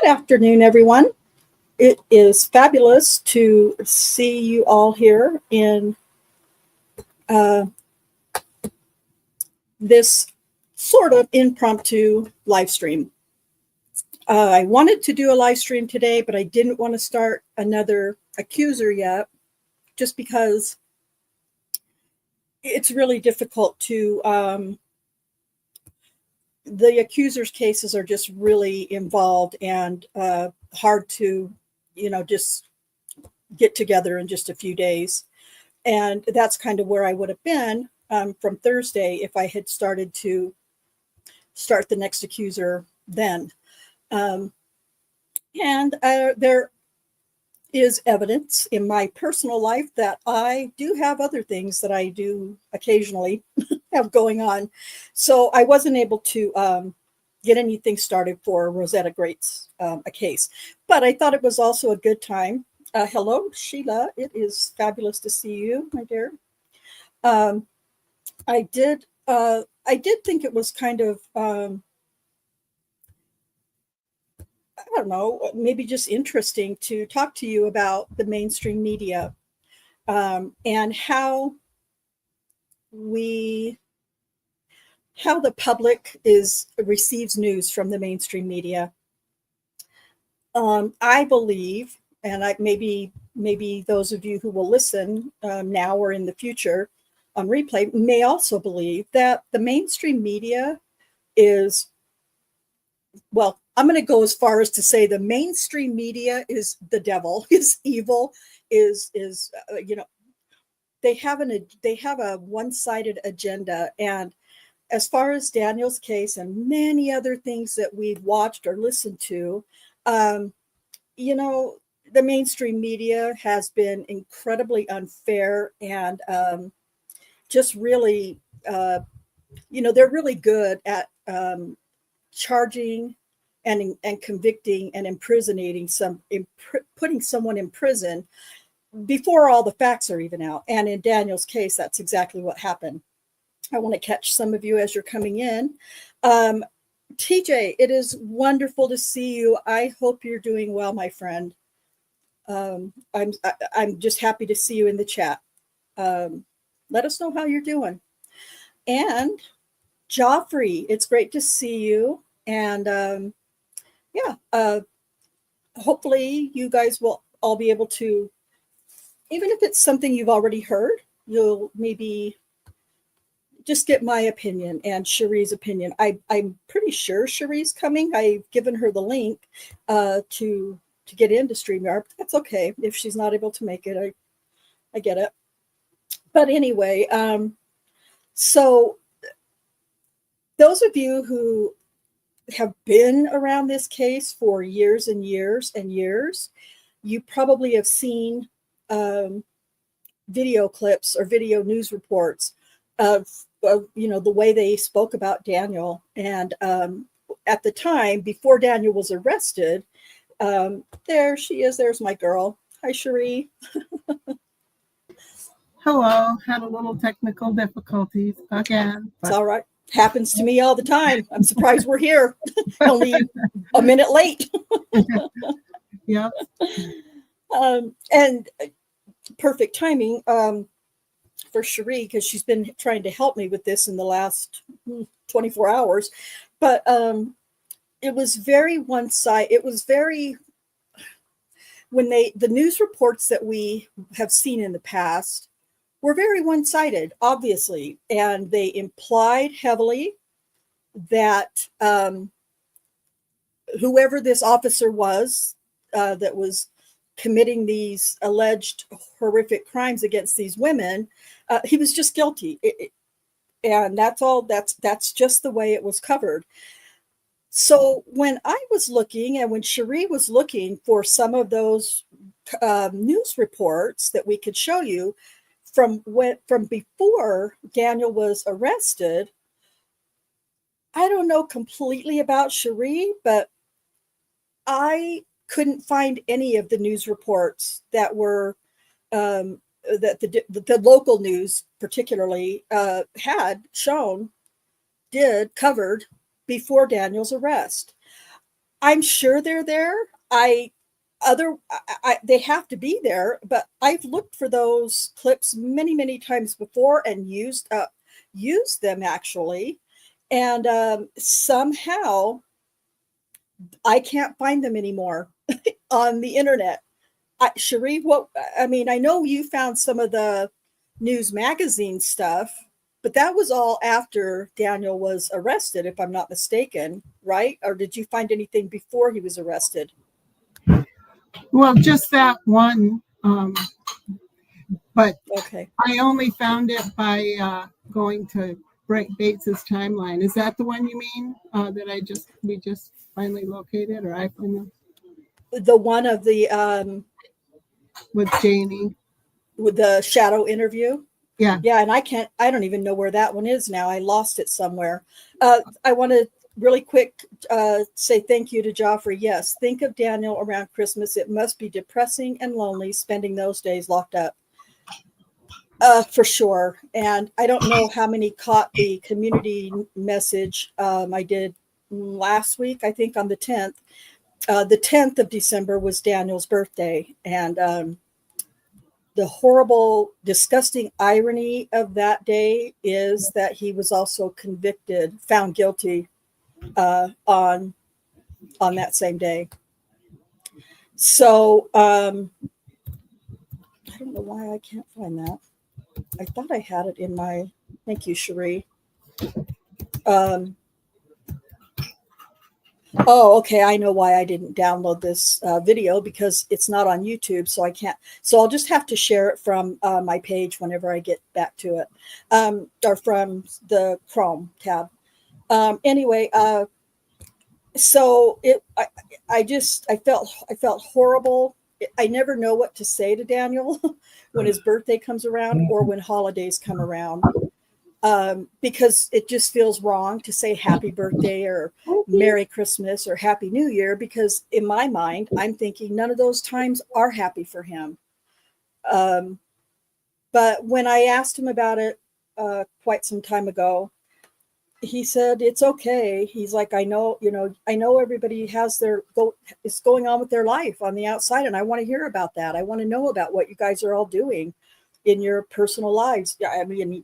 Good afternoon, everyone. It is fabulous to see you all here in this sort of impromptu live stream. I wanted to do a live stream today, but I didn't want to start another accuser yet, just because it's really difficult to, the accuser's cases are just really involved and hard to, just get together in just a few days. And that's kind of where I would have been from Thursday if I had started to start the next accuser then. And there is evidence in my personal life that I do have other things that I do occasionally have going on. So I wasn't able to get anything started for Rosetta Great's a case. But I thought it was also a good time. Hello, Sheila. It is fabulous to see you, my dear. I did think it was kind of I don't know, maybe just interesting to talk to you about the mainstream media and how the public receives news from the mainstream media. I believe, and maybe those of you who will listen now or in the future on replay may also believe that the mainstream media is, well, I'm going to go as far as to say the mainstream media is the devil, is evil, is they have a one-sided agenda. And as far as Daniel's case and many other things that we've watched or listened to, the mainstream media has been incredibly unfair and just really, they're really good at charging and convicting and imprisoning putting someone in prison before all the facts are even out. And in Daniel's case, that's exactly what happened. I want to catch some of you as you're coming in. TJ, it is wonderful to see you. I hope you're doing well, my friend. I'm just happy to see you in the chat. Let us know how you're doing. And Joffrey, it's great to see you. And hopefully you guys will all be able to, even if it's something you've already heard, you'll maybe just get my opinion and Cherie's opinion. I'm pretty sure Cherie's coming. I've given her the link to get into Streamyard. That's okay if she's not able to make it. I get it. But anyway, so those of you who have been around this case for years and years and years, you probably have seen video clips or video news reports of the way they spoke about Daniel. And at the time, before Daniel was arrested, there she is. There's my girl. Hi, Cherie. Hello. Had a little technical difficulties again. It's all right. Happens to me all the time. I'm surprised we're here. Only a minute late. Yep. And perfect timing for Cherie, because she's been trying to help me with this in the last 24 hours. But it was very one-sided. It was very, when the news reports that we have seen in the past were very one-sided, obviously, and they implied heavily that whoever this officer was that was committing these alleged horrific crimes against these women, he was just guilty. And that's all. That's just the way it was covered. So when I was looking, and when Cherie was looking for some of those news reports that we could show you from before Daniel was arrested, I don't know completely about Cherie, but I couldn't find any of the news reports that were that the local news particularly covered before Daniel's arrest. I'm sure they're there. They have to be there, but I've looked for those clips many, many times before and used them actually, and somehow I can't find them anymore on the internet. Cherie, what I mean, I know you found some of the news magazine stuff, but that was all after Daniel was arrested, if I'm not mistaken, right? Or did you find anything before he was arrested? Well, just that one, but Okay. I only found it by going to Brett Bates's timeline. Is that the one you mean that we just finally located, or I finally The one of the with Janie? with the shadow interview. Yeah. Yeah, and I don't even know where that one is now. I lost it somewhere. I want to really quick say thank you to Joffrey. Yes, think of Daniel around Christmas. It must be depressing and lonely spending those days locked up. For sure. And I don't know how many caught the community message I did last week, I think on the 10th. The 10th of December was Daniel's birthday. And the horrible, disgusting irony of that day is that he was also found guilty on that same day. So I don't know why I can't find that. I thought I had it in my. Thank you, Cherie. Oh, okay. I know why I didn't download this video, because it's not on YouTube, so I can't. So I'll just have to share it from my page whenever I get back to it, or from the Chrome tab. Anyway, so I felt horrible. I never know what to say to Daniel when his birthday comes around or when holidays come around. Because it just feels wrong to say happy birthday or Merry Christmas or Happy New Year, because in my mind, I'm thinking none of those times are happy for him. But when I asked him about it quite some time ago, he said, it's okay. He's like, I know everybody is going on with their life on the outside, and I want to hear about that. I want to know about what you guys are all doing in your personal lives. I mean,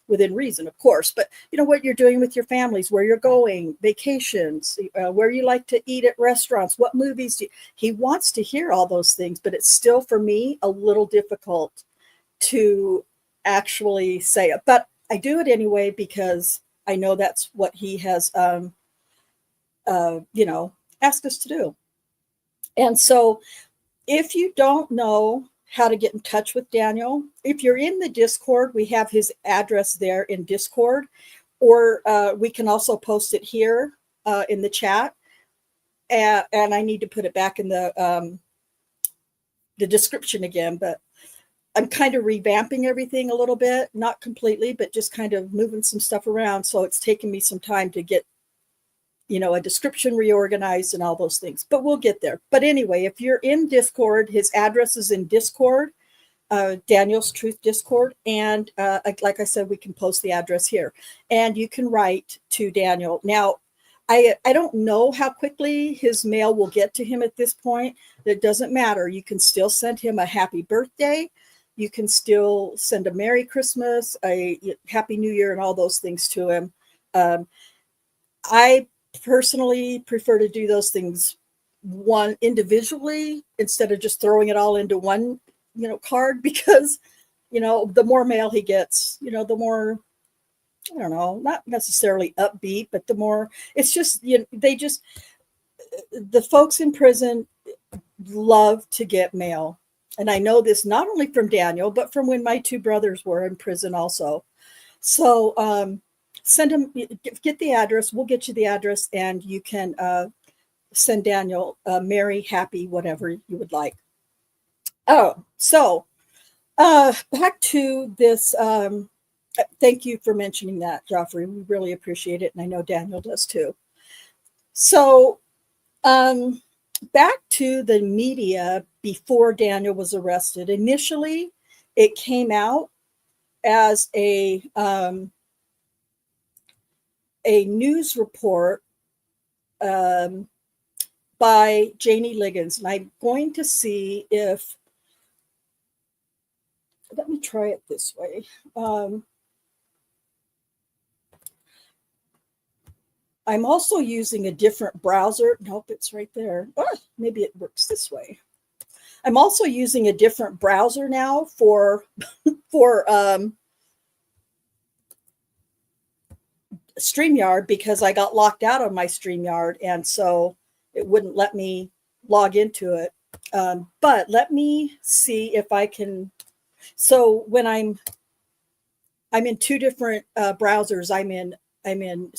within reason, of course, but what you're doing with your families, where you're going, vacations, where you like to eat at restaurants, what movies he wants to hear all those things, but it's still for me a little difficult to actually say it, but I do it anyway because I know that's what he has asked us to do. And so if you don't know how to get in touch with Daniel, if you're in the Discord, we have his address there in Discord, or we can also post it here in the chat. And I need to put it back in the description again, but I'm kind of revamping everything a little bit, not completely, but just kind of moving some stuff around. So it's taken me some time to get a description reorganized and all those things, but we'll get there. But anyway, if you're in Discord, his address is in Discord, Daniel's Truth Discord. And like I said, we can post the address here, and you can write to Daniel. Now, I don't know how quickly his mail will get to him at this point. It doesn't matter. You can still send him a happy birthday. You can still send a Merry Christmas, a Happy New Year, and all those things to him. I personally prefer to do those things one individually instead of just throwing it all into one card, because the more mail he gets, the more, I don't know, not necessarily upbeat, but the more it's just the folks in prison love to get mail. And I know this not only from Daniel, but from when my two brothers were in prison also. So send him, get the address. We'll get you the address, and you can send Daniel Merry, Happy, whatever you would like. Oh, so back to this. Thank you for mentioning that, Joffrey. We really appreciate it, and I know Daniel does too. So back to the media before Daniel was arrested. Initially, it came out as a news report by Janie Liggins, and I'm going to see if, let me try it this way. I'm also using a different browser. Nope, it's right there. Maybe it works this way. I'm also using a different browser now for Streamyard, because I got locked out of my Streamyard, and so it wouldn't let me log into it. But let me see if I can. So when I'm in two different browsers. I'm in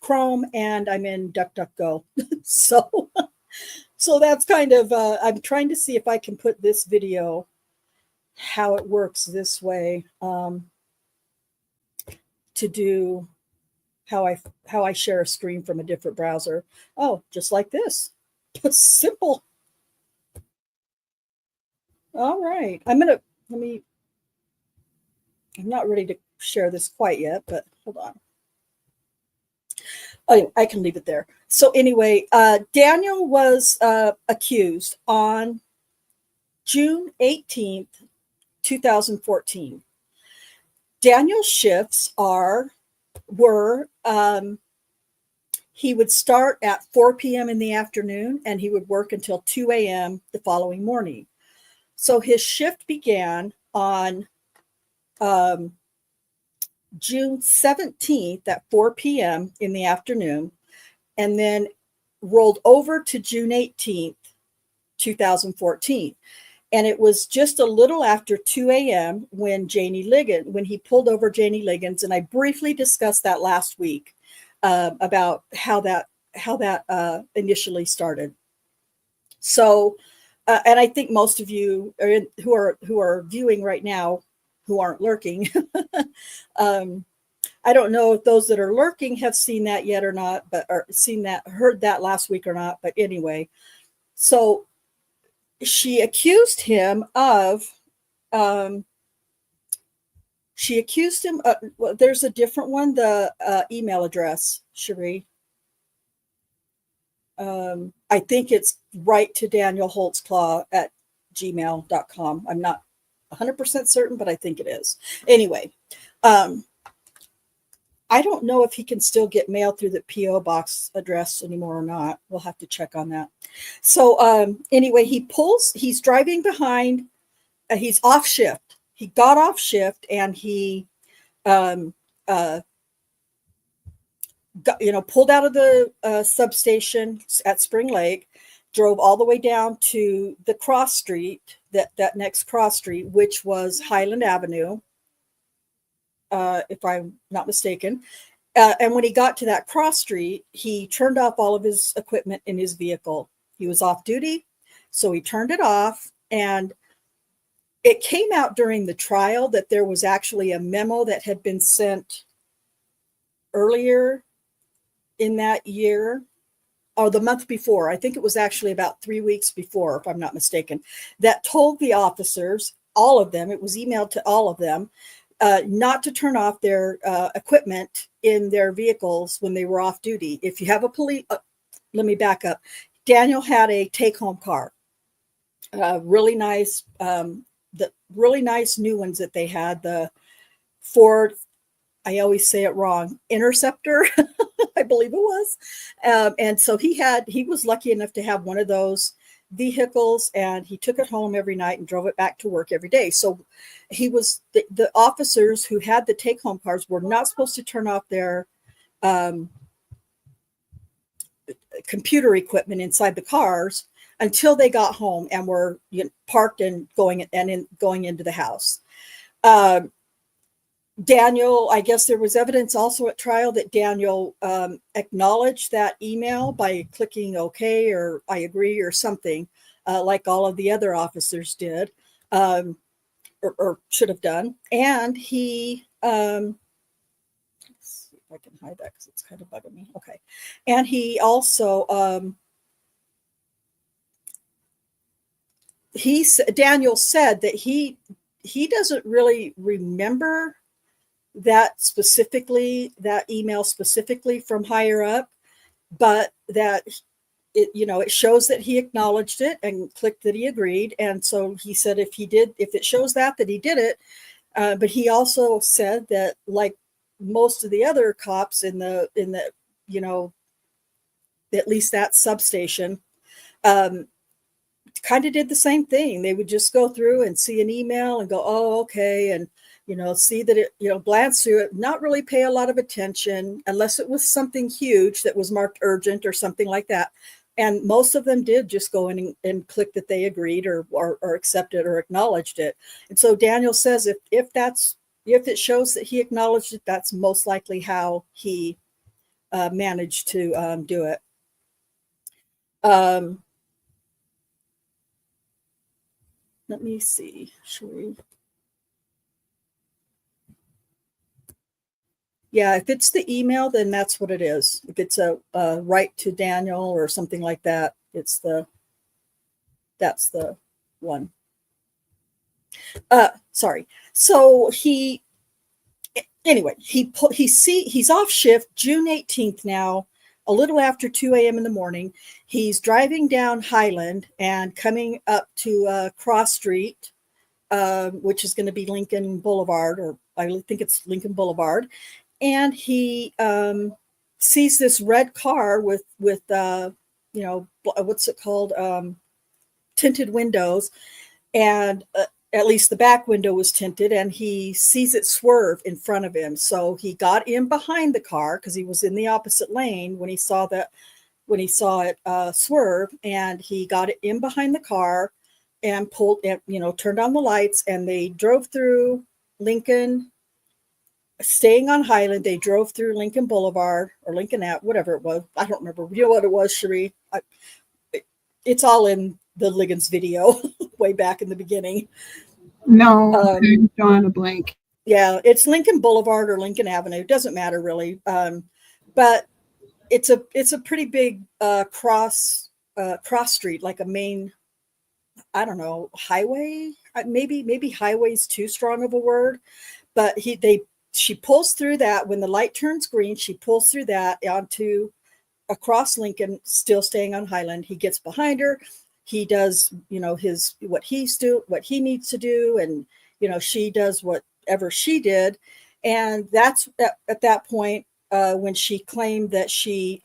Chrome, and I'm in DuckDuckGo. So that's kind of, I'm trying to see if I can put this video, how it works this way, to do how I share a screen from a different browser. Oh, just like this. It's simple. All right. I'm not ready to share this quite yet, but hold on. Oh, I can leave it there. So anyway, Daniel was accused on June 18th, 2014. Daniel's shifts were he would start at 4 p.m. in the afternoon, and he would work until 2 a.m. the following morning. So his shift began on June 17th at 4 p.m. in the afternoon, and then rolled over to June 18th, 2014. And it was just a little after 2 a.m. when he pulled over Janie Liggins, and I briefly discussed that last week about how that initially started. So, and I think most of you who are viewing right now, who aren't lurking, I don't know if those that are lurking have seen that yet or not, or heard that last week or not. But anyway, so she accused him of, well, there's a different one, the email address, Cherie. I think it's right to Daniel Holtzclaw at gmail.com. I'm not 100% certain, but I think it is. Anyway, I don't know if he can still get mail through the P.O. box address anymore or not. We'll have to check on that. So anyway, he's driving behind, he's off shift. He got off shift, and he pulled out of the substation at Spring Lake, drove all the way down to the cross street, that next cross street, which was Highland Avenue, if I'm not mistaken. And when he got to that cross street, he turned off all of his equipment in his vehicle. He was off duty, so he turned it off. And it came out during the trial that there was actually a memo that had been sent earlier in that year, or the month before. I think it was actually about 3 weeks before, if I'm not mistaken, that told the officers, all of them, it was emailed to all of them, not to turn off their equipment in their vehicles when they were off duty. If you have a police, let me back up. Daniel had a take-home car, really nice, the really nice new ones that they had, the Ford, I always say it wrong, Interceptor, I believe it was. And so he was lucky enough to have one of those vehicles, and he took it home every night and drove it back to work every day. So the officers who had the take-home cars were not supposed to turn off their computer equipment inside the cars until they got home and were parked and going into the house. Daniel, I guess there was evidence also at trial that Daniel acknowledged that email by clicking OK or I agree or something, like all of the other officers did, or should have done. And he, let's see if I can hide that because it's kind of bugging me. Okay. And he also, Daniel said that he doesn't really remember that email specifically from higher up, but that it shows that he acknowledged it and clicked that he agreed. And so he said if it shows that he did it. But he also said that, like most of the other cops in the at least that substation, kind of did the same thing. They would just go through and see an email and go, oh, okay. And, see that it, glance through it, not really pay a lot of attention unless it was something huge that was marked urgent or something like that. And most of them did just go in and click that they agreed or accepted or acknowledged it. And so Daniel says if it shows that he acknowledged it, that's most likely how he managed to do it. Let me see. Yeah, if it's the email, then that's what it is. If it's a write to Daniel or something like that, that's the one. Sorry. So he's off shift June 18th now, a little after 2 a.m. in the morning. He's driving down Highland and coming up to Cross Street, which is going to be Lincoln Boulevard, or I think it's Lincoln Boulevard. And he sees this red car with what's it called? Tinted windows. And at least the back window was tinted, and he sees it swerve in front of him. So he got in behind the car because he was in the opposite lane when he saw it swerve, and he got it in behind the car and turned on the lights, and they drove through Lincoln, staying on Highland. They drove through Lincoln Boulevard or Lincoln Ave, whatever it was. I don't remember. You know what it was, Cherie? It's all in the Liggins video way back in the beginning. No, I'm drawing a blank. Yeah, it's Lincoln Boulevard or Lincoln Avenue. It doesn't matter really. But it's a pretty big cross street, like a main, I don't know, highway. Maybe highway's too strong of a word, but she pulls through that when the light turns green. She pulls through that onto across Lincoln, still staying on Highland. He gets behind her. He does, what he needs to do, and she does whatever she did, and that's at that point when she claimed that she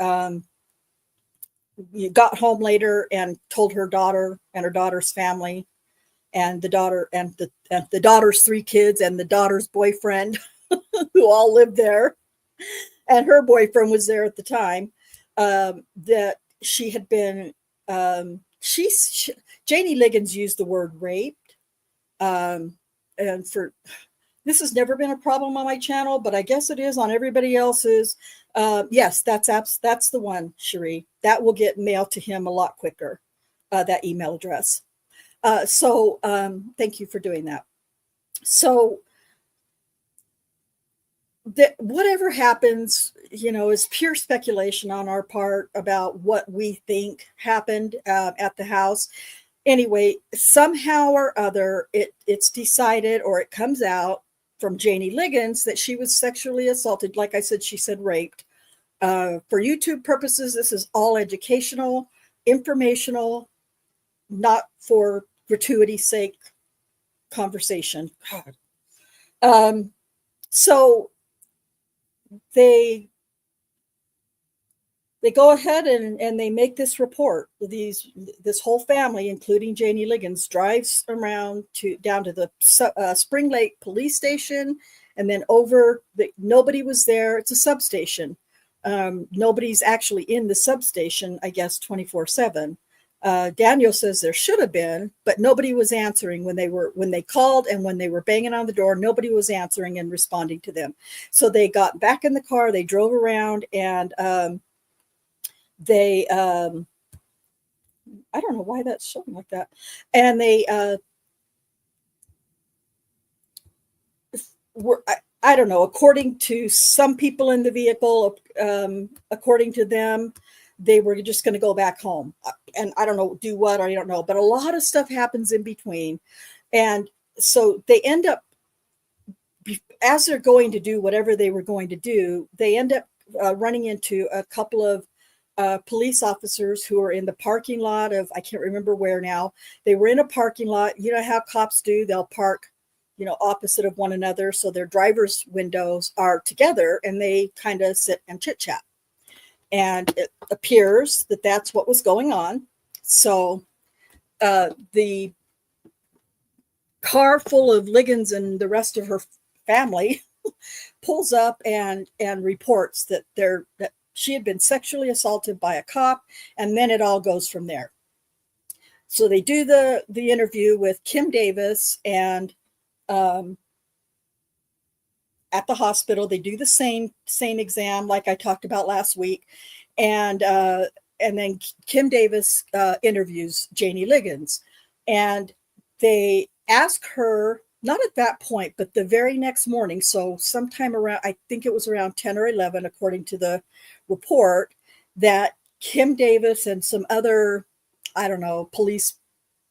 got home later and told her daughter and her daughter's family, and the daughter and the daughter's 3 kids and the daughter's boyfriend, who all lived there, and her boyfriend was there at the time, that she had been. Janie Liggins used the word raped, and for this has never been a problem on my channel, but I guess it is on everybody else's. Yes, that's the one, Cherie. That will get mailed to him a lot quicker. That email address. So thank you for doing that. So whatever happens, is pure speculation on our part about what we think happened at the house. Anyway, somehow or other, it's decided, or it comes out from Janie Liggins, that she was sexually assaulted. Like I said, she said raped. For YouTube purposes, this is all educational, informational, not for gratuity's sake conversation. God. So they go ahead and they make this report. This whole family, including Janie Liggins, drives around down to the Spring Lake police station, and then over. Nobody was there. It's a substation. Nobody's actually in the substation, I guess, 24/7. Daniel says there should have been, but nobody was answering when they called, and when they were banging on the door, nobody was answering and responding to them. So they got back in the car, they drove around, and they I don't know why that's showing like that. And they were, I don't know, according to some people in the vehicle, according to them, they were just going to go back home, and I don't know, do what, I don't know, but a lot of stuff happens in between. And so they end up, as they're going to do whatever they were going to do, they end up running into a couple of police officers who were in the parking lot of, I can't remember where now. They were in a parking lot. You know how cops do? They'll park, opposite of one another. So their driver's windows are together and they kind of sit and chit chat. And it appears that that's what was going on. So the car full of Liggins and the rest of her family pulls up and reports that she had been sexually assaulted by a cop, and then it all goes from there. So they do the interview with Kim Davis, and at the hospital they do the same exam like I talked about last week, and then Kim Davis interviews Janie Liggins, and they ask her, not at that point, but the very next morning, so sometime around, I think it was around 10 or 11, according to the report, that Kim Davis and some other, I don't know,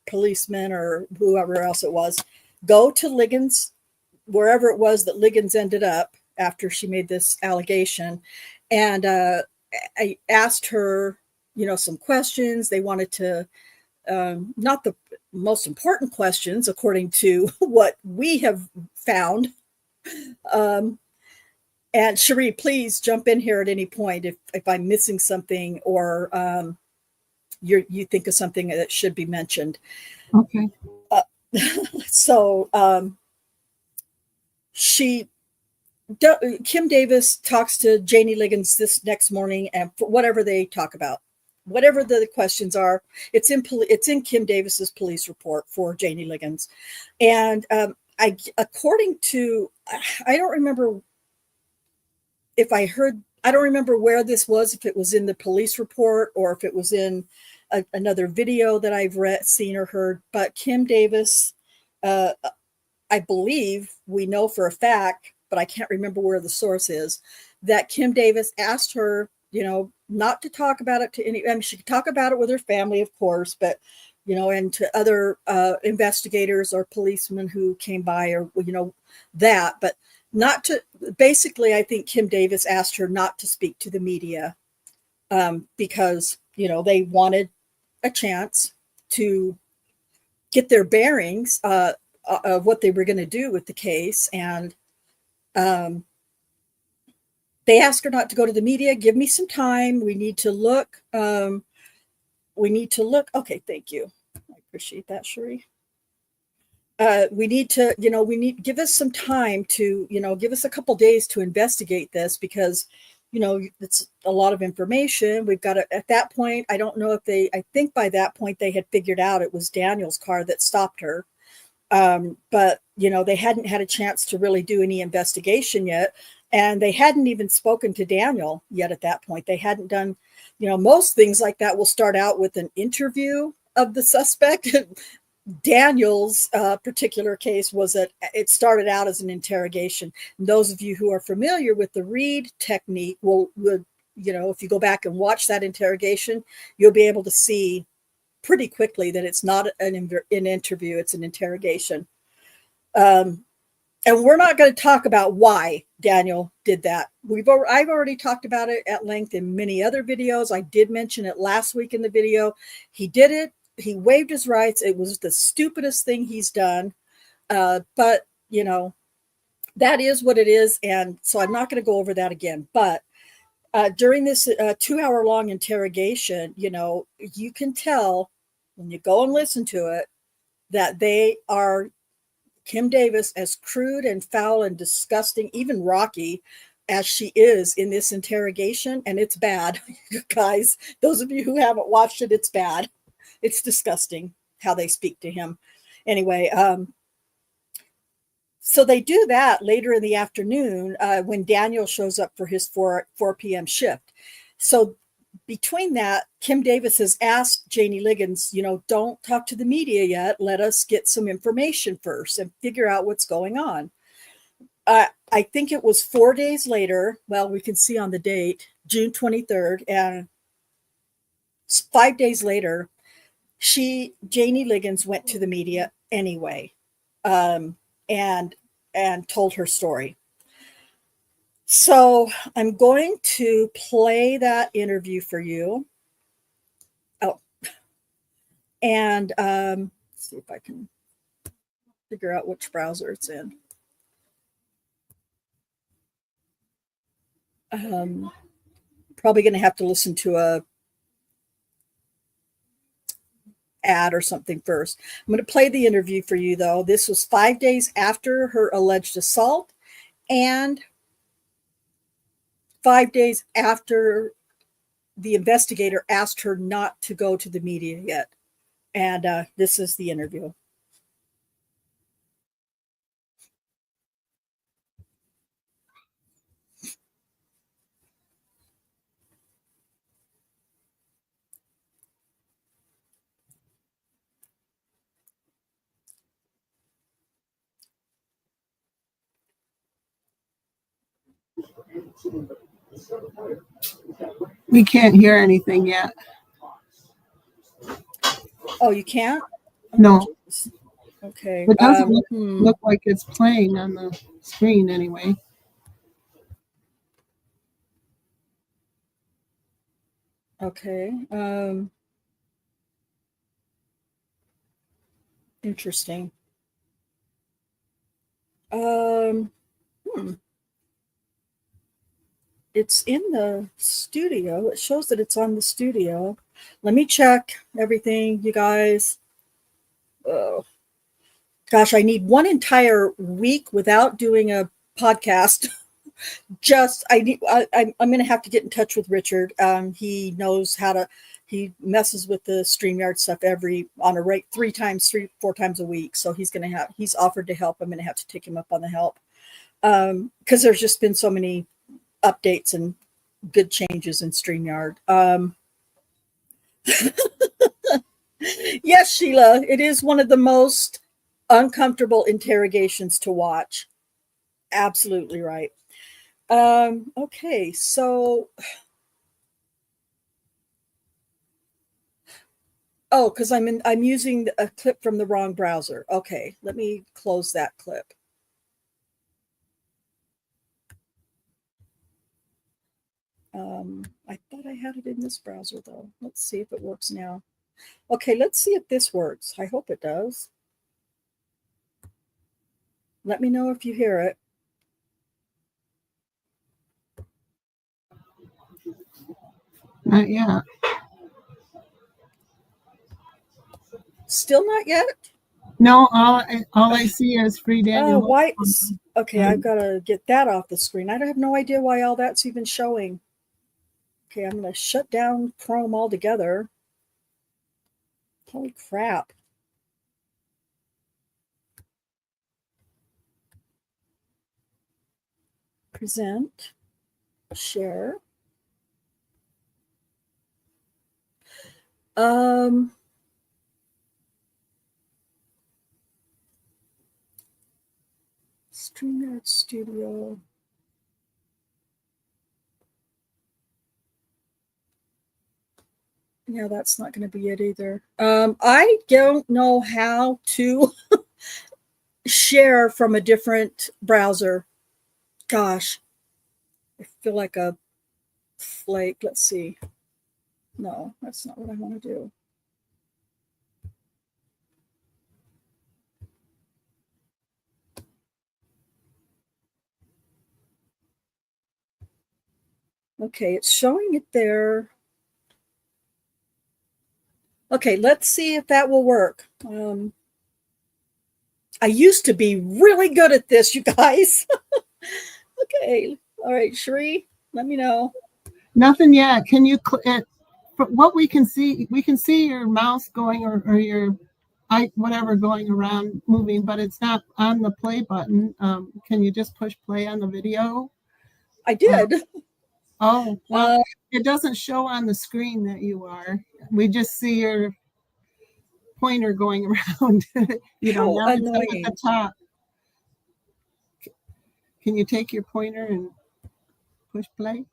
policemen or whoever else it was, go to Liggins, wherever it was that Liggins ended up after she made this allegation. And I asked her, some questions. They wanted to, not the most important questions, according to what we have found. And Cherie, please jump in here at any point if I'm missing something or you think of something that should be mentioned. Okay. So Kim Davis talks to Janie Liggins this next morning, and whatever they talk about, whatever the questions are, it's in Kim Davis's police report for Janie Liggins. And according to, I don't remember where this was, if it was in the police report or if it was in another video that I've seen or heard, but Kim Davis, I believe we know for a fact, but I can't remember where the source is, that Kim Davis asked her, not to talk about it to any, she could talk about it with her family, of course, but, and to other investigators or policemen who came by or, that, but not to, basically, I think Kim Davis asked her not to speak to the media because, they wanted a chance to get their bearings of what they were going to do with the case. And they asked her not to go to the media. Give me some time. We need to look. Okay, thank you. I appreciate that, Cherie. We need to, give us some time to, give us a couple days to investigate this because, it's a lot of information. We've got to, at that point, I don't know if I think by that point they had figured out it was Daniel's car that stopped her. But, they hadn't had a chance to really do any investigation yet. And they hadn't even spoken to Daniel yet at that point. They hadn't done, most things like that will start out with an interview of the suspect. Daniel's particular case was that it started out as an interrogation. And those of you who are familiar with the Reed technique would, if you go back and watch that interrogation, you'll be able to see pretty quickly that it's not an interview, it's an interrogation. And we're not going to talk about why Daniel did that. I've already talked about it at length in many other videos. I did mention it last week in the video. He did it. He waived his rights. It was the stupidest thing he's done. But, that is what it is. And so I'm not going to go over that again. But during this 2-hour-long interrogation, you can tell when you go and listen to it that they are, Kim Davis, as crude and foul and disgusting, even rocky as she is in this interrogation. And it's bad, guys. Those of you who haven't watched it, it's bad. It's disgusting how they speak to him. Anyway, so they do that later in the afternoon when Daniel shows up for his 4 p.m. shift. So between that, Kim Davis has asked Janie Liggins, don't talk to the media yet. Let us get some information first and figure out what's going on. I think it was 4 days later. Well, we can see on the date, June 23rd. And 5 days later, Janie Liggins went to the media anyway, and told her story. So I'm going to play that interview for you. Oh, and let's see if I can figure out which browser it's in. Probably going to have to listen to a ad or something first. I'm going to play the interview for you, though. This was 5 days after her alleged assault and 5 days after the investigator asked her not to go to the media yet. And this is the interview. We can't hear anything yet. Oh, you can't? No. Okay. It doesn't look like it's playing on the screen anyway. Okay. Interesting. It's in the studio. It shows that it's on the studio. Let me check everything, you guys. Oh, gosh, I need one entire week without doing a podcast. I'm going to have to get in touch with Richard. He knows how to. He messes with the Streamyard stuff on a rate 4 times a week. So he's offered to help. I'm going to have to take him up on the help. Because there's just been so many updates and good changes in Streamyard. Yes, Sheila, it is one of the most uncomfortable interrogations to watch. Absolutely right. Okay, so because I'm using a clip from the wrong browser. Okay, let me close that clip. I thought I had it in this browser though. Let's see if it works now. Okay, let's see if this works. I hope it does. Let me know if you hear it. Not yet. Still not yet? No, all I see is Free Daniel. Oh, why? Okay, I've got to get that off the screen. I have no idea why all that's even showing. Okay, I'm going to shut down Chrome altogether. Holy crap. Present. Share. StreamYard Studio. Yeah, that's not going to be it either. I don't know how to share from a different browser. Gosh, I feel like a flake. Let's see. No, that's not what I want to do. Okay, it's showing it there. Okay, let's see if that will work. I used to be really good at this, you guys. Okay, all right, Sheree, let me know. Nothing yet. Can you? What we can see your mouse going or your whatever going around moving, but it's not on the play button. Can you just push play on the video? I did. Well, it doesn't show on the screen that you are. We just see your pointer going around. Now it's up at the top. Can you take your pointer and push play?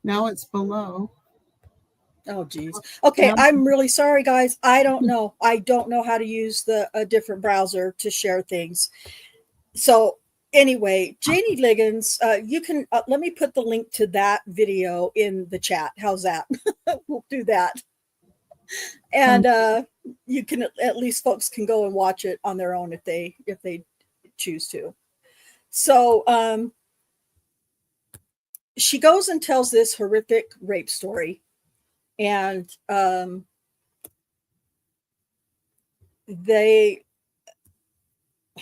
Now it's below. Oh, geez. Okay, I'm really sorry, guys. I don't know. I don't know how to use a different browser to share things. So anyway, Janie Liggins, you can let me put the link to that video in the chat. How's that? We'll do that. And you can at least folks can go and watch it on their own if they choose to. So she goes and tells this horrific rape story, and I'm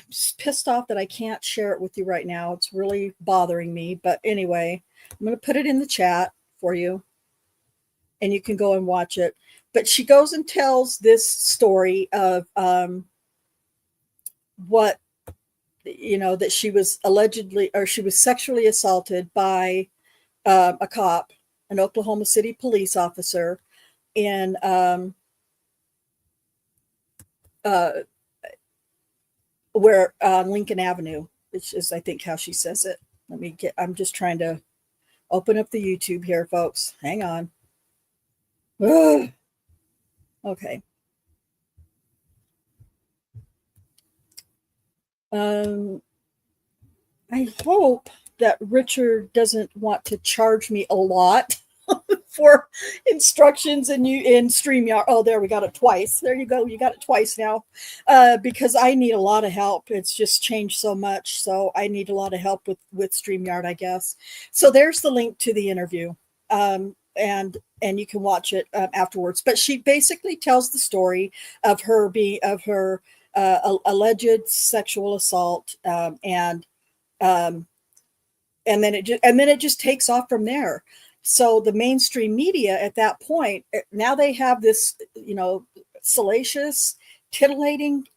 just pissed off that I can't share it with you right now. It's really bothering me. But anyway, I'm going to put it in the chat for you, and you can go and watch it. But she goes and tells this story of what, that she was allegedly, or she was sexually assaulted by a cop, an Oklahoma City police officer in where on Lincoln Avenue, which is, I think, how she says it. I'm just trying to open up the YouTube here, folks. Hang on. Ugh. Okay. I hope that Richard doesn't want to charge me a lot for instructions in Streamyard. Oh, there, we got it twice. There you go. You got it twice now. Because I need a lot of help. It's just changed so much. So I need a lot of help with Streamyard, I guess. So there's the link to the interview. And you can watch it afterwards. But she basically tells the story of her alleged sexual assault, and then it just takes off from there. So the mainstream media at that point, now they have this, salacious, titillating,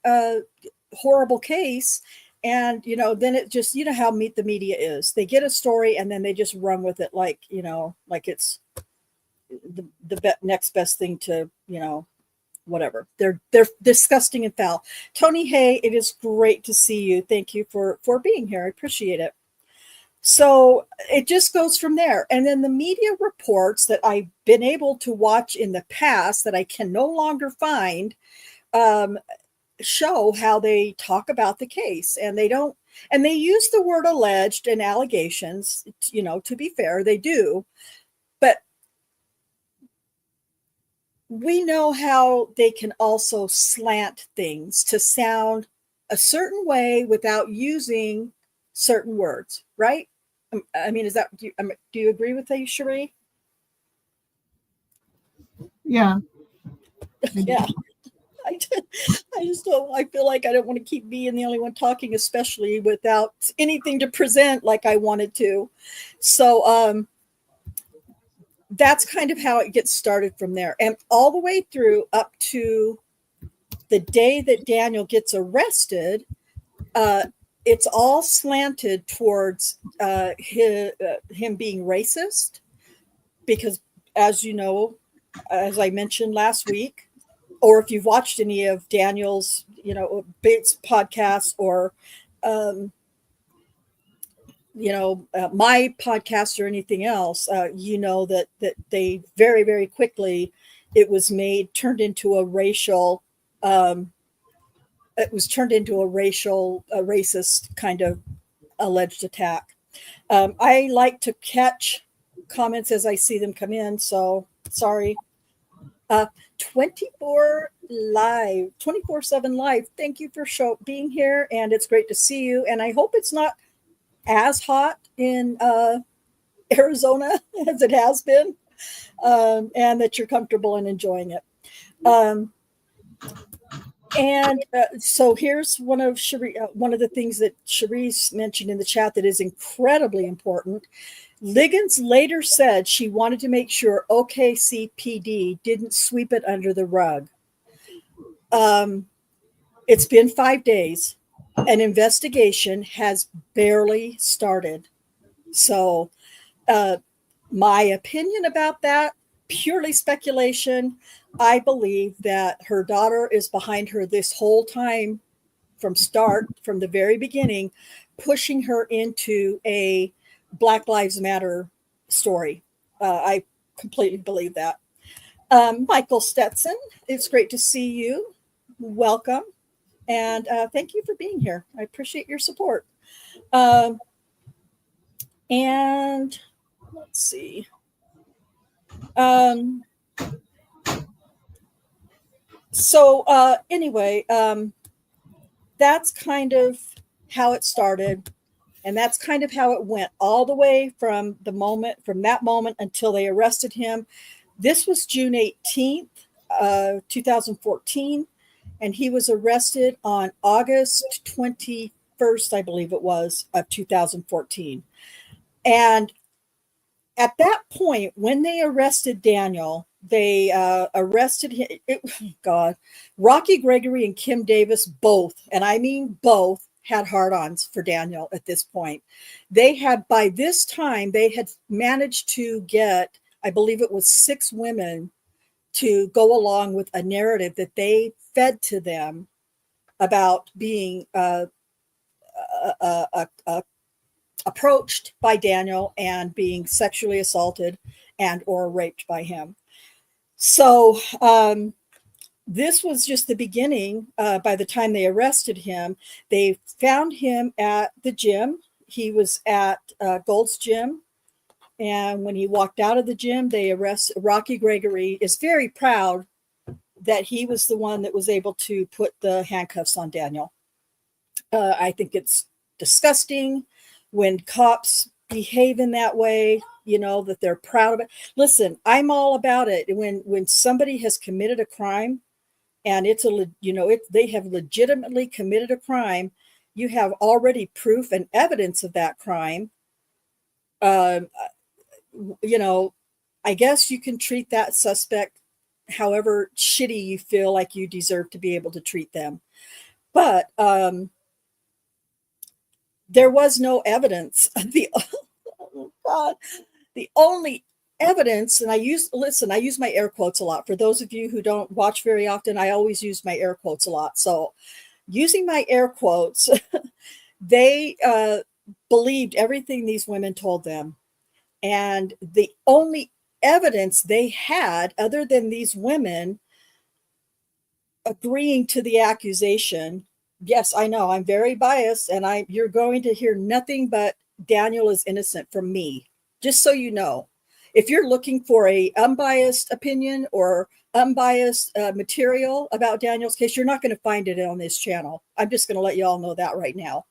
horrible case. And, then it just, how the media is. They get a story and then they just run with it like it's the next best thing to, whatever. They're disgusting and foul. Tony Hay, it is great to see you. Thank you for being here. I appreciate it. So it just goes from there. And then the media reports that I've been able to watch in the past that I can no longer find show how they talk about the case. And they use the word alleged and allegations, to be fair, they do. But we know how they can also slant things to sound a certain way without using certain words, right? I mean, do you agree with that, Cherie? Yeah. Yeah. I just don't, I feel like I don't want to keep being the only one talking, especially without anything to present like I wanted to. So that's kind of how it gets started from there. And all the way through up to the day that Daniel gets arrested, it's all slanted towards him being racist, because, as you know, as I mentioned last week, or if you've watched any of Daniel's, Bates podcasts, or, my podcast or anything else, that they very, very quickly, it was turned into a racial, racist kind of alleged attack. I like to catch comments as I see them come in, so sorry. 24/7 live. Thank you for being here, and it's great to see you. And I hope it's not as hot in Arizona as it has been, and that you're comfortable and enjoying it. And so here's one of the things that Cherie's mentioned in the chat that is incredibly important. Liggins later said she wanted to make sure OKCPD didn't sweep it under the rug. It's been 5 days. An investigation has barely started. So my opinion about that, purely speculation. I believe that her daughter is behind her this whole time, from the very beginning, pushing her into a Black Lives Matter story. I completely believe that. Michael Stetson, it's great to see you. Welcome. And thank you for being here. I appreciate your support. Um, and let's see. Um, anyway, that's kind of how it started. And that's kind of how it went all the way from that moment until they arrested him. This was June 18th, 2014. And he was arrested on August 21st, I believe it was, of 2014. And at that point, when they arrested Daniel, they arrested him. God, Rocky Gregory and Kim Davis both, and I mean both, had hard-ons for Daniel at this point. By this time, they had managed to get, I believe it was 6 women to go along with a narrative that they fed to them about being approached by Daniel and being sexually assaulted and or raped by him. So this was just the beginning. By the time they arrested him, they found him at the gym. He was at Gold's Gym. And when he walked out of the gym, they arrested Rocky Gregory is very proud that he was the one that was able to put the handcuffs on Daniel. I think it's disgusting when cops behave in that way, that they're proud of it. Listen, I'm all about it. When somebody has committed a crime and they have legitimately committed a crime, you have already proof and evidence of that crime. I guess you can treat that suspect however shitty you feel like you deserve to be able to treat them. But there was no evidence. The only evidence, and I use my air quotes a lot. For those of you who don't watch very often, I always use my air quotes a lot. So using my air quotes, they believed everything these women told them. And the only evidence they had, other than these women agreeing to the accusation, yes, I know I'm very biased, and you're going to hear nothing but Daniel is innocent from me. Just so you know, if you're looking for a unbiased opinion or unbiased material about Daniel's case, you're not going to find it on this channel. I'm just going to let you all know that right now.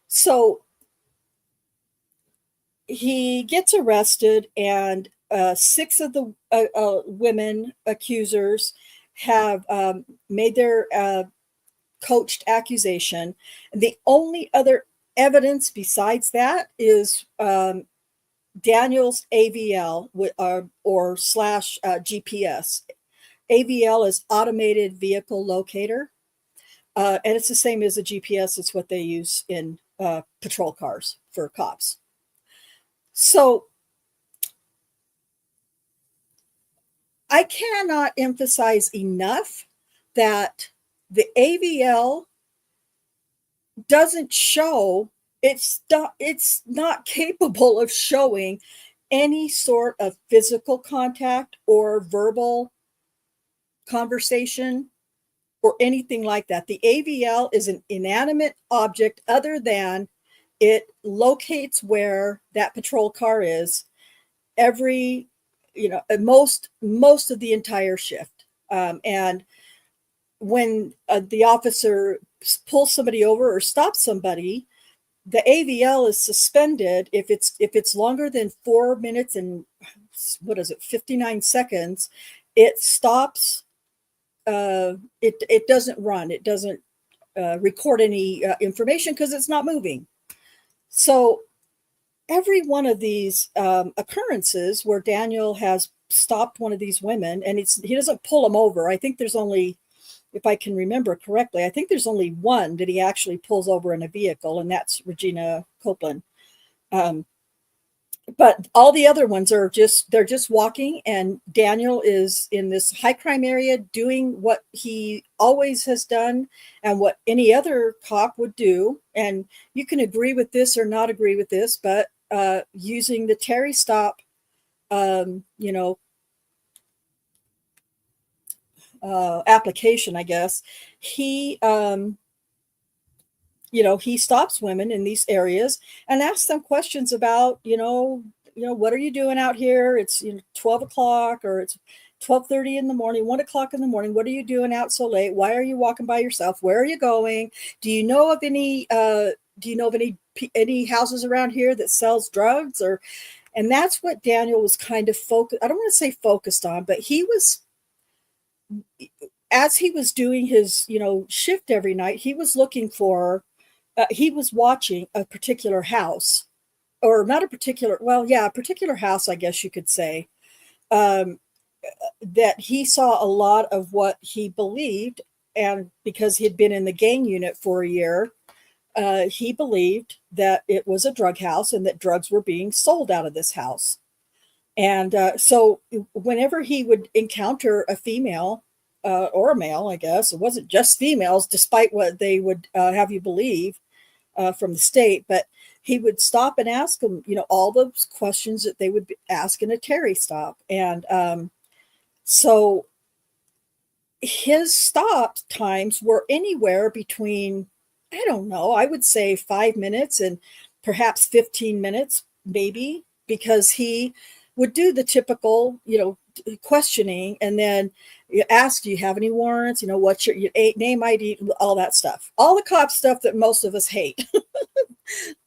So he gets arrested, and 6 of the women accusers have made their coached accusation. The only other evidence besides that is Daniel's AVL or slash GPS. AVL is automated vehicle locator. And it's the same as a GPS. It's what they use in patrol cars for cops. So I cannot emphasize enough that the AVL doesn't show, it's not capable of showing any sort of physical contact or verbal conversation or anything like that. The AVL is an inanimate object other than it locates where that patrol car is every, most of the entire shift. And when the officer pulls somebody over or stops somebody, the AVL is suspended. If it's longer than 4 minutes and 59 seconds, it stops. It doesn't run. It doesn't record any information because it's not moving. So every one of these occurrences where Daniel has stopped one of these women, and he doesn't pull them over. I think there's only, if I can remember correctly, I think there's only one that he actually pulls over in a vehicle, and that's Regina Copeland. But all the other ones they're just walking, and Daniel is in this high crime area doing what he always has done and what any other cop would do. And you can agree with this or not agree with this, but using the Terry stop, application, I guess, he he stops women in these areas and asks them questions about, what are you doing out here? It's 12 o'clock, or it's 12:30 in the morning, 1 o'clock in the morning. What are you doing out so late? Why are you walking by yourself? Where are you going? Do you know of any any houses around here that sells drugs? And that's what Daniel was kind of focused. I don't want to say focused on, but he was, as he was doing his, shift every night, he was looking for, he was watching a particular house, or not a particular, well, yeah, a particular house, I guess you could say, that he saw a lot of what he believed. And because he'd been in the gang unit for a year, he believed that it was a drug house and that drugs were being sold out of this house. And so whenever he would encounter a female, or a male, I guess, it wasn't just females, despite what they would have you believe from the state, but he would stop and ask them, all those questions that they would ask in a Terry stop. And so his stop times were anywhere between, I don't know, I would say 5 minutes and perhaps 15 minutes, maybe, because he would do the typical, questioning, and then you ask, do you have any warrants? What's your name, ID, all that stuff, all the cop stuff that most of us hate.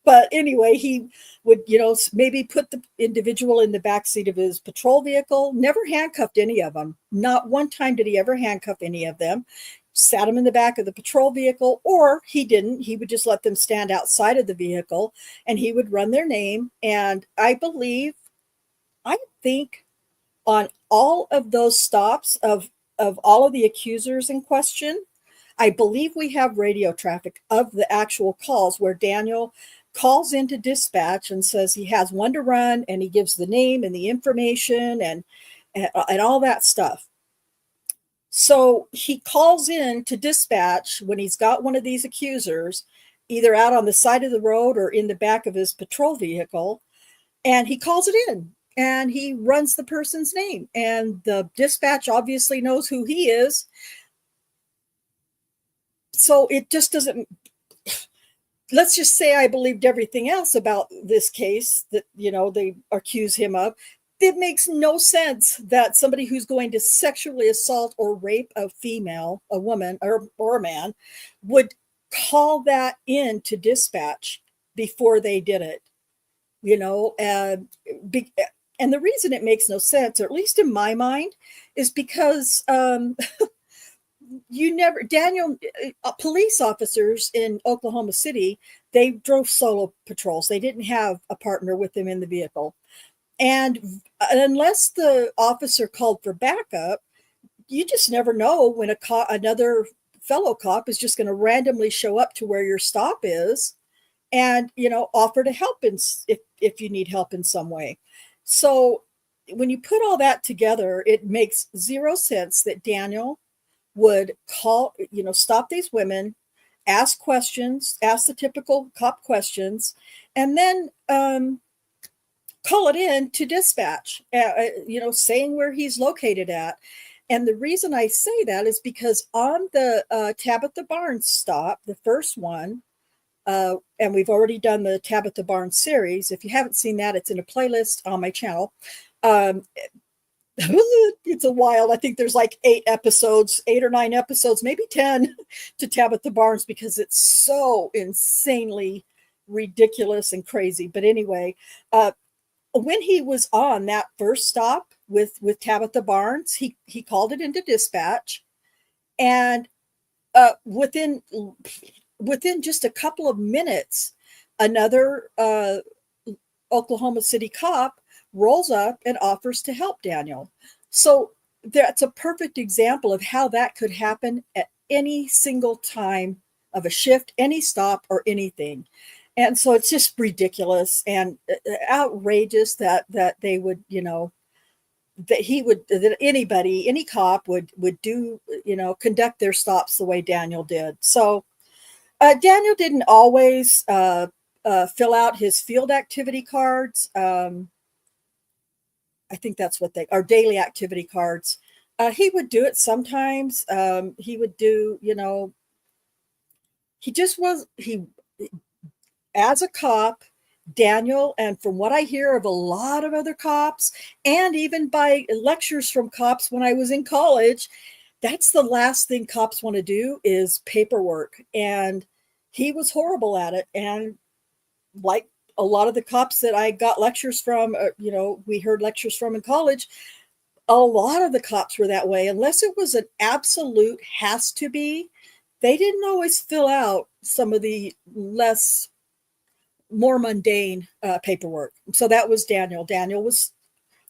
But anyway, he would, maybe put the individual in the backseat of his patrol vehicle, never handcuffed any of them. Not one time did he ever handcuff any of them. Sat them in the back of the patrol vehicle, or he didn't. He would just let them stand outside of the vehicle, and he would run their name. And I think on all of those stops of all of the accusers in question, I believe we have radio traffic of the actual calls where Daniel calls into dispatch and says he has one to run, and he gives the name and the information and all that stuff. So he calls in to dispatch when he's got one of these accusers, either out on the side of the road or in the back of his patrol vehicle, and he calls it in. And he runs the person's name, and the dispatch obviously knows who he is. So it just doesn't, let's just say I believed everything else about this case that, they accuse him of. It makes no sense that somebody who's going to sexually assault or rape a female, a woman, or a man, would call that in to dispatch before they did it, and the reason it makes no sense, or at least in my mind, is because police officers in Oklahoma City, they drove solo patrols. They didn't have a partner with them in the vehicle. And unless the officer called for backup, you just never know when another fellow cop is just going to randomly show up to where your stop is and, offer to help if you need help in some way. So when you put all that together, it makes zero sense that Daniel would stop these women, ask questions, ask the typical cop questions, and then call it in to dispatch, saying where he's located at. And the reason I say that is because on the Tabitha Barnes stop, the first one, and we've already done the Tabitha Barnes series. If you haven't seen that, it's in a playlist on my channel. It's a while. I think there's like 8 or 9 episodes, maybe 10 to Tabitha Barnes, because it's so insanely ridiculous and crazy. But anyway, when he was on that first stop with Tabitha Barnes, he called it into dispatch, and within just a couple of minutes, another Oklahoma City cop rolls up and offers to help Daniel. So that's a perfect example of how that could happen at any single time of a shift, any stop, or anything. And so it's just ridiculous and outrageous that they would, that any cop would do, conduct their stops the way Daniel did. So Daniel didn't always fill out his field activity cards. I think that's what they are, daily activity cards. He would do it sometimes. He would do, he as a cop, Daniel, and from what I hear of a lot of other cops, and even by lectures from cops when I was in college, that's the last thing cops want to do is paperwork. And he was horrible at it. And like a lot of the cops that I got lectures from, we heard lectures from in college, a lot of the cops were that way. Unless it was an absolute has to be, they didn't always fill out some of the more mundane paperwork. So that was Daniel. Daniel was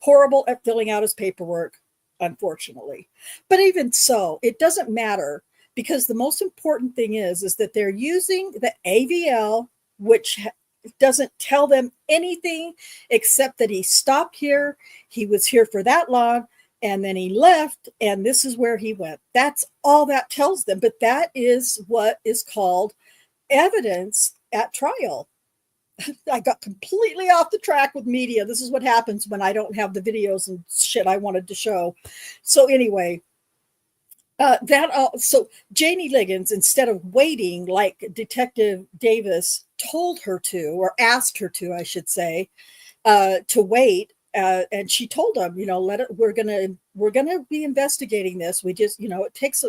horrible at filling out his paperwork, unfortunately. But even so, it doesn't matter, because the most important thing is that they're using the AVL, which doesn't tell them anything except that he stopped here, he was here for that long, and then he left, and this is where he went. That's all that tells them. But that is what is called evidence at trial. I got completely off the track with media. This is what happens when I don't have the videos and shit I wanted to show. So anyway, so Janie Liggins, instead of waiting like Detective Davis told her to, or asked her to, I should say, to wait, and she told him, we're gonna be investigating this. We just, it takes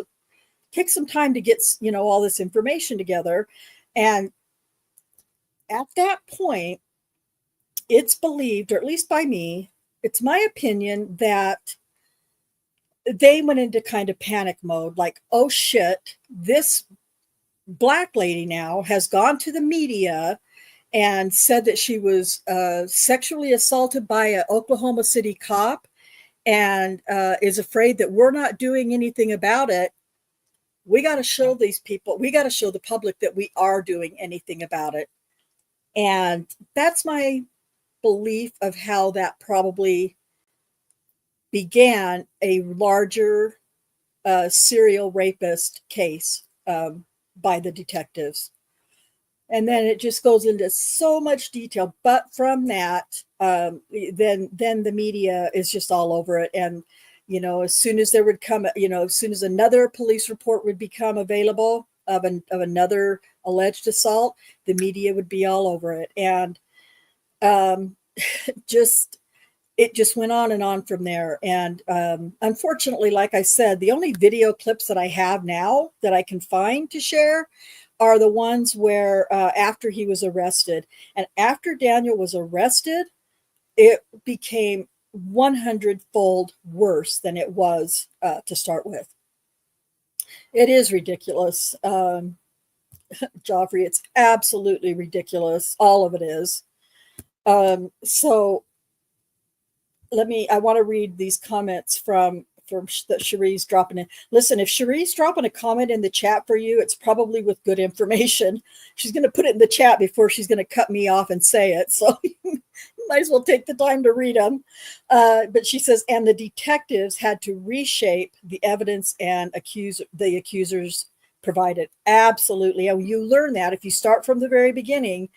some time to get, all this information together. And at that point, it's believed, or at least by me, it's my opinion, that they went into kind of panic mode, like, oh shit, this black lady now has gone to the media and said that she was sexually assaulted by an Oklahoma City cop, and is afraid that we're not doing anything about it. We got to show these people, we got to show the public that we are doing anything about it. And that's my belief of how that probably began a larger serial rapist case by the detectives. And then it just goes into so much detail. But from that, then the media is just all over it. And, as soon as there would come, as soon as another police report would become available of another alleged assault, the media would be all over it. And it just went on and on from there. And unfortunately, like I said, the only video clips that I have now that I can find to share are the ones where after he was arrested. And after Daniel was arrested, it became 100-fold worse than it was to start with. It is ridiculous. Joffrey, it's absolutely ridiculous. All of it is. So I want to read these comments from that Cherie's dropping in. Listen, if Cherie's dropping a comment in the chat for you, it's probably with good information. She's going to put it in the chat before she's going to cut me off and say it. So you might as well take the time to read them. But she says, and the detectives had to reshape the evidence and the accusers provided. Absolutely. And you learn that if you start from the very beginning,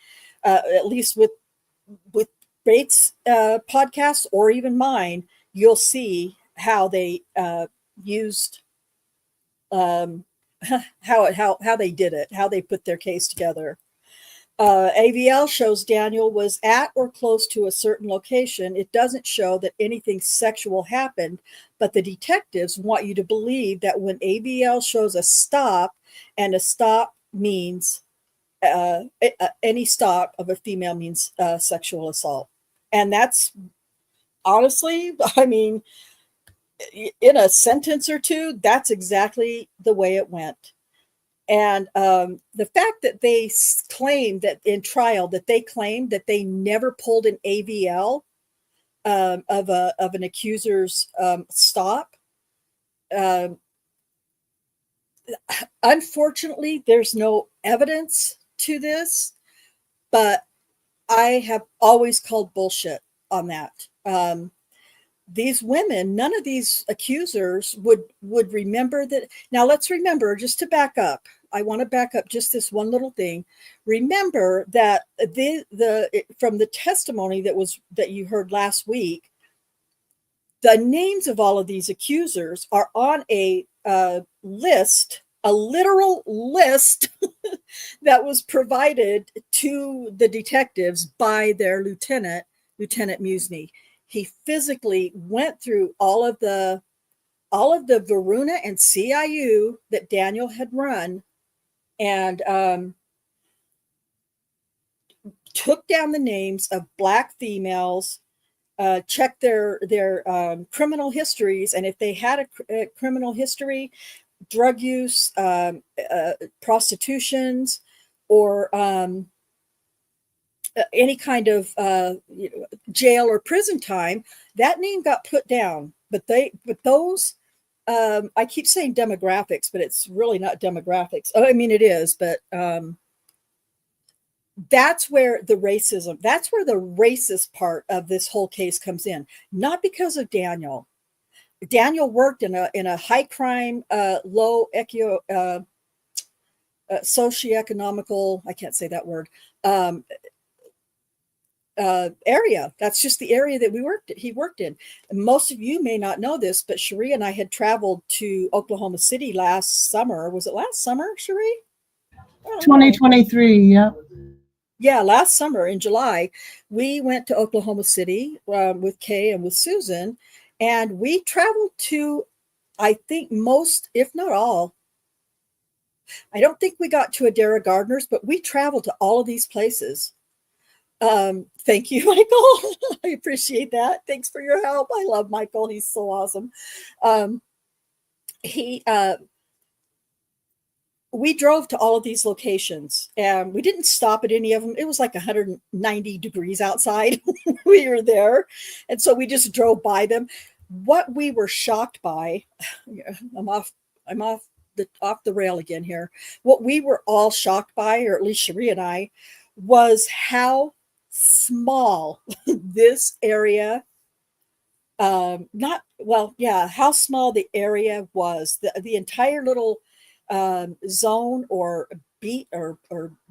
at least with Bates' podcast or even mine, you'll see how they used how they did it, how they put their case together. AVL shows Daniel was at or close to a certain location. It doesn't show that anything sexual happened, but the detectives want you to believe that when AVL shows a stop, and a stop means any stop of a female means sexual assault. And that's honestly, I mean, in a sentence or two, that's exactly the way it went. And the fact that they claimed that in trial that they never pulled an AVL of an accuser's stop. Unfortunately, there's no evidence to this, but I have always called bullshit on that. These women, none of these accusers would remember that. Now let's remember, just to back up, I want to back up just this one little thing. Remember that from the testimony that you heard last week, the names of all of these accusers are on a list a literal list that was provided to the detectives by their Lieutenant Musney. He physically went through all of the Varuna and CIU that Daniel had run, and took down the names of Black females, checked their criminal histories, and if they had a criminal history, drug use, prostitutions, or any kind of jail or prison time, that name got put down. But those, I keep saying demographics, but it's really not demographics. Oh, I mean, it is, but that's where the racist part of this whole case comes in. Not because of Daniel. Daniel worked in a high crime, low socioeconomical, I can't say that word, area. That's just the area that he worked in. And most of you may not know this, but Cherie and I had traveled to Oklahoma City last summer. Was it last summer, Cherie? 2023, yeah. Yeah, last summer in July, we went to Oklahoma City with Kay and with Susan, and we traveled to, I think most, if not all, I don't think we got to Adara Gardner's, but we traveled to all of these places. Thank you, Michael. I appreciate that. Thanks for your help. I love Michael. He's so awesome. We drove to all of these locations, and we didn't stop at any of them. It was like 190 degrees outside. We were there. And so we just drove by them. What we were shocked by, I'm off the rail again here. What we were all shocked by, or at least Cherie and I, was how small this area, how small the area was. The entire little zone or beat or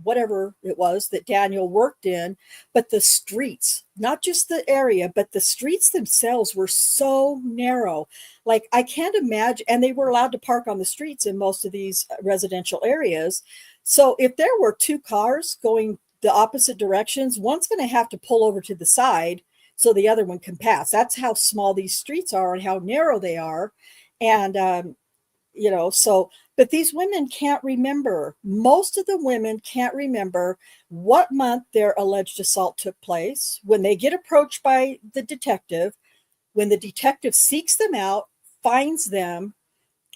whatever it was that Daniel worked in, but the streets, not just the area, but the streets themselves were so narrow. Like, I can't imagine, and they were allowed to park on the streets in most of these residential areas. So if there were two cars going the opposite directions, one's going to have to pull over to the side so the other one can pass. That's how small these streets are and how narrow they are. And but these women can't remember. Most of the women can't remember what month their alleged assault took place. When they get approached by the detective, when the detective seeks them out, finds them,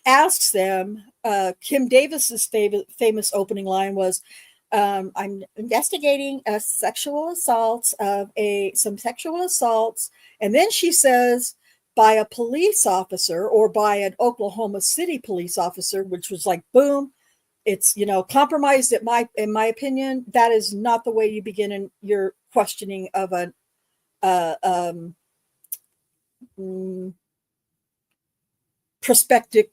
asks them, Kim Davis's famous opening line was, I'm investigating some sexual assaults. And then she says, by a police officer or by an Oklahoma City police officer, which was like, boom, it's, compromised in my opinion. That is not the way you begin in your questioning of a prospective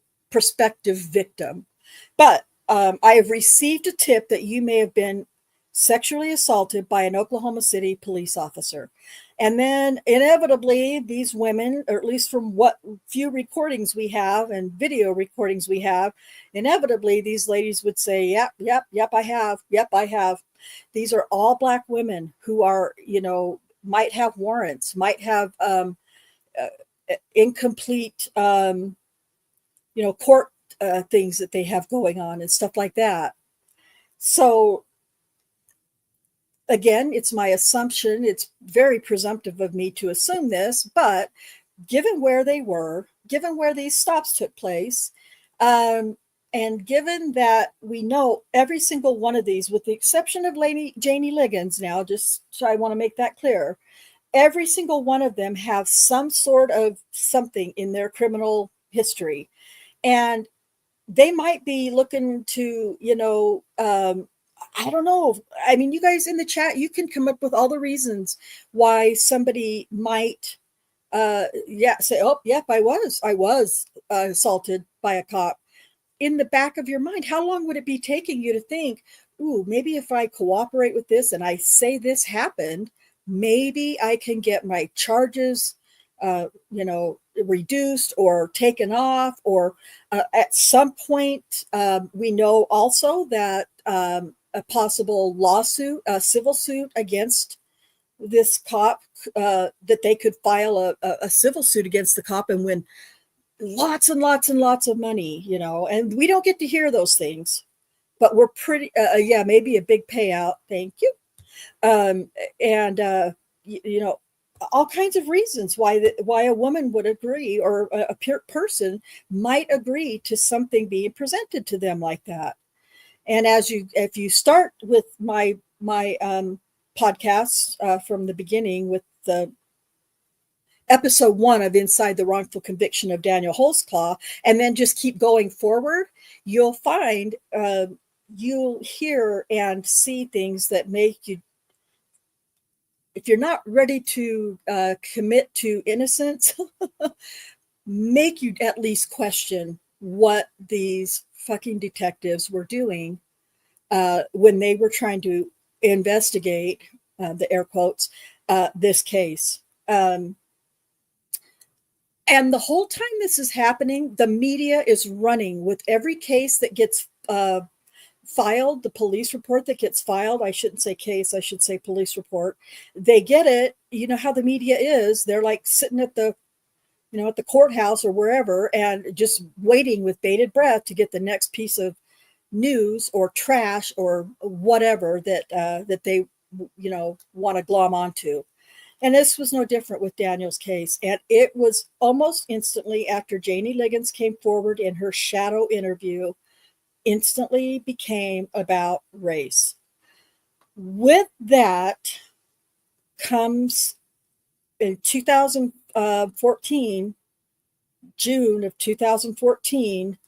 victim. But I have received a tip that you may have been sexually assaulted by an Oklahoma City police officer. And then inevitably these women, or at least from what few recordings we have and video recordings we have, inevitably these ladies would say, yep, I have. Yep, I have. These are all Black women who are, might have warrants, might have incomplete, court things that they have going on and stuff like that. So again, it's my assumption. It's very presumptive of me to assume this, but given where they were, given where these stops took place, and given that we know every single one of these, with the exception of Janie Liggins now, just so I want to make that clear, every single one of them have some sort of something in their criminal history. And they might be looking to, I don't know. I mean, you guys in the chat, you can come up with all the reasons why somebody might, say, oh, yep, I was assaulted by a cop. In the back of your mind, how long would it be taking you to think, ooh, maybe if I cooperate with this and I say this happened, maybe I can get my charges, reduced or taken off, or at some point, we know also that a possible lawsuit, a civil suit against this cop, that they could file a civil suit against the cop and win lots and lots and lots of money, and we don't get to hear those things, but we're pretty, yeah, maybe a big payout. Thank you. And, all kinds of reasons why a woman would agree, or a person might agree to something being presented to them like that. And if you start with my podcasts from the beginning, with the episode 1 of Inside the Wrongful Conviction of Daniel Holtzclaw, and then just keep going forward, you'll find, you'll hear and see things that make you, if you're not ready to commit to innocence, make you at least question what these fucking detectives were doing when they were trying to investigate, the air quotes, this case. And the whole time this is happening, the media is running with every case that gets filed, the police report that gets filed. I shouldn't say case, I should say police report. They get it. You know how the media is. They're like sitting at the courthouse or wherever, and just waiting with bated breath to get the next piece of news or trash or whatever that they want to glom onto. And this was no different with Daniel's case. And it was almost instantly after Janie Liggins came forward in her shadow interview, instantly became about race. With that comes, in 2014, June of 2014,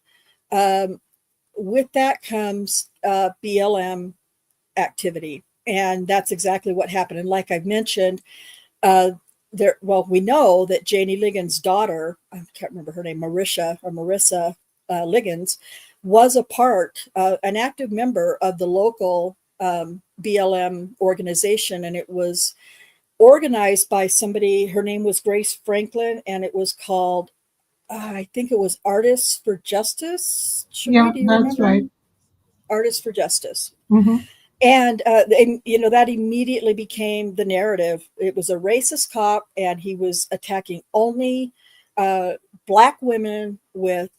with that comes BLM activity. And that's exactly what happened. And like I've mentioned, we know that Janie Liggins' daughter, I can't remember her name, Marissa Liggins, was an active member of the local BLM organization. And it was organized by somebody, her name was Grace Franklin, and it was called, I think it was Artists for Justice. Yeah, that's right. Artists for Justice. Mm-hmm. And that immediately became the narrative. It was a racist cop, and he was attacking only Black women with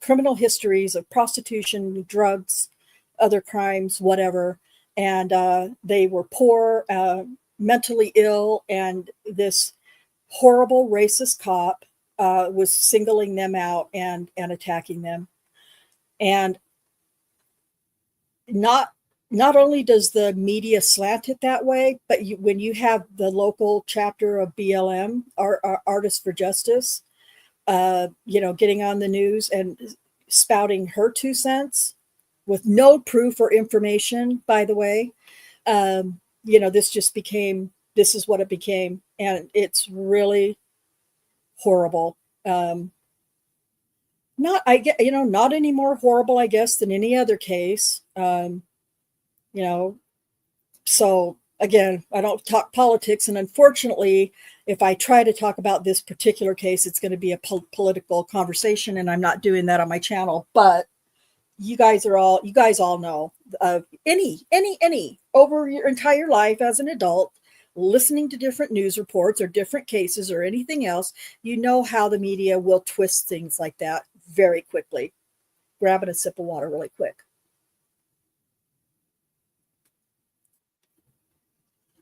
criminal histories of prostitution, drugs, other crimes, whatever. And they were poor, mentally ill, and this horrible racist cop was singling them out and attacking them. And not only does the media slant it that way, but when you have the local chapter of BLM, Artists for Justice, getting on the news and spouting her 2 cents with no proof or information, by the way, this is what it became. And it's really horrible. Not any more horrible, I guess, than any other case. So again, I don't talk politics, and unfortunately, if I try to talk about this particular case, it's going to be a political conversation, and I'm not doing that on my channel. But you guys all know, any over your entire life as an adult, listening to different news reports or different cases or anything else, you know how the media will twist things like that very quickly. Grabbing a sip of water really quick.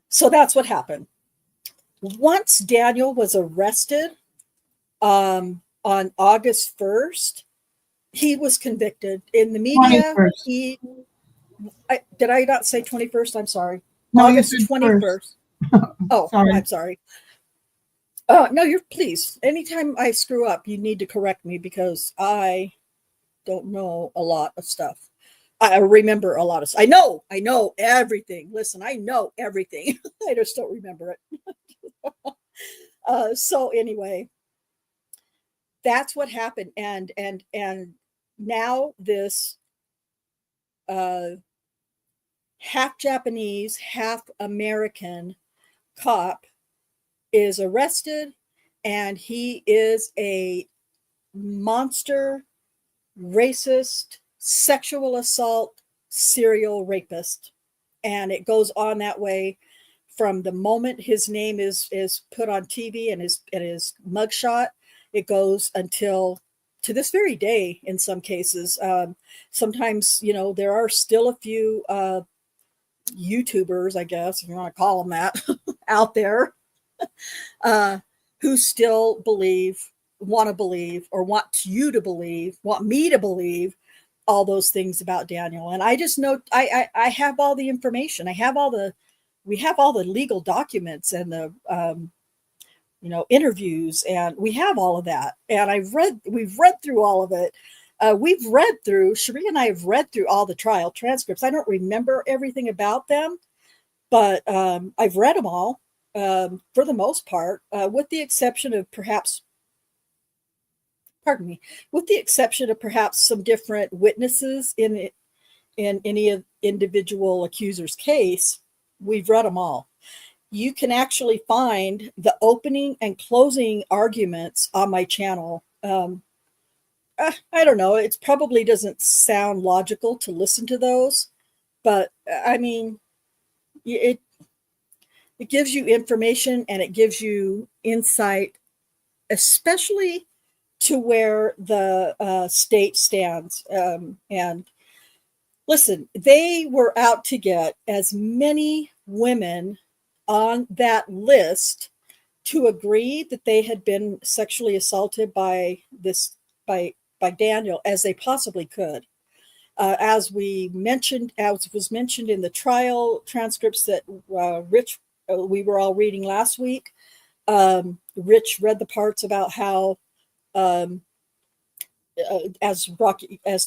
So that's what happened. Once Daniel was arrested on August 1st, he was convicted. In the media, 21st. Did I not say 21st? I'm sorry. No, August 21st. Oh, sorry. I'm sorry. No, please. Anytime I screw up, you need to correct me, because I don't know a lot of stuff. I remember a lot of stuff. I know everything. Listen, I know everything. I just don't remember it. So anyway, that's what happened. And now this half Japanese, half American cop is arrested and he is a monster, racist, sexual assault, serial rapist. And it goes on that way from the moment his name is put on TV and his mugshot. It goes until to this very day in some cases. Sometimes, there are still a few YouTubers, I guess, if you want to call them that, out there who still want me to believe all those things about Daniel. And I just know I have all the information. We have all the legal documents and the interviews, and we have all of that. And we've read through all of it. Cherie and I have read through all the trial transcripts. I don't remember everything about them, but I've read them all for the most part, with the exception of perhaps some different witnesses in any individual accuser's case. We've read them all. You can actually find the opening and closing arguments on my channel. I don't know. It probably doesn't sound logical to listen to those, but I mean, it gives you information and it gives you insight, especially to where the state stands. And listen, they were out to get as many women on that list to agree that they had been sexually assaulted by Daniel as they possibly could. As was mentioned in the trial transcripts that Rich, we were all reading last week. Rich read the parts about how, as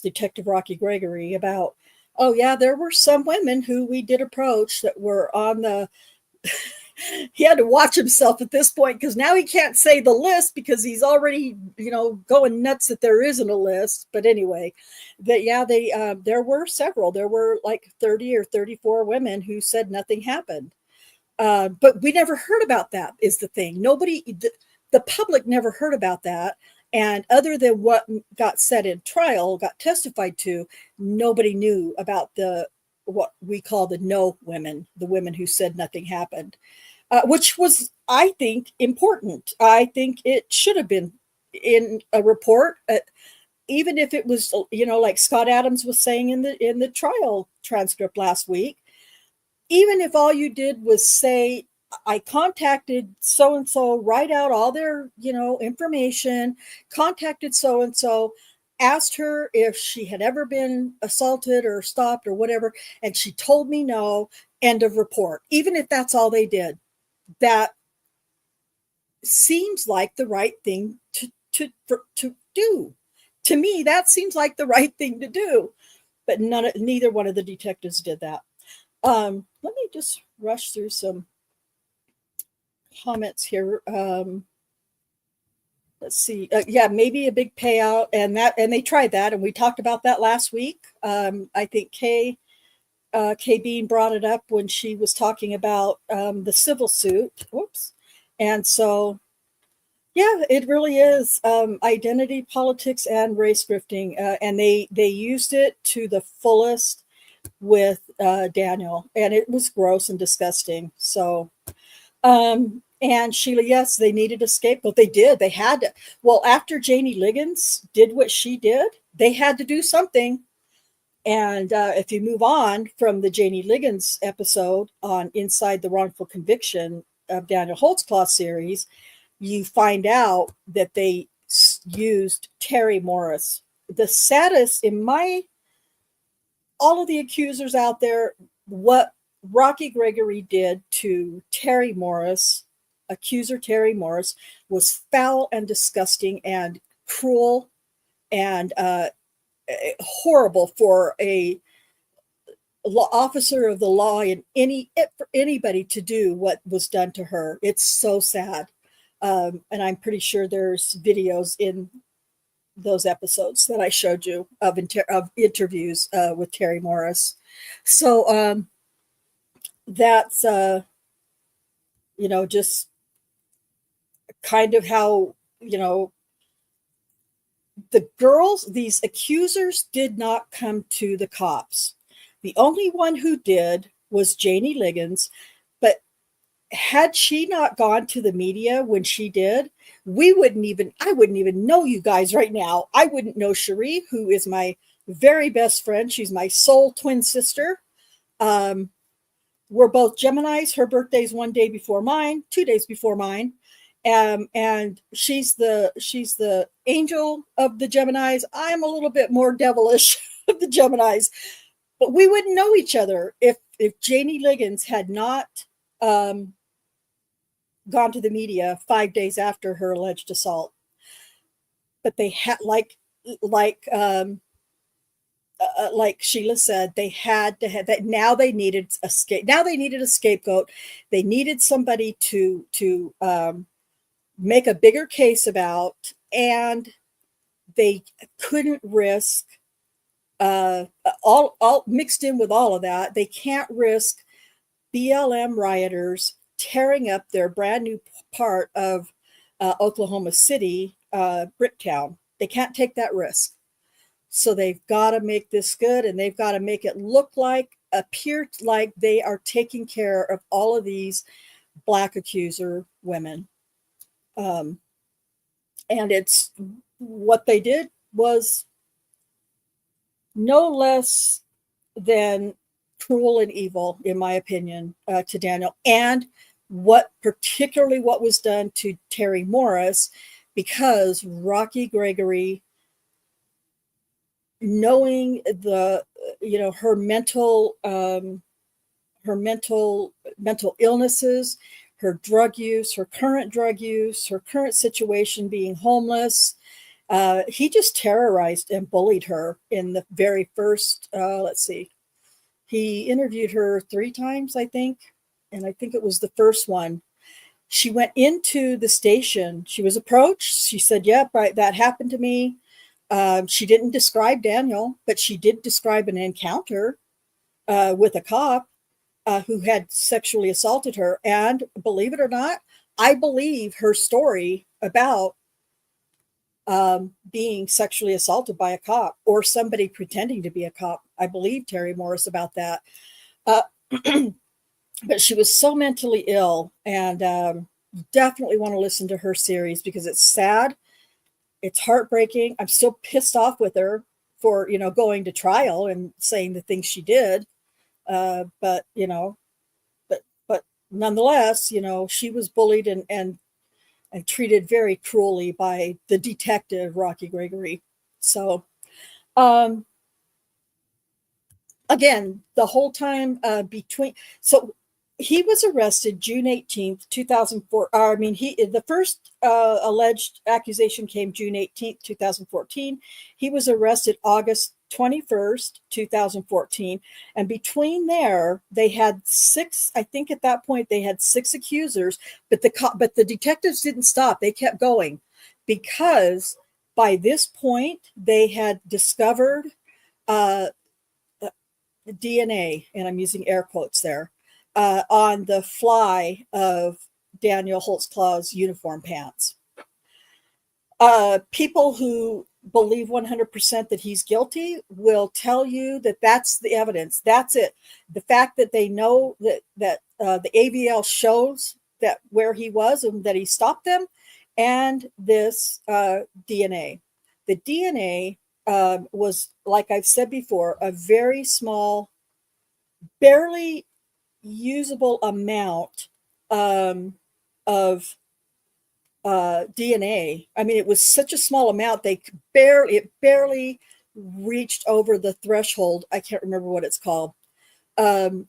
Detective Rocky Gregory, about, oh yeah, there were some women who we did approach that were on the. He had to watch himself at this point because now he can't say the list because he's already, going nuts that there isn't a list. But anyway, there were several. There were like 30 or 34 women who said nothing happened. But we never heard about that is the thing. The public never heard about that. And other than what got said in trial, got testified to, nobody knew about what we call the no women, the women who said nothing happened, which was, I think, important. I think it should have been in a report, even if it was, like Scott Adams was saying in the trial transcript last week. Even if all you did was say, I contacted so-and-so, write out all their, information, contacted so-and-so, asked her if she had ever been assaulted or stopped or whatever, and she told me no, end of report. Even if that's all they did, that seems like the right thing to do. To me, that seems like the right thing to do, but neither one of the detectives did that. Let me just rush through some comments here. Let's see. Maybe a big payout, and they tried that, and we talked about that last week. I think Kay Bean brought it up when she was talking about the civil suit. Whoops. And so, yeah, it really is identity politics and race grifting, and they used it to the fullest with Daniel, and it was gross and disgusting. So. And Sheila, yes, they needed a scapegoat. They did. They had to. Well, after Janie Liggins did what she did, they had to do something. And if you move on from the Janie Liggins episode on Inside the Wrongful Conviction of Daniel Holtzclaw series, you find out that they used Terry Morris. The saddest all of the accusers out there, what Rocky Gregory did to Terry Morris, accuser Terry Morris, was foul and disgusting and cruel and horrible for a officer of the law and anybody to do what was done to her. It's so sad. And I'm pretty sure there's videos in those episodes that I showed you of interviews with Terry Morris. So that's just kind of how, the girls, these accusers, did not come to the cops. The only one who did was Janie Liggins. But had she not gone to the media when she did, I wouldn't even know you guys right now. I wouldn't know Cherie, who is my very best friend. She's my soul twin sister. We're both Geminis. Her birthday's 1 day before mine, 2 days before mine. And she's the angel of the Geminis. I'm a little bit more devilish of the Geminis, but we wouldn't know each other if Janie Liggins had not gone to the media 5 days after her alleged assault. But they had, like Sheila said, they had to have that. Now they needed a scapegoat. They needed somebody to make a bigger case about, and they couldn't risk all mixed in with all of that. They can't risk BLM rioters tearing up their brand new part of Oklahoma City, Bricktown. They can't take that risk. So they've got to make this good, and they've got to make it appear like they are taking care of all of these Black accuser women. And it's what they did was no less than cruel and evil, in my opinion, to Daniel, and what was done to Terry Morris, because Rocky Gregory, knowing her mental illnesses, her drug use, her current situation, being homeless, he just terrorized and bullied her in the very first, he interviewed her 3 times, I think. And I think it was the first one. She went into the station. She was approached. She said, yep, right, that happened to me. She didn't describe Daniel, but she did describe an encounter with a cop who had sexually assaulted her. And believe it or not, I believe her story about being sexually assaulted by a cop or somebody pretending to be a cop. I believe Terry Morris about that. But she was so mentally ill, and you definitely want to listen to her series because it's sad. It's heartbreaking. I'm still pissed off with her for, going to trial and saying the things she did. But nonetheless, she was bullied and treated very cruelly by the detective, Rocky Gregory. So, again, the whole time he was arrested June 18th, 2004. The first alleged accusation came June 18th, 2014. He was arrested August 21st, 2014. And between there, they had 6, I think at that point, they had 6 accusers, but the detectives didn't stop. They kept going because by this point, they had discovered DNA, and I'm using air quotes there, on the fly of Daniel Holtzclaw's uniform pants. People who believe 100% that he's guilty will tell you that that's the evidence. That's it. The fact that they know that the AVL shows that where he was and that he stopped them, and this DNA. The DNA was, like I've said before, a very small, barely usable amount of DNA. I mean, it was such a small amount, it barely reached over the threshold. I can't remember what it's called, of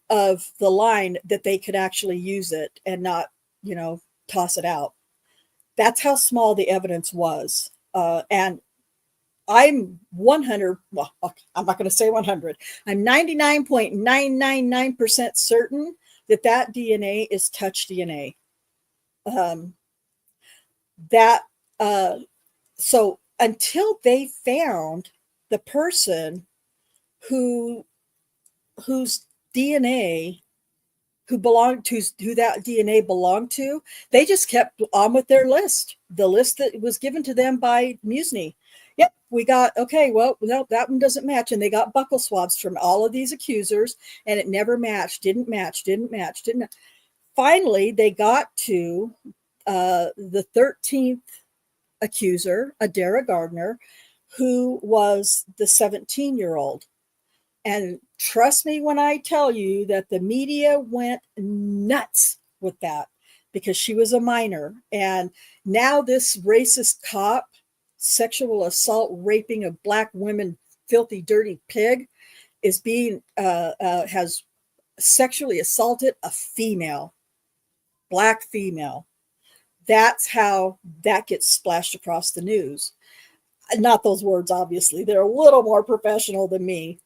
the line that they could actually use it and not, toss it out. That's how small the evidence was. And I'm 100, well, I'm not going to say 100. I'm 99.999% certain that DNA is touch DNA. So until they found the person whose DNA, who that DNA belonged to. They just kept on with their list, the list that was given to them by Musney. Yep, we got, okay, well, no, that one doesn't match. And they got buccal swabs from all of these accusers, and it never matched, didn't match. Finally, they got to the 13th accuser, Adara Gardner, who was the 17-year-old. And trust me when I tell you that the media went nuts with that, because she was a minor. And now this racist cop, sexual assault, raping of Black women, filthy, dirty pig, is being, has sexually assaulted a female, Black female. That's how that gets splashed across the news. Not those words, obviously. They're a little more professional than me.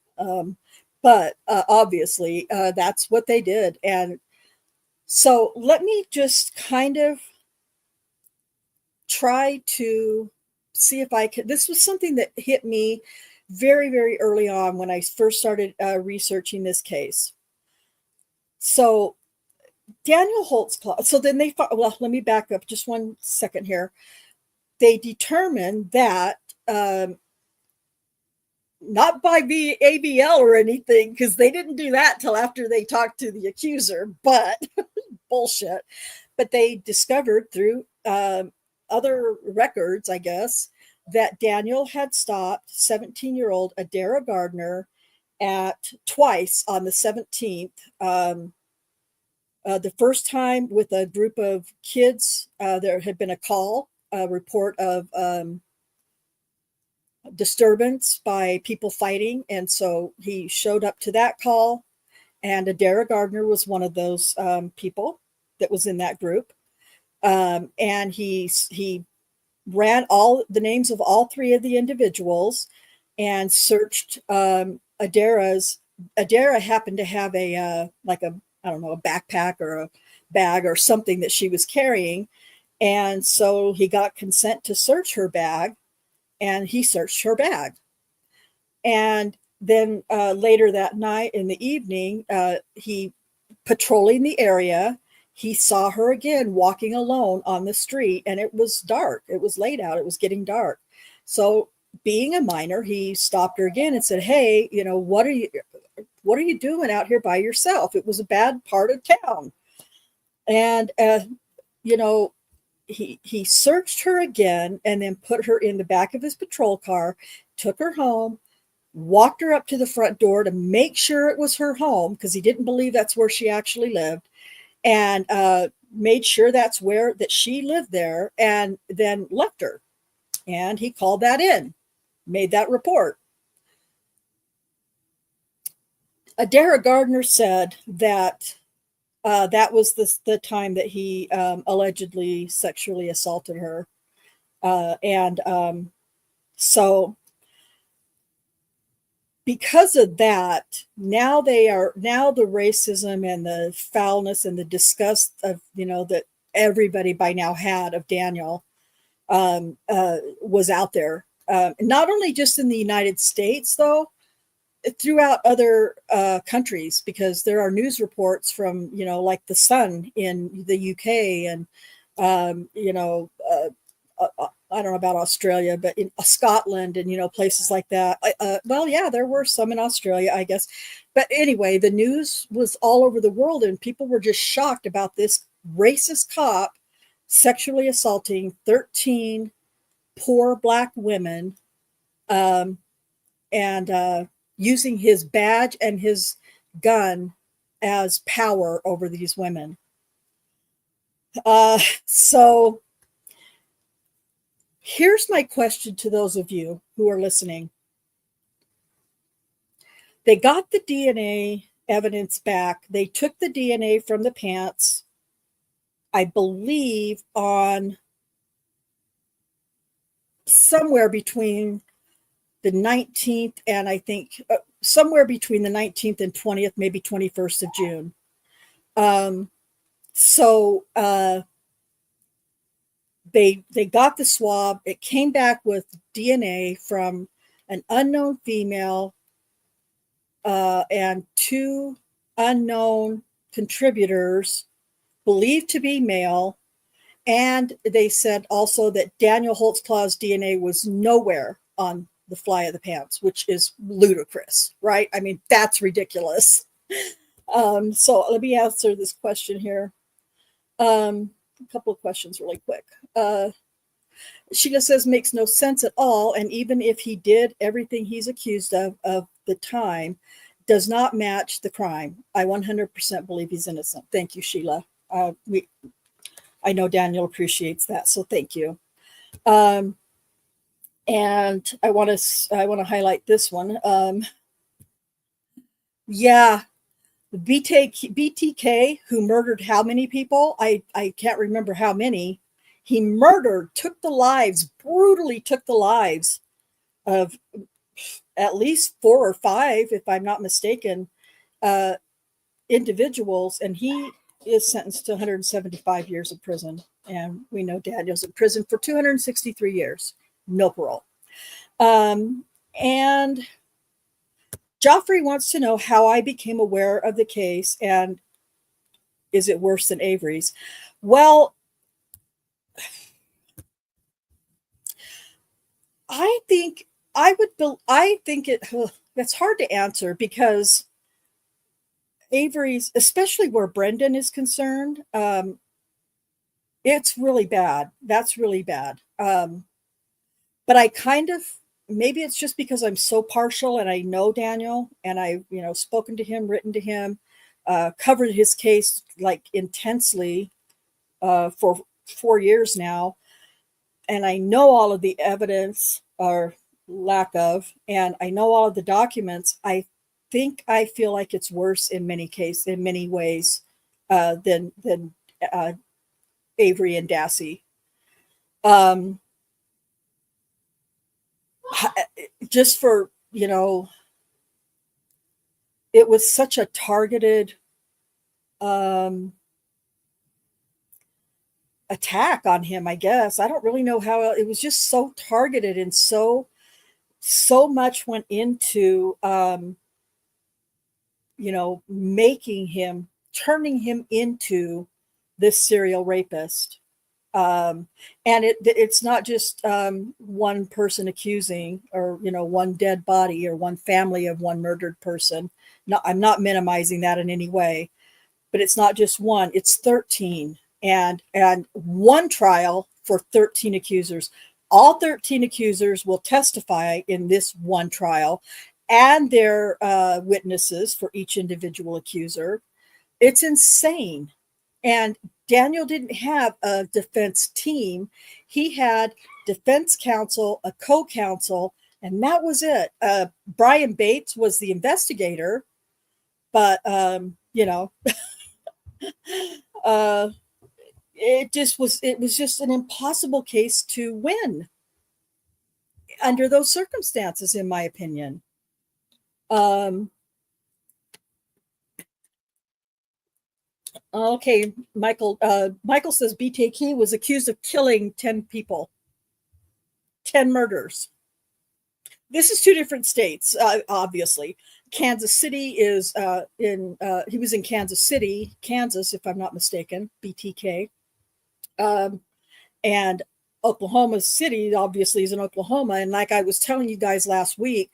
But obviously, that's what they did. And so let me just kind of try to see if I could. This was something that hit me very, very early on when I first started researching this case. So Daniel Holtzclaw. So then they thought, well, let me back up just one second here. They determined that not by ABL or anything, because they didn't do that till after they talked to the accuser, but bullshit. But they discovered through other records, I guess, that Daniel had stopped 17-year-old Adara Gardner at twice on the 17th. The first time with a group of kids, there had been a report of disturbance by people fighting. And so he showed up to that call, and Adara Gardner was one of those people that was in that group. And he ran all the names of all three of the individuals and searched Adara's. Adara happened to have a I don't know, a backpack or a bag or something that she was carrying. And so he got consent to search her bag, and he searched her bag. And then later that night in the evening, he patrolling the area, he saw her again walking alone on the street, and it was dark. It was late out. It was getting dark. So being a minor, he stopped her again and said, hey, what are you doing out here by yourself? It was a bad part of town. And, he searched her again and then put her in the back of his patrol car, took her home, walked her up to the front door to make sure it was her home, because he didn't believe that's where she actually lived, and made sure that she lived there, and then left her. And he called that in, made that report. Adara Gardner said that that was the time that he allegedly sexually assaulted her. So because of that, now the racism and the foulness and the disgust of, that everybody by now had of Daniel was out there. Not only just in the United States, though, throughout other countries, because there are news reports from, like the Sun in the UK, and, I don't know about Australia, but in Scotland and, places like that. Well, yeah, there were some in Australia, I guess. But anyway, the news was all over the world, and people were just shocked about this racist cop sexually assaulting 13 poor Black women, and using his badge and his gun as power over these women. So here's my question to those of you who are listening. They got the DNA evidence back. They took the DNA from the pants, I believe, on somewhere between the 19th and I think somewhere between the 19th and 20th, maybe 21st of June. So they got the swab. It came back with DNA from an unknown female and two unknown contributors believed to be male. And they said also that Daniel Holtzclaw's DNA was nowhere on the fly of the pants, which is ludicrous, right? I mean, that's ridiculous. So let me answer this question here. A couple of questions really quick. Sheila says makes no sense at all. And even if he did everything he's accused of the time, does not match the crime. I 100% believe he's innocent. Thank you, Sheila. I know Daniel appreciates that, so thank you. And I want to highlight this one. Yeah, BTK, who murdered how many people? I can't remember how many. He murdered, brutally took the lives of at least 4 or 5, if I'm not mistaken, individuals, and he is sentenced to 175 years of prison. And we know Daniel's in prison for 263 years, no parole. And Joffrey wants to know how I became aware of the case and is it worse than Avery's? Well, I think that's hard to answer because Avery's, especially where Brendan is concerned, it's really bad. That's really bad. But I maybe it's just because I'm so partial and I know Daniel and I've, spoken to him, written to him, covered his case like intensely for 4 years now. And I know all of the evidence or lack of, and I know all of the documents. I feel like it's worse in many ways than Avery and Dassey. Just for, it was such a targeted attack on him, I guess. I don't really know how it was just so targeted and so much went into, turning him into this serial rapist. And it's not just one person accusing or, one dead body or one family of one murdered person. No, I'm not minimizing that in any way, but it's not just one, it's 13 and one trial for 13 accusers. All 13 accusers will testify in this one trial and their witnesses for each individual accuser. It's insane. And Daniel didn't have a defense team. He had defense counsel, a co-counsel, and that was it. Brian Bates was the investigator, but, it was just an impossible case to win under those circumstances, in my opinion. Okay, Michael says BTK was accused of killing 10 people, 10 murders. This is 2 different states, obviously. Kansas City is he was in Kansas City, Kansas, if I'm not mistaken, BTK. And Oklahoma City obviously is in Oklahoma. And like I was telling you guys last week,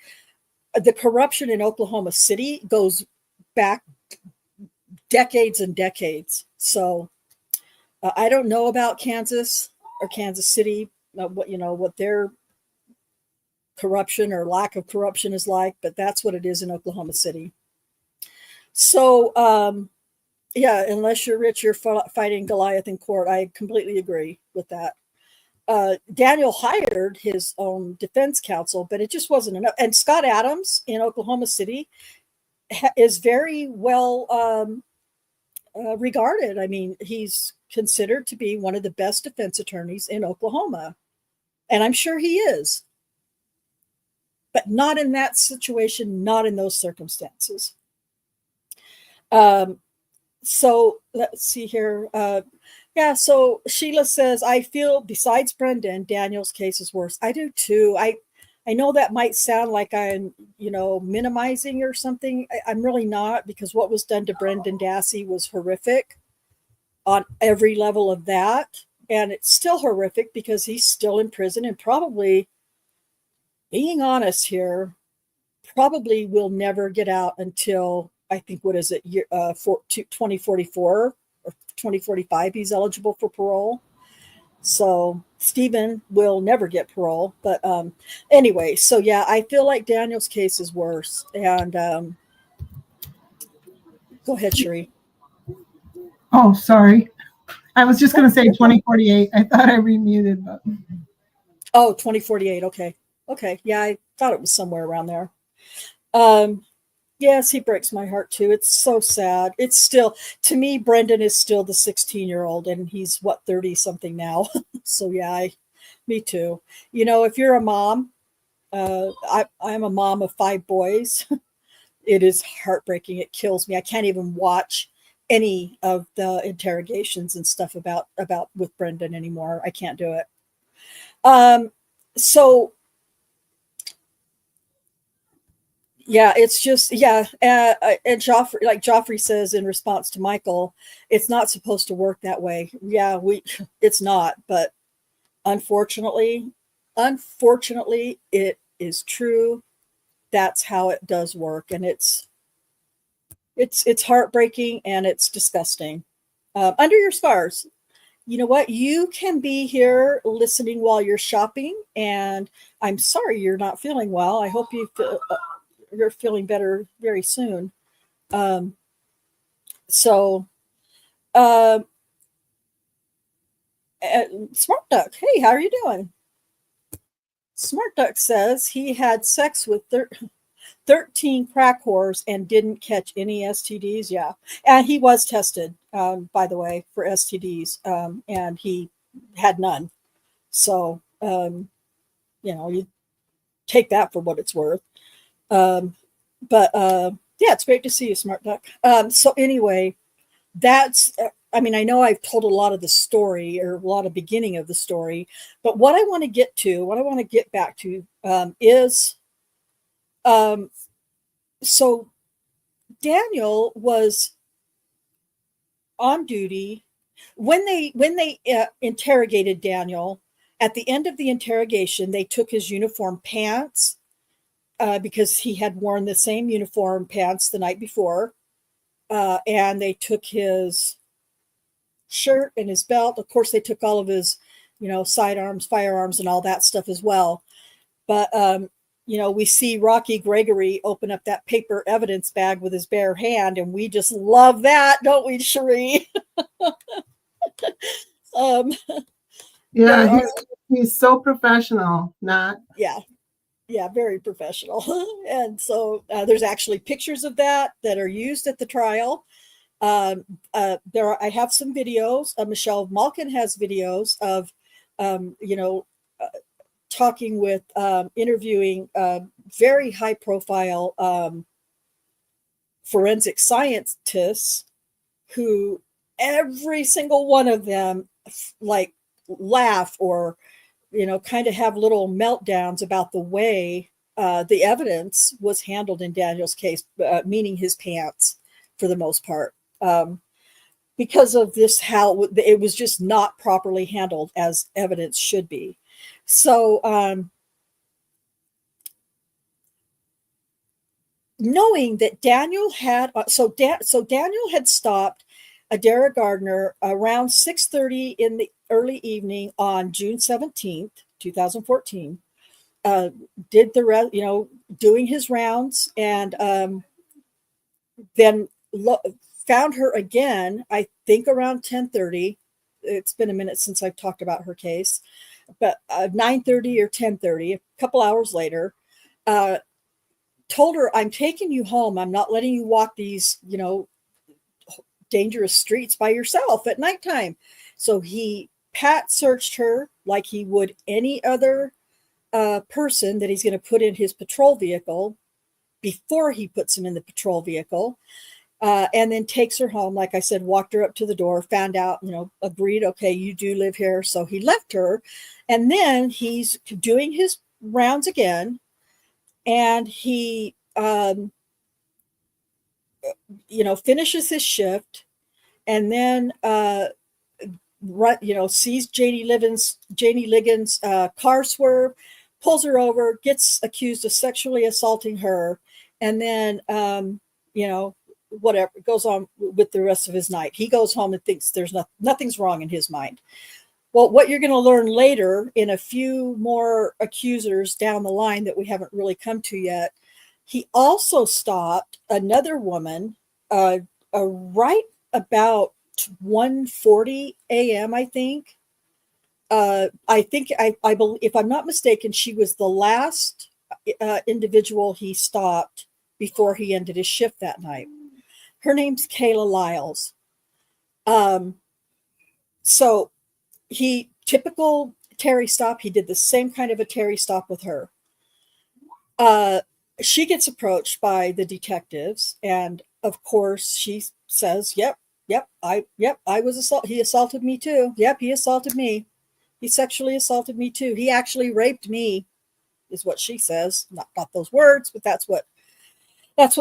the corruption in Oklahoma City goes back decades and decades. So I don't know about Kansas or Kansas City, what their corruption or lack of corruption is like, but that's what it is in Oklahoma City. So, yeah, unless you're rich, you're fighting Goliath in court. I completely agree with that. Daniel hired his own defense counsel, but it just wasn't enough. And Scott Adams in Oklahoma City is very well regarded. I mean, he's considered to be one of the best defense attorneys in Oklahoma. And I'm sure he is. But not in that situation, not in those circumstances. So let's see here. So Sheila says, I feel besides Brendan, Daniel's case is worse. I do too. I know that might sound like I'm, minimizing or something. I'm really not, because what was done to Brendan Dassey was horrific on every level of that. And it's still horrific because he's still in prison and probably, being honest here, probably will never get out until, I think, what is it, 2044 or 2045, he's eligible for parole. So Stephen will never get parole. But anyway, so yeah, I feel like Daniel's case is worse. And go ahead, Sheree. Oh, sorry. I was just going to say 2048. I thought I remuted, but. Oh, 2048. Okay. Okay. Yeah, I thought it was somewhere around there. Yes, he breaks my heart too. It's so sad. It's still, to me, Brendan is still the 16-year-old, and he's what, 30 something now. So yeah, me too. If you're a mom, I'm a mom of 5 boys. It is heartbreaking. It kills me. I can't even watch any of the interrogations and stuff about with Brendan anymore. I can't do it. So yeah, it's just, yeah. And Joffrey says in response to Michael, it's not supposed to work that way. Yeah, it's not, but unfortunately, it is true. That's how it does work. And it's heartbreaking and it's disgusting. Under your scars, you know what? You can be here listening while you're shopping, and I'm sorry you're not feeling well. I hope you're feeling better very soon. So, Smart Duck, hey, how are you doing? Smart Duck says he had sex with 13 crack whores and didn't catch any STDs. Yeah. And he was tested, by the way, for STDs, and he had none. So, you take that for what it's worth. But yeah, it's great to see you, Smart Duck. So anyway, that's, I know I've told a lot of the story, or a lot of beginning of the story, but what I want to get back to, is, so Daniel was on duty when they interrogated Daniel. At the end of the interrogation, they took his uniform pants, because he had worn the same uniform pants the night before, and they took his shirt and his belt. Of course, they took all of his, sidearms, firearms, and all that stuff as well. But we see Rocky Gregory open up that paper evidence bag with his bare hand, and we just love that, don't we, Sheree? Yeah, he's so professional. Yeah, very professional. And so there's actually pictures of that are used at the trial. I have some videos. Michelle Malkin has videos of, talking with, interviewing very high profile forensic scientists, who every single one of them like laugh or, kind of have little meltdowns about the way the evidence was handled in Daniel's case, meaning his pants for the most part, because of this, how it was just not properly handled as evidence should be. So knowing that Daniel had, Daniel had stopped Adara Gardner around 6:30 in the early evening on June 17th, 2014. Did the rest, doing his rounds, and then found her again, I think around 10:30. It's been a minute since I've talked about her case, but 9:30 or 10:30, a couple hours later, told her, I'm taking you home. I'm not letting you walk these, dangerous streets by yourself at nighttime. So he searched her like he would any other person that he's going to put in his patrol vehicle before he puts him in the patrol vehicle, and then takes her home. Like I said, walked her up to the door, found out, agreed, okay, you do live here. So he left her, and then he's doing his rounds again, and he, finishes his shift, and then sees Janie Liggins' car swerve, pulls her over, gets accused of sexually assaulting her, and then whatever goes on with the rest of his night. He goes home and thinks there's nothing's wrong in his mind. Well, what you're going to learn later in a few more accusers down the line that we haven't really come to yet, he also stopped another woman right about 1:40 a.m. I think. I believe, if I'm not mistaken, she was the last individual he stopped before he ended his shift that night. Her name's Kayla Lyles. So typical Terry stop. He did the same kind of a Terry stop with her. She gets approached by the detectives, and of course she says, "Yep, I was assaulted. He assaulted me too. Yep, he assaulted me. He sexually assaulted me too. He actually raped me," is what she says. Not those words, but that's what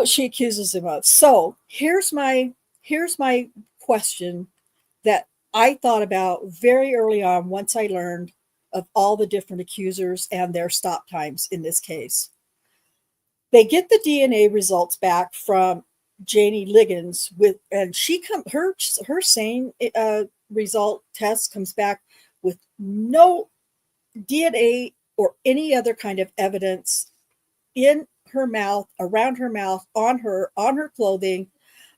she accuses him of. So here's my question that I thought about very early on once I learned of all the different accusers and their stop times in this case. They get the DNA results back from Janie Liggins and her same result test comes back with no DNA or any other kind of evidence in her mouth, around her mouth, on her clothing,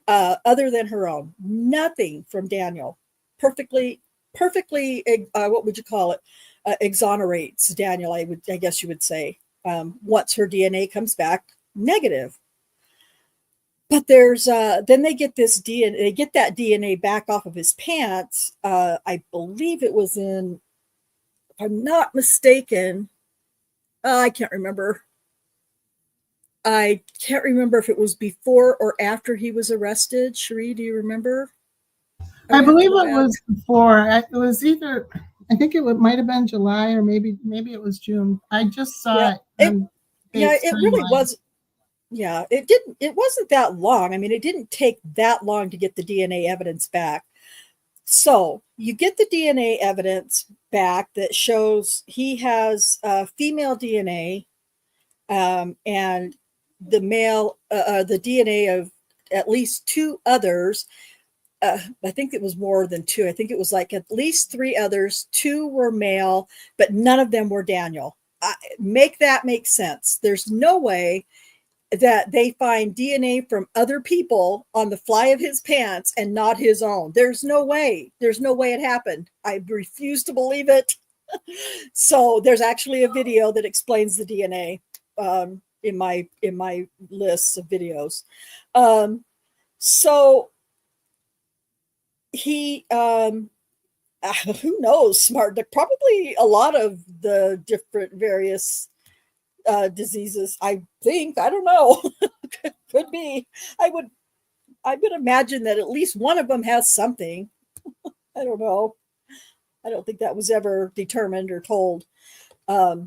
other than her own. Nothing from Daniel. Perfectly, what would you call it? Exonerates Daniel, I guess you would say, once her DNA comes back negative. But there's then they get that DNA back off of his pants. I believe it was in, if I'm not mistaken, I can't remember. I can't remember if it was before or after he was arrested. Cherie, do you remember? I believe it was before. It was either, I think it might have been July, or maybe it was June. I just saw it. It really was. Yeah, it wasn't that long. I mean, it didn't take that long to get the DNA evidence back. So you get the DNA evidence back that shows he has female DNA, and the DNA of at least two others. I think it was more than two. I think it was like at least three others. Two were male, but none of them were Daniel. Make that make sense. There's no way that they find DNA from other people on the fly of his pants and not his own. There's no way. There's no way it happened. I refuse to believe it. So there's actually a video that explains the DNA in my lists of videos. So he who knows, probably a lot of the different various diseases, I think. I don't know. Could be. I would imagine that at least one of them has something. I don't know. I don't think that was ever determined or told. But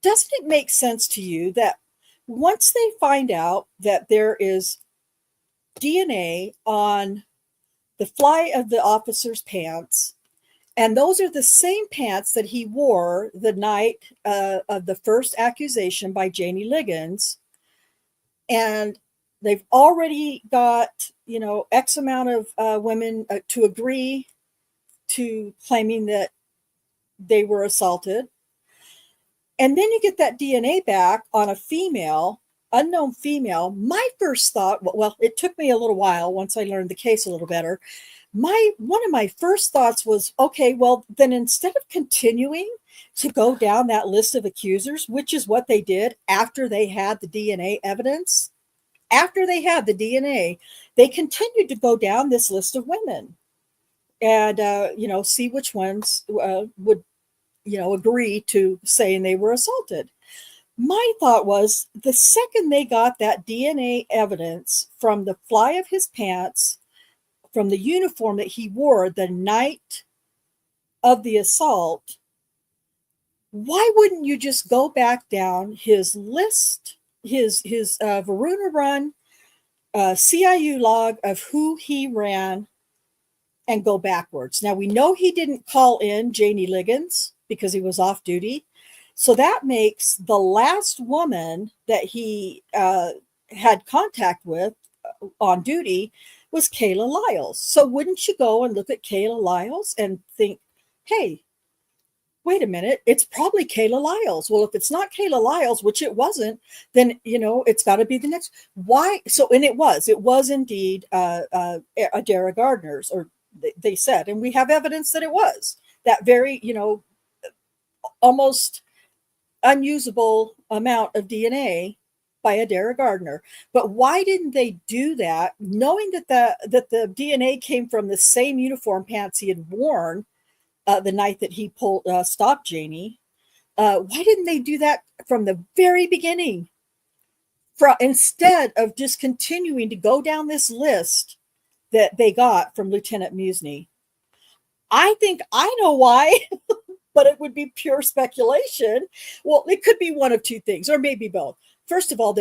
doesn't it make sense to you that once they find out that there is DNA on the fly of the officer's pants, and those are the same pants that he wore the night of the first accusation by Janie Liggins, and they've already got, X amount of women to agree to claiming that they were assaulted. And then you get that DNA back on a unknown female. My first thought, well, it took me a little while once I learned the case a little better. One of my first thoughts was, okay, well, then instead of continuing to go down that list of accusers, which is what they did after they had the DNA evidence, they continued to go down this list of women and, see which ones would, agree to saying they were assaulted. My thought was, the second they got that DNA evidence from the fly of his pants, from the uniform that he wore the night of the assault, why wouldn't you just go back down his list, his Varuna Run CIU log of who he ran and go backwards? Now, we know he didn't call in Janie Liggins because he was off duty. So that makes the last woman that he had contact with on duty was Kayla Lyles. So wouldn't you go and look at Kayla Lyles and think, hey, wait a minute, it's probably Kayla Lyles. Well, if it's not Kayla Lyles, which it wasn't, then, it's got to be the next. Why? So, and it was indeed Adara Gardner's, or they said, and we have evidence that it was that very, almost unusable amount of DNA by Adara Gardner. But why didn't they do that, knowing that the DNA came from the same uniform pants he had worn the night that he stopped Janie? Why didn't they do that from the very beginning? Instead of just continuing to go down this list that they got from Lieutenant Musney? I think I know why, but it would be pure speculation. Well, it could be one of two things, or maybe both. First of all,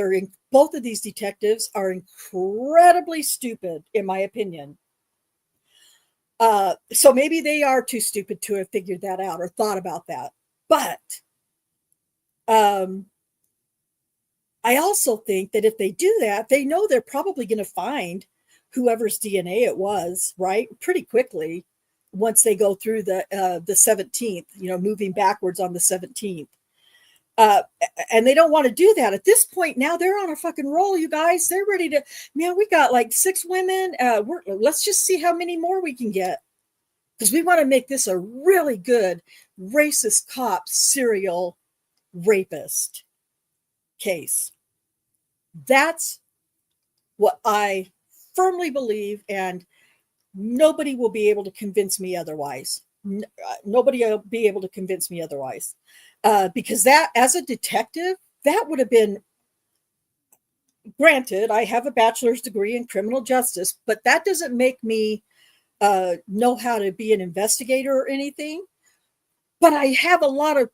both of these detectives are incredibly stupid, in my opinion. So maybe they are too stupid to have figured that out or thought about that. But I also think that if they do that, they know they're probably going to find whoever's DNA it was, right? Pretty quickly once they go through the 17th, moving backwards on the 17th. And they don't want to do that at this point. Now they're on a fucking roll, you guys. They're ready to, man, we got like 6 women. Let's just see how many more we can get, because we want to make this a really good racist cop serial rapist case. That's what I firmly believe, and nobody will be able to convince me otherwise. Nobody will be able to convince me otherwise. Because that, as a detective, that would have been, granted, I have a bachelor's degree in criminal justice, but that doesn't make me know how to be an investigator or anything. But I have a lot of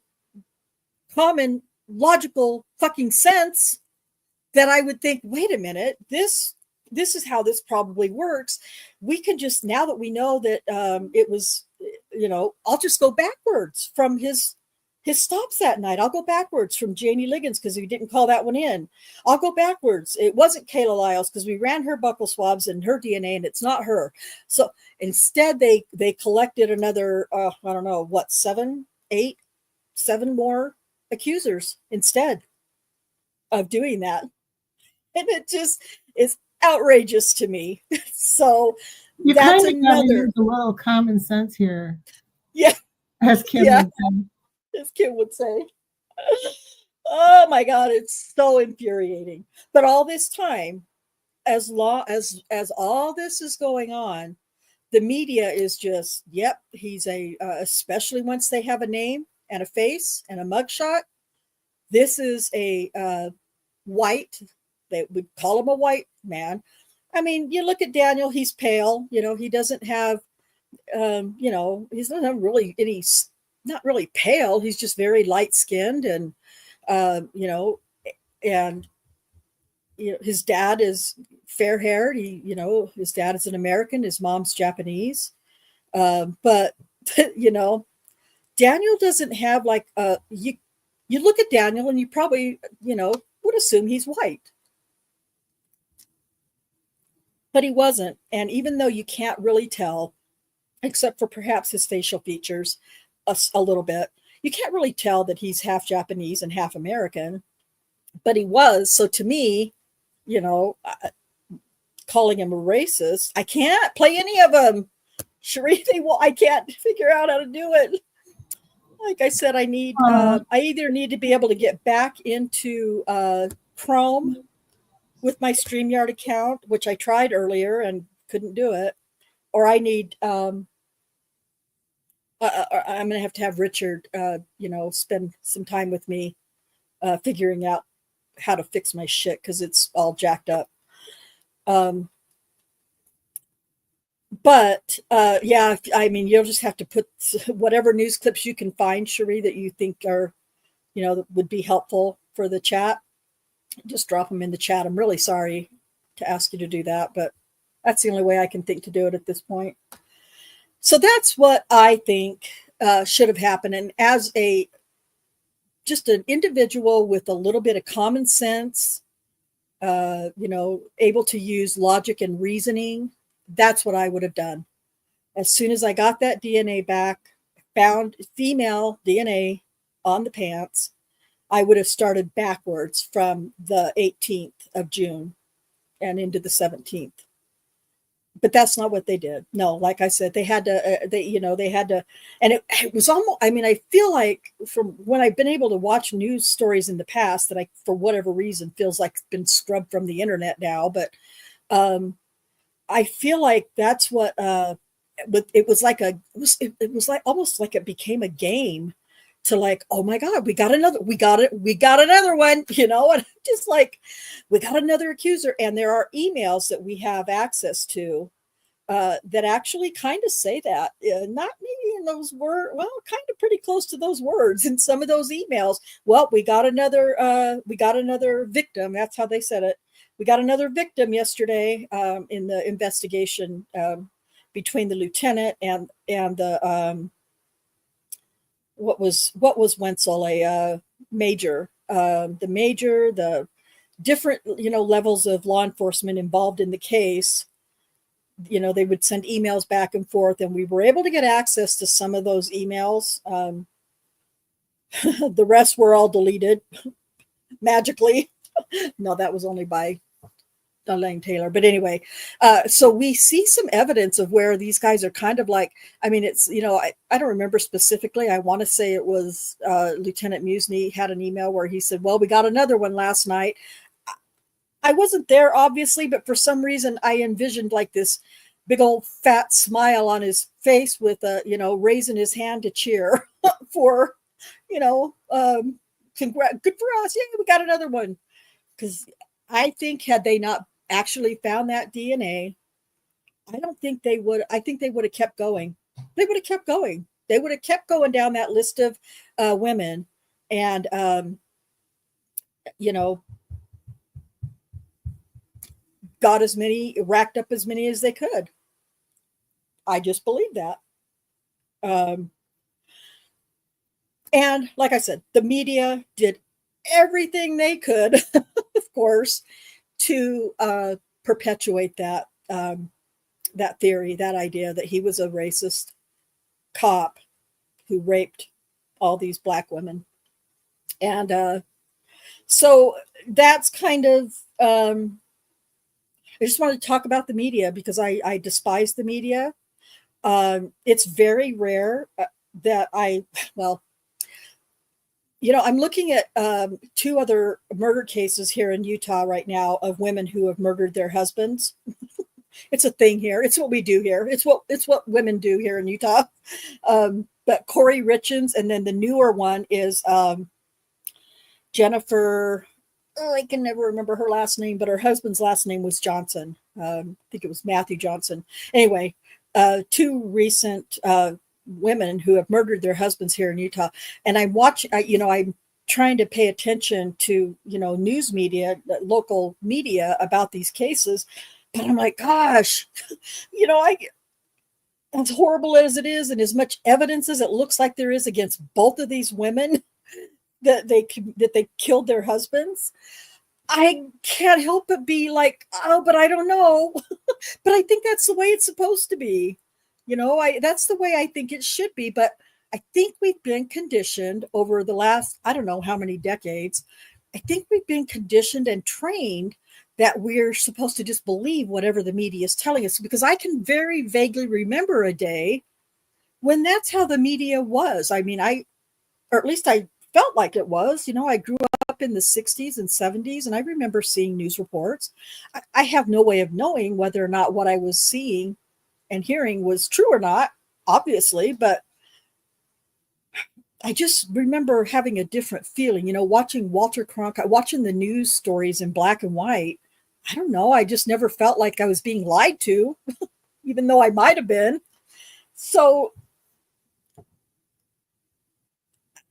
common logical fucking sense that I would think, wait a minute, this is how this probably works. We can just, now that we know that it was, I'll just go backwards from his stops that night. I'll go backwards from Janie Liggins because he didn't call that one in. I'll go backwards. It wasn't Kayla Lyles because we ran her buccal swabs and her DNA, and it's not her. So instead, they collected another, I don't know, what, 7 more accusers instead of doing that. And it just is outrageous to me. So you that's kind of gotta another. use a little common sense here. Yeah. As Kim would say. As Kim would say. Oh my God, it's so infuriating. But all this time, as all this is going on, the media is just, yep, he's especially once they have a name and a face and a mugshot. This is a white, they would call him a white man. I mean, you look at Daniel, he's pale, he doesn't have, he's not really not really pale. He's just very light skinned, and, his dad is fair haired. His dad is an American, his mom's Japanese. But, Daniel doesn't have like, you look at Daniel and you probably, would assume he's white. But he wasn't. And even though you can't really tell, except for perhaps his facial features a little bit, you can't really tell that he's half Japanese and half American, but he was. So to me, calling him a racist, I can't play any of them. Sharifi, well, I can't figure out how to do it. Like I said, I either need to be able to get back into Chrome with my StreamYard account, which I tried earlier and couldn't do it, or I need, I'm going to have Richard, spend some time with me figuring out how to fix my shit because it's all jacked up. But yeah, I mean, you'll just have to put whatever news clips you can find, Cherie, that you think are, that would be helpful for the chat. Just drop them in the chat. I'm really sorry to ask you to do that, but that's the only way I can think to do it at this point. So that's what I think should have happened. And as just an individual with a little bit of common sense, able to use logic and reasoning, that's what I would have done. As soon as I got that DNA back, found female DNA on the pants, I would have started backwards from the 18th of June and into the 17th. But that's not what they did. No, like I said, they had to, and it was almost, I mean, I feel like from when I've been able to watch news stories in the past that for whatever reason, feels like it's been scrubbed from the internet now. But I feel like that's what, it was like it was like almost like it became a game to like, oh my God, we got another one, and just like, we got another accuser. And there are emails that we have access to that actually kind of say that, not maybe in those words, well, kind of pretty close to those words in some of those emails. Well, we got another victim. That's how they said it. We got another victim yesterday in the investigation between the lieutenant and the what was Wenzel, a major, the different levels of law enforcement involved in the case. They would send emails back and forth, and we were able to get access to some of those emails. The rest were all deleted magically. No, that was only by Elaine Taylor. But anyway, so we see some evidence of where these guys are kind of like, I mean, it's, I don't remember specifically. I want to say it was Lieutenant Musney had an email where he said, well, we got another one last night. I wasn't there, obviously, but for some reason I envisioned like this big old fat smile on his face with raising his hand to cheer for, good for us. Yeah, we got another one. Because I think had they not actually found that DNA, I think they would have kept going. They would have kept going. They would have kept going down that list of women and, racked up as many as they could. I just believe that. And like I said, the media did everything they could, of course, to perpetuate that theory, that idea that he was a racist cop who raped all these Black women. And so that's kind of, I just want to talk about the media because I despise the media. It's very rare that I'm looking at 2 other murder cases here in Utah right now of women who have murdered their husbands. It's a thing here. It's what we do here. It's what women do here in Utah. But Corey Richens, and then the newer one is Jennifer. Oh, I can never remember her last name, but her husband's last name was Johnson. I think it was Matthew Johnson. Anyway, 2 recent women who have murdered their husbands here in Utah. And I'm watching, I'm trying to pay attention to, news media, local media about these cases. But I'm like, gosh, as horrible as it is, and as much evidence as it looks like there is against both of these women that they killed their husbands, I can't help but be like, oh, but I don't know. But I think that's the way it's supposed to be. That's the way I think it should be. But I think we've been conditioned over the last, I don't know how many decades. I think we've been conditioned and trained that we're supposed to just believe whatever the media is telling us, because I can very vaguely remember a day when that's how the media was. I mean, or at least I felt like it was. I grew up in the 60s and 70s, and I remember seeing news reports. I have no way of knowing whether or not what I was seeing and hearing was true or not, obviously, but I just remember having a different feeling, watching Walter Cronkite, watching the news stories in black and white. I don't know. I just never felt like I was being lied to. even though I might have been. So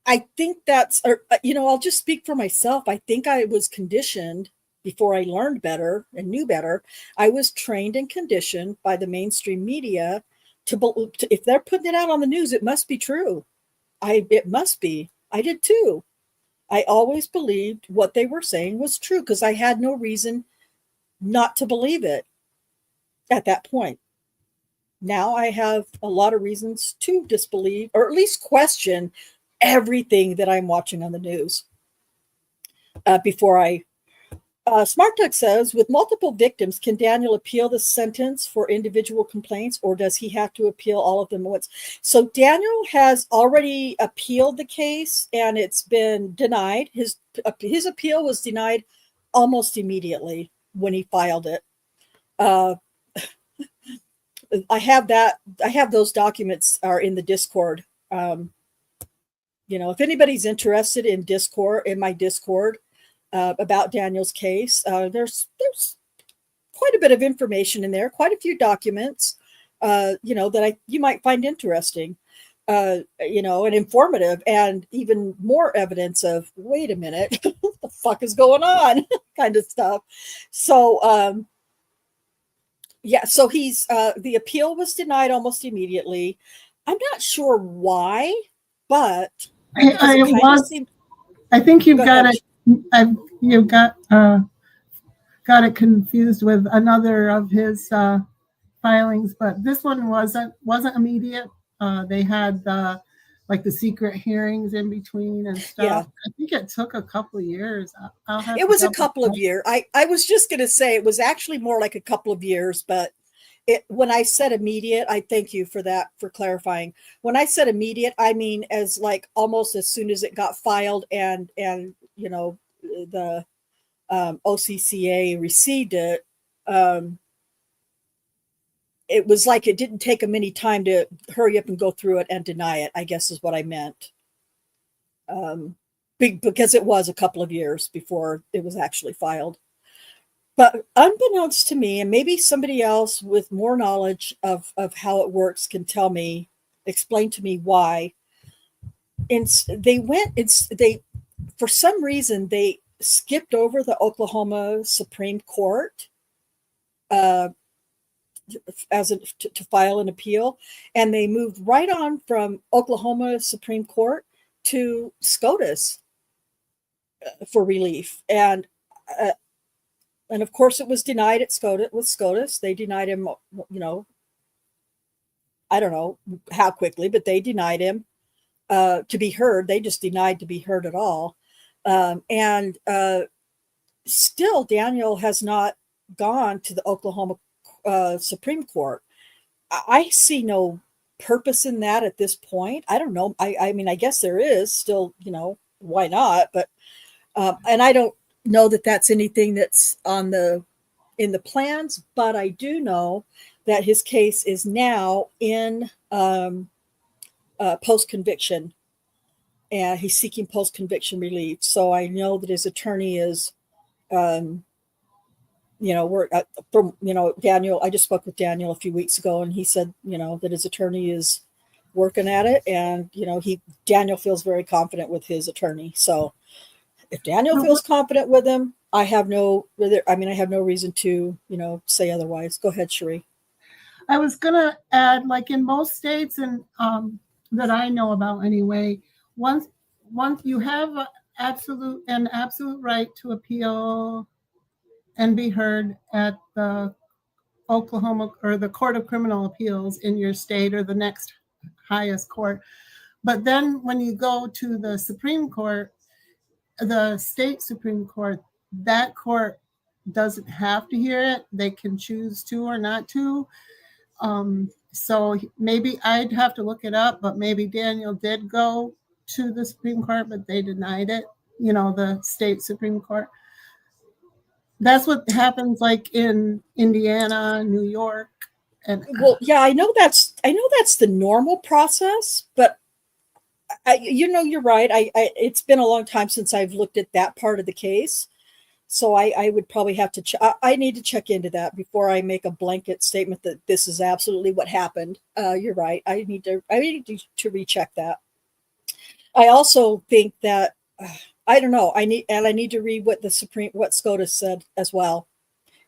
I think that's, I'll just speak for myself. I think I was conditioned before I learned better and knew better. I was trained and conditioned by the mainstream media to if they're putting it out on the news, it must be true. It must be. I did too. I always believed what they were saying was true because I had no reason not to believe it at that point. Now I have a lot of reasons to disbelieve or at least question everything that I'm watching on the news before I. Smart Duck says, with multiple victims, can Daniel appeal the sentence for individual complaints, or does he have to appeal all of them at once? So Daniel has already appealed the case, and it's been denied. His appeal was denied almost immediately when he filed it. I have that. I have those documents are in the Discord. If anybody's interested in my Discord about Daniel's case, there's quite a bit of information in there, quite a few documents, that you might find interesting, and informative, and even more evidence of, wait a minute, what the fuck is going on, kind of stuff. So, so he's the appeal was denied almost immediately. I'm not sure why, but I think you've got it. You've got it confused with another of his filings, but this one wasn't immediate. They had the secret hearings in between and stuff. Yeah. I think it took a couple of years. It was a couple of years. I was just going to say it was actually more like a couple of years, but when I said immediate, I thank you for that, for clarifying. When I said immediate, I mean as almost as soon as it got filed and the OCCA received it. It was like it didn't take them any time to hurry up and go through it and deny it, I guess is what I meant. Because it was a couple of years before it was actually filed. But unbeknownst to me, and maybe somebody else with more knowledge of how it works can explain to me why. For some reason, they skipped over the Oklahoma Supreme Court to file an appeal, and they moved right on from Oklahoma Supreme Court to SCOTUS for relief, and of course it was denied at SCOTUS. They denied him, I don't know how quickly, but they denied him to be heard. They just denied to be heard at all. And still Daniel has not gone to the Oklahoma Supreme Court. I see no purpose in that at this point. I don't know. I mean, I guess there is still, why not? But and I don't know that that's anything that's in the plans, but I do know that his case is now in post-conviction, and he's seeking post-conviction relief. So I know that his attorney is, Daniel, I just spoke with Daniel a few weeks ago, and he said, that his attorney is working at it, and, Daniel feels very confident with his attorney. So if Daniel feels confident with him, I have no reason to, say otherwise. Go ahead, Cherie. I was going to add, in most states and that I know about anyway, once you have an absolute right to appeal and be heard at the Oklahoma or the Court of Criminal Appeals in your state or the next highest court. But then when you go to the Supreme Court, the state Supreme Court, that court doesn't have to hear it. They can choose to or not to. So maybe I'd have to look it up, but maybe Daniel did go to the Supreme Court, but they denied it, the state Supreme Court. That's what happens in Indiana, New York. Well, yeah, I know that's the normal process, but you're right. It's been a long time since I've looked at that part of the case. So I would probably have to I need to check into that before I make a blanket statement that this is absolutely what happened. You're right. I need to recheck that. I also think that I don't know. I need to read what SCOTUS said as well.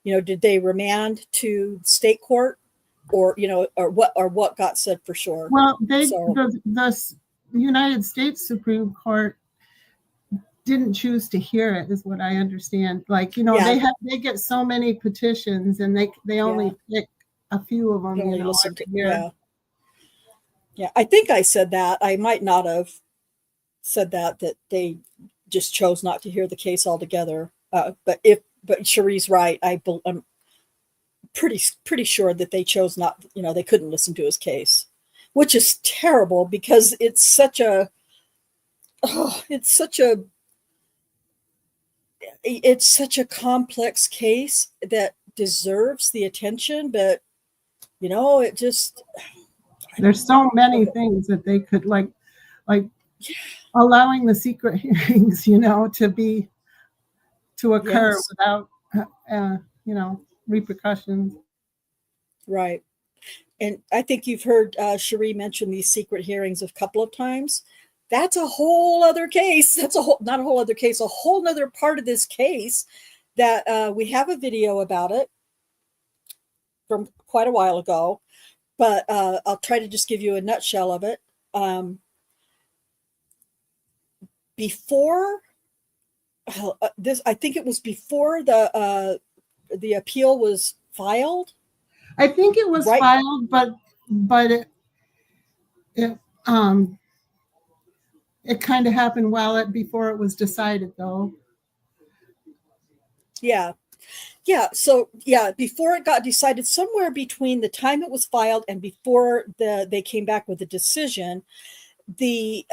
Did they remand to state court, or what got said for sure? Well, So the United States Supreme Court didn't choose to hear it, is what I understand. Like, yeah, they get so many petitions, and they only pick a few of them, only listen to every year. yeah. I think I said that. I might not have said that they just chose not to hear the case altogether. But Cherie's right. I'm pretty sure that they chose not. They couldn't listen to his case, which is terrible because it's such a complex case that deserves the attention, but it just there's so many things that they could like allowing the secret hearings, to occur yes, without, repercussions. right. And I think you've heard Cherie mention these secret hearings a couple of times. That's a whole other case. That's not a whole other case, a whole other part of this case that we have a video about it from quite a while ago, but I'll try to just give you a nutshell of it. Before this, I think it was before the appeal was filed. I think it was right. filed, but it kind of happened before it was decided, though. Yeah. So before it got decided, somewhere between the time it was filed and before they came back with a decision, the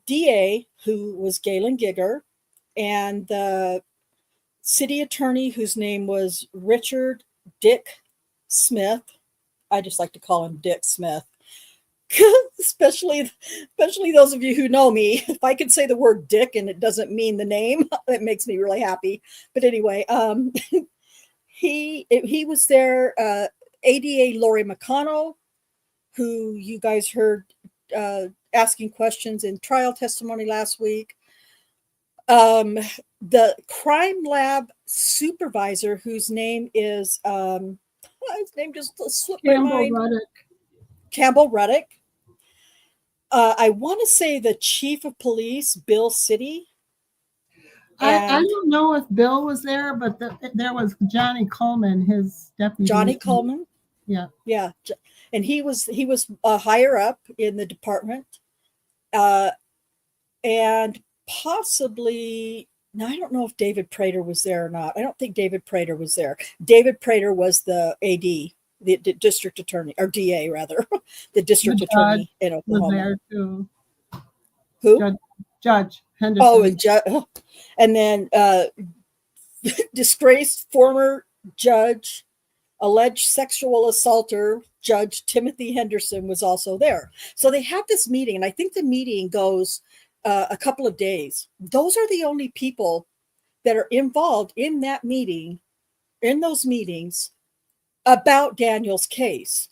DA, who was Galen Gigger, and the city attorney, whose name was Richard Dick Smith. I just like to call him Dick Smith. especially those of you who know me. If I could say the word Dick and it doesn't mean the name, it makes me really happy. But anyway, he was there. ADA Lori McConnell, who you guys heard asking questions in trial testimony last week. The crime lab supervisor, whose name is his name just slipped my mind. Campbell Ruddick. I want to say the chief of police, Bill City. I don't know if Bill was there, but there was Johnny Coleman, his deputy. Johnny Coleman. Yeah. And he was higher up in the department, and possibly. Now, I don't know if David Prater was there or not. I don't think David Prater was there. David Prater was the AD, the district attorney, or DA rather, the district attorney in Oklahoma. Was there too. Who? Judge Henderson. And then disgraced former judge, alleged sexual assaulter, Judge Timothy Henderson was also there. So they have this meeting, and I think the meeting goes a couple of days. Those are the only people that are involved in that meeting, in those meetings about Daniel's case.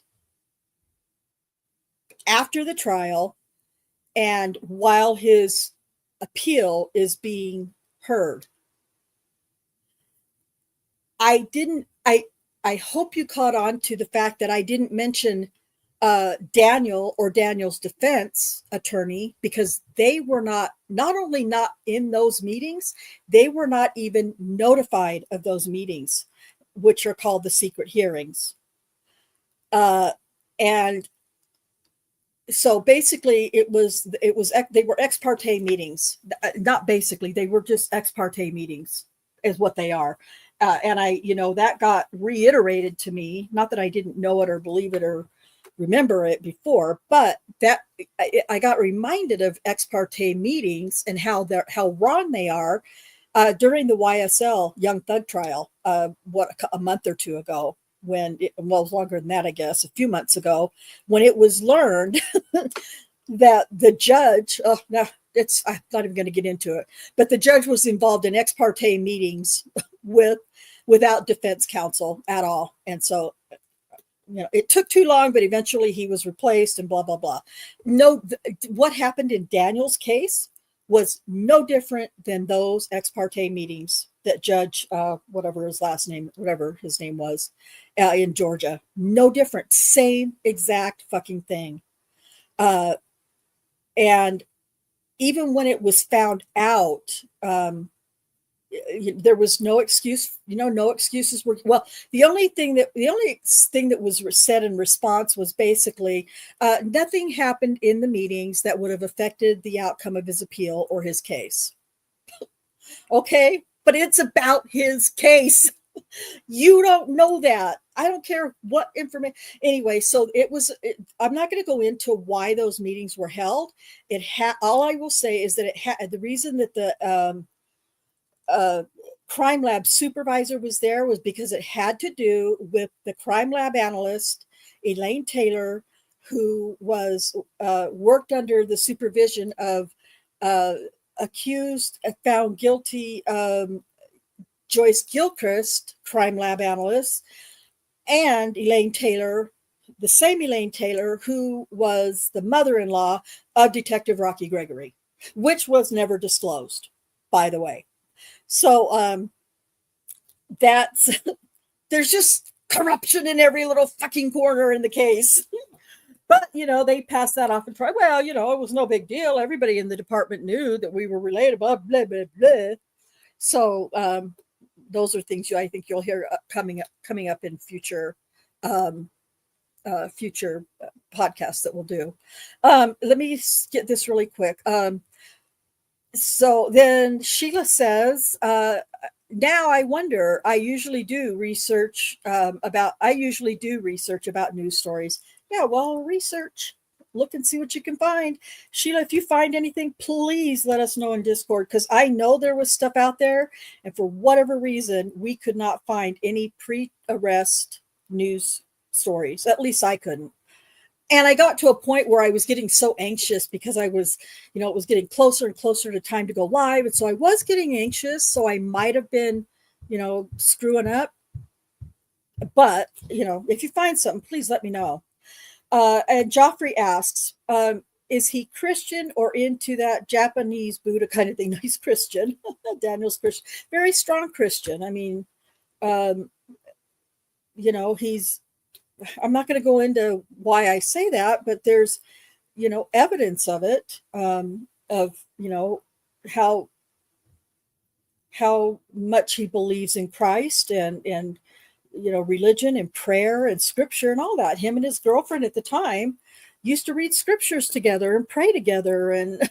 After the trial and while his appeal is being heard. I hope you caught on to the fact that I didn't mention Daniel or Daniel's defense attorney, because they were not only not in those meetings, they were not even notified of those meetings, which are called the secret hearings. And so basically they were ex parte meetings. Not basically, they were just ex parte meetings is what they are. And that got reiterated to me, not that I didn't know it or believe it or remember it before, but that I got reminded of ex parte meetings and how wrong they are during the YSL Young Thug trial, a month or two ago, when it was longer than that, I guess, a few months ago, when it was learned that the judge, I'm not even going to get into it, but the judge was involved in ex parte meetings without defense counsel at all. And so, it took too long, but eventually he was replaced and blah, blah, blah. No, what happened in Daniel's case was no different than those ex parte meetings that Judge, whatever his name was, in Georgia. No different. Same exact fucking thing. And even when it was found out, there was no excuse, no excuses were, well, the only thing that was said in response was basically, nothing happened in the meetings that would have affected the outcome of his appeal or his case. Okay, but it's about his case. You don't know that. I don't care what information. Anyway, so I'm not going to go into why those meetings were held. All I will say is that the reason that the crime lab supervisor was there was because it had to do with the crime lab analyst, Elaine Taylor, who was worked under the supervision of accused, found guilty Joyce Gilchrist, crime lab analyst, and Elaine Taylor, the same Elaine Taylor who was the mother-in-law of Detective Rocky Gregory, which was never disclosed, by the way. So there's just corruption in every little fucking corner in the case. But, they passed that off and tried, well, it was no big deal. Everybody in the department knew that we were related, blah, blah, blah, blah. So those are things I think you'll hear coming up in future podcasts that we'll do. Let me get this really quick. So then Sheila says, now I wonder, I usually do research about news stories. Yeah, well, look and see what you can find. Sheila, if you find anything, please let us know in Discord, because I know there was stuff out there, and for whatever reason, we could not find any pre-arrest news stories. At least I couldn't. And I got to a point where I was getting so anxious because I was, it was getting closer and closer to time to go live. And so I was getting anxious. So I might have been, screwing up. But, if you find something, please let me know. And Joffrey asks, is he Christian or into that Japanese Buddha kind of thing? No, he's Christian. Daniel's Christian. Very strong Christian. I mean, I'm not going to go into why I say that, but there's, evidence of it, how much he believes in Christ and religion and prayer and scripture and all that. Him and his girlfriend at the time used to read scriptures together and pray together. And,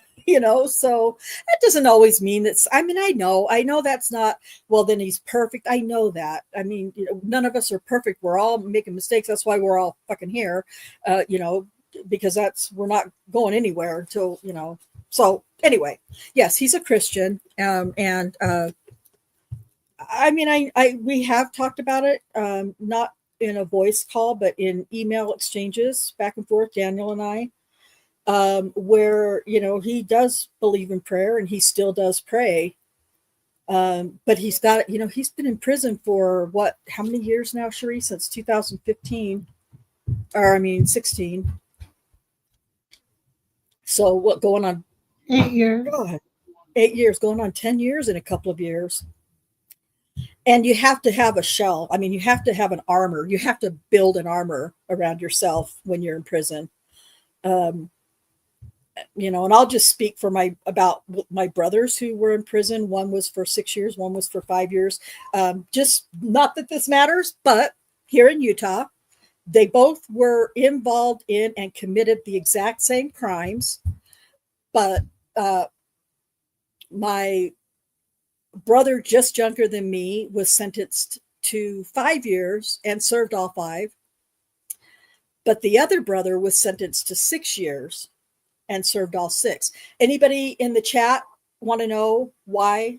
so that doesn't always mean that's, I know that's not, well, then he's perfect. I know that. I mean, none of us are perfect. We're all making mistakes. That's why we're all fucking here, because we're not going anywhere until, so anyway, yes, he's a Christian. We have talked about it, not in a voice call, but in email exchanges back and forth, Daniel and I, where, he does believe in prayer and he still does pray. But he's got, he's been in prison for how many years now, Cherie? Since 2015, 16. So what, going on 8 years? God, 8 years, going on 10 years in a couple of years. And you have to have a shell. I mean, you have to have an armor. You have to build an armor around yourself when you're in prison. And I'll just speak about my brothers who were in prison. One was for 6 years, one was for 5 years. Just not that this matters, but here in Utah, they both were involved in and committed the exact same crimes. But my brother, just younger than me, was sentenced to 5 years and served all 5. But the other brother was sentenced to 6 years and served all 6. Anybody in the chat want to know why?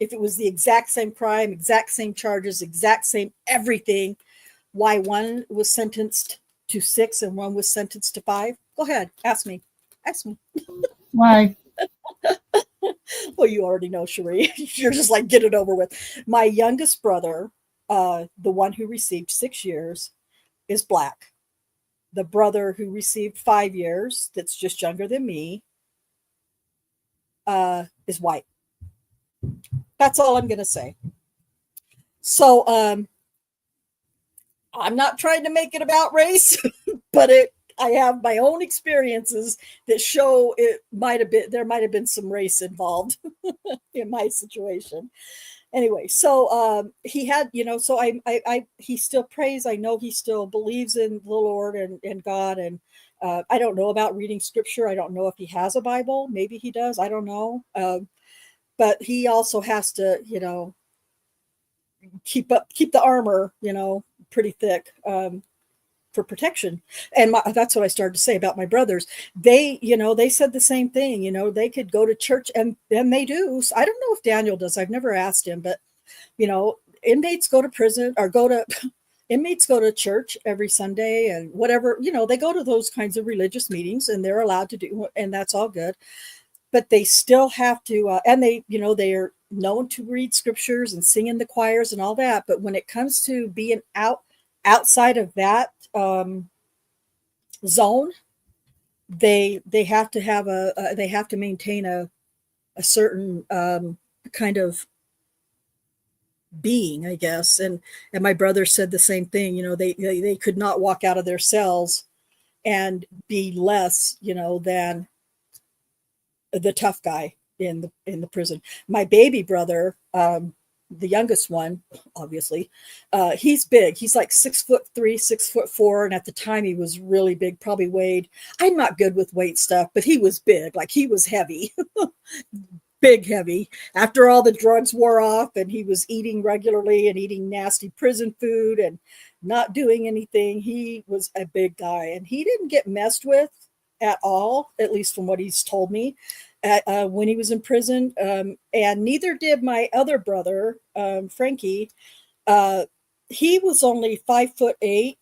If it was the exact same crime, exact same charges, exact same everything, why one was sentenced to 6 and one was sentenced to 5? Go ahead, ask me. Why? Well, you already know, Cherie. You're just like, get it over with. My youngest brother, the one who received 6 years, is black. The brother who received 5 years, that's just younger than me, is white. That's all I'm going to say. So I'm not trying to make it about race, but I have my own experiences that show there might have been some race involved in my situation. Anyway, so he had, so he still prays. I know he still believes in the Lord and God. And I don't know about reading scripture. I don't know if he has a Bible. Maybe he does. I don't know. But he also has to, keep the armor, pretty thick. For protection. And that's what I started to say about my brothers. They said the same thing. They could go to church, and they do. So I don't know if Daniel does. I've never asked him, but inmates go to prison or inmates go to church every Sunday and whatever. They go to those kinds of religious meetings, and they're allowed to do, and that's all good. But they still have to, and they are known to read scriptures and sing in the choirs and all that. But when it comes to being outside of that zone, they have to have they have to maintain a certain kind of being, I guess. And my brother said the same thing. They could not walk out of their cells and be less, than the tough guy in the prison. My baby brother, the youngest one, obviously, he's big. He's like 6'3", 6'4", and at the time he was really big. Probably weighed. I'm not good with weight stuff, but he was big. Like, he was heavy, big heavy. After all the drugs wore off, and he was eating regularly and eating nasty prison food and not doing anything, he was a big guy, and he didn't get messed with at all, at least from what he's told me. When he was in prison, and neither did my other brother, Frankie. He was only 5'8",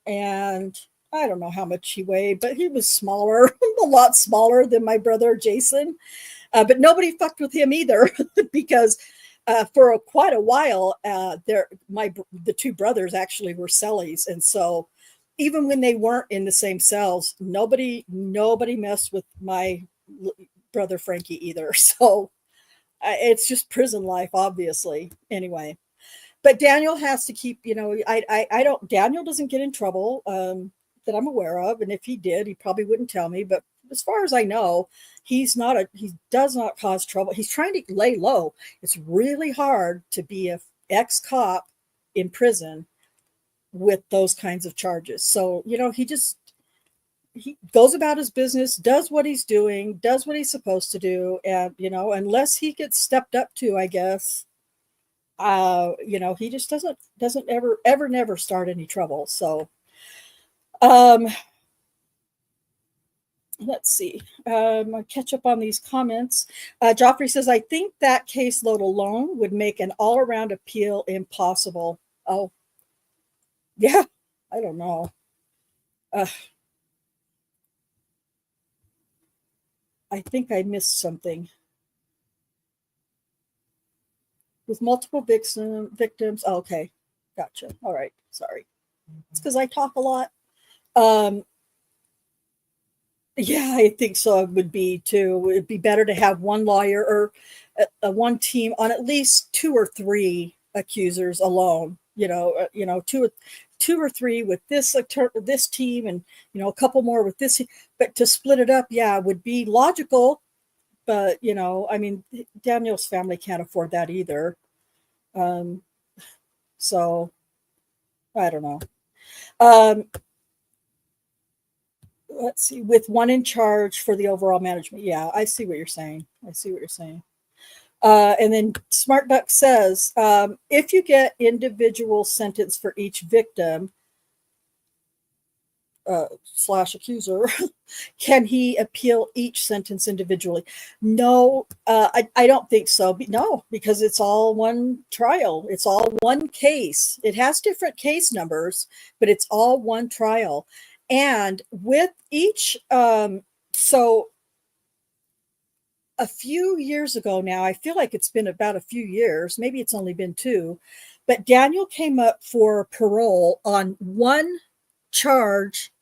and I don't know how much he weighed, but he was smaller, a lot smaller than my brother Jason. But nobody fucked with him either, because for quite a while, the two brothers actually were cellies, and so even when they weren't in the same cells, nobody messed with my brother Frankie either. So it's just prison life, obviously. Anyway, but Daniel has to keep, Daniel doesn't get in trouble that I'm aware of. And if he did, he probably wouldn't tell me. But as far as I know, he does not cause trouble. He's trying to lay low. It's really hard to be an ex-cop in prison with those kinds of charges. So, he goes about his business, does what he's doing, does what he's supposed to do. And, unless he gets stepped up to, I guess, he just doesn't ever never start any trouble. So, let's see. I'll catch up on these comments. Joffrey says, I think that caseload alone would make an all-around appeal impossible. Oh, yeah, I don't know. I think I missed something. With multiple victims. Oh, okay. Gotcha. All right. Sorry. It's because I talk a lot. Yeah, I think so. It would be too. It'd be better to have one lawyer or one team on at least 2 or 3 accusers alone. Two or 3 with this team, and a couple more with this. But to split it up, yeah, would be logical. But I mean, Daniel's family can't afford that either. So I don't know. Let's see, with one in charge for the overall management. Yeah, I see what you're saying. And then Smart Duck says, if you get individual sentence for each victim / accuser, can he appeal each sentence individually? No, I don't think so. No, because it's all one trial. It's all one case. It has different case numbers, but it's all one trial. And with each, so a few years ago now, I feel like it's been about a few years, maybe it's only been 2, but Daniel came up for parole on one charge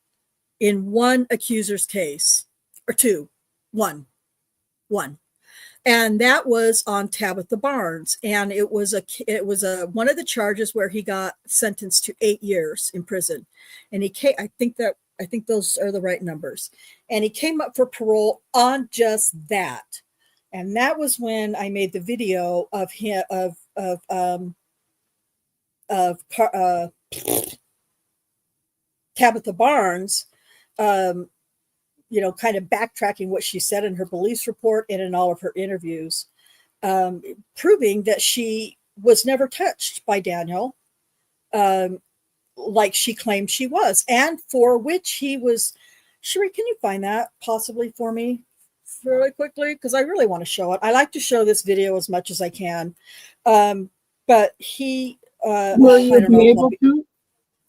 in one accuser's case, or two, one, one. And that was on Tabitha Barnes, and it was a one of the charges where he got sentenced to 8 years in prison, and he came. I think those are the right numbers, and he came up for parole on just that, and that was when I made the video of him of Tabitha Barnes, kind of backtracking what she said in her police report and in all of her interviews, proving that she was never touched by Daniel, like she claimed she was, and for which he was. Sheree, can you find that possibly for me really quickly? Because I really want to show it. I like to show this video as much as I can. But he, Will you be able to?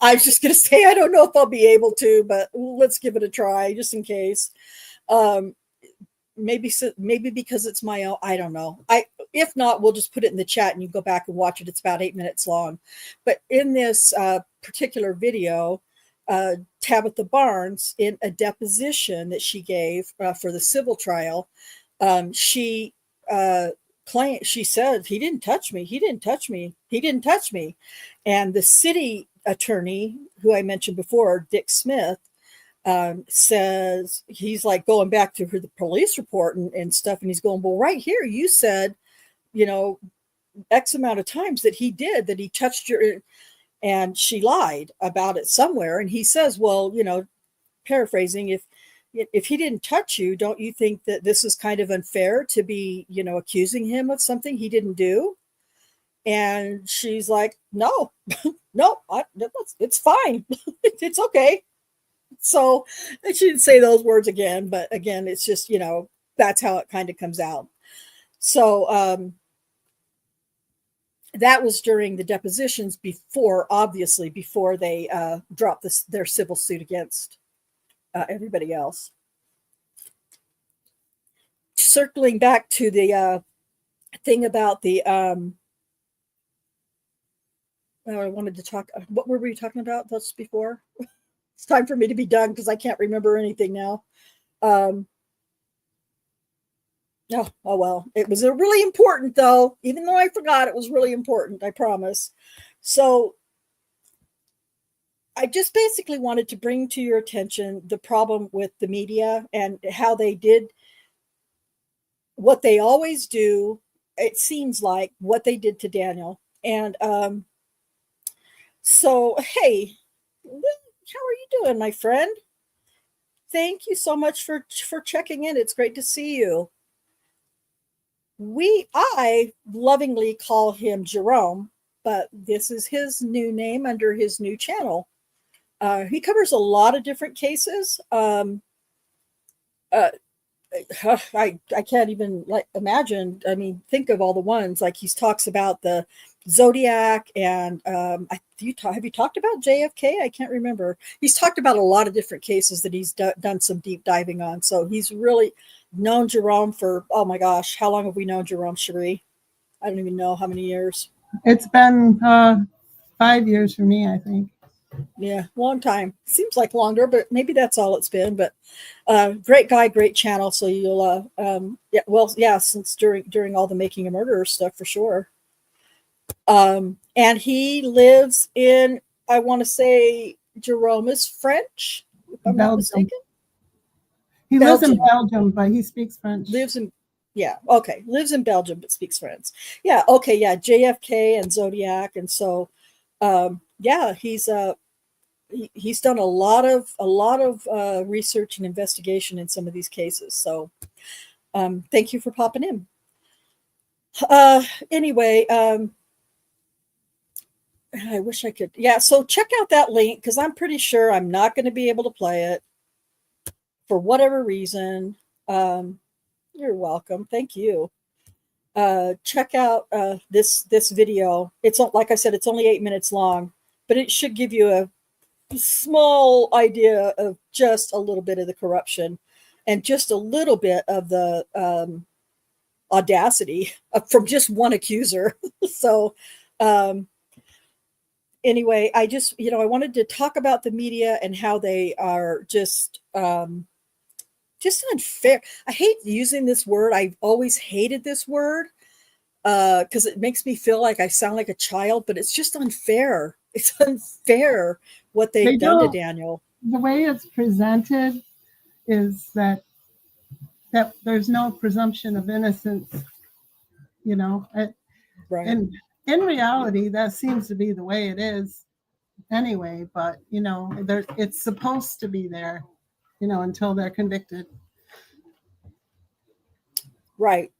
I was just going to say, I don't know if I'll be able to, but let's give it a try just in case. Maybe because it's my own, I don't know. If not, we'll just put it in the chat and you go back and watch it. It's about 8 minutes long. But in this particular video, Tabitha Barnes, in a deposition that she gave for the civil trial, she said, he didn't touch me. He didn't touch me. He didn't touch me. And the city attorney, who I mentioned before, Dick Smith, says, he's like going back to the police report and stuff. And he's going, well, right here, you said, X amount of times that he touched your, and she lied about it somewhere. And he says, well, paraphrasing, if he didn't touch you, don't you think that this is kind of unfair to be, accusing him of something he didn't do? And she's like, no, no, it's fine. It's okay. So she didn't say those words again, but again, it's just, that's how it kind of comes out. So that was during the depositions before they dropped their civil suit against everybody else. Circling back to the thing about the I wanted to talk. What were we talking about just before? It's time for me to be done because I can't remember anything now. Oh well, it was really important though. Even though I forgot, it was really important. I promise. So I just basically wanted to bring to your attention the problem with the media and how they did what they always do. It seems like what they did to Daniel. And so, hey, how are you doing, my friend? Thank you so much for checking in. It's great to see you. I lovingly call him Jerome, but this is his new name under his new channel. He covers a lot of different cases. I can't even imagine. I mean, think of all the ones like he talks about the Zodiac and have you talked about JFK? I can't remember. He's talked about a lot of different cases that he's done some deep diving on. So he's really known Jerome for, oh my gosh, how long have we known Jerome, Cherie? I don't even know how many years. It's been 5 years for me, I think. Yeah, long time. Seems like longer, but maybe that's all it's been. But great guy, great channel. So you'll since during all the Making a Murderer stuff for sure. And he lives in, I want to say Jerome is French, if I'm not mistaken. He lives in Belgium, but he speaks French. Lives in Belgium, but speaks French. Yeah, okay, yeah, JFK and Zodiac, and so he's done a lot of research and investigation in some of these cases. So thank you for popping in. Anyway, I wish I could. Yeah, so check out that link because I'm pretty sure I'm not going to be able to play it for whatever reason. You're welcome. Thank you. Check out this video. It's like I said, it's only 8 minutes long, but it should give you a small idea of just a little bit of the corruption and just a little bit of the audacity from just one accuser. So, anyway, I just, I wanted to talk about the media and how they are just unfair. I hate using this word. I've always hated this word because it makes me feel like I sound like a child, but it's just unfair. It's unfair what they've done to Daniel. The way it's presented is that there's no presumption of innocence, Right. And in reality, that seems to be the way it is anyway. But, it's supposed to be there, until they're convicted. Right.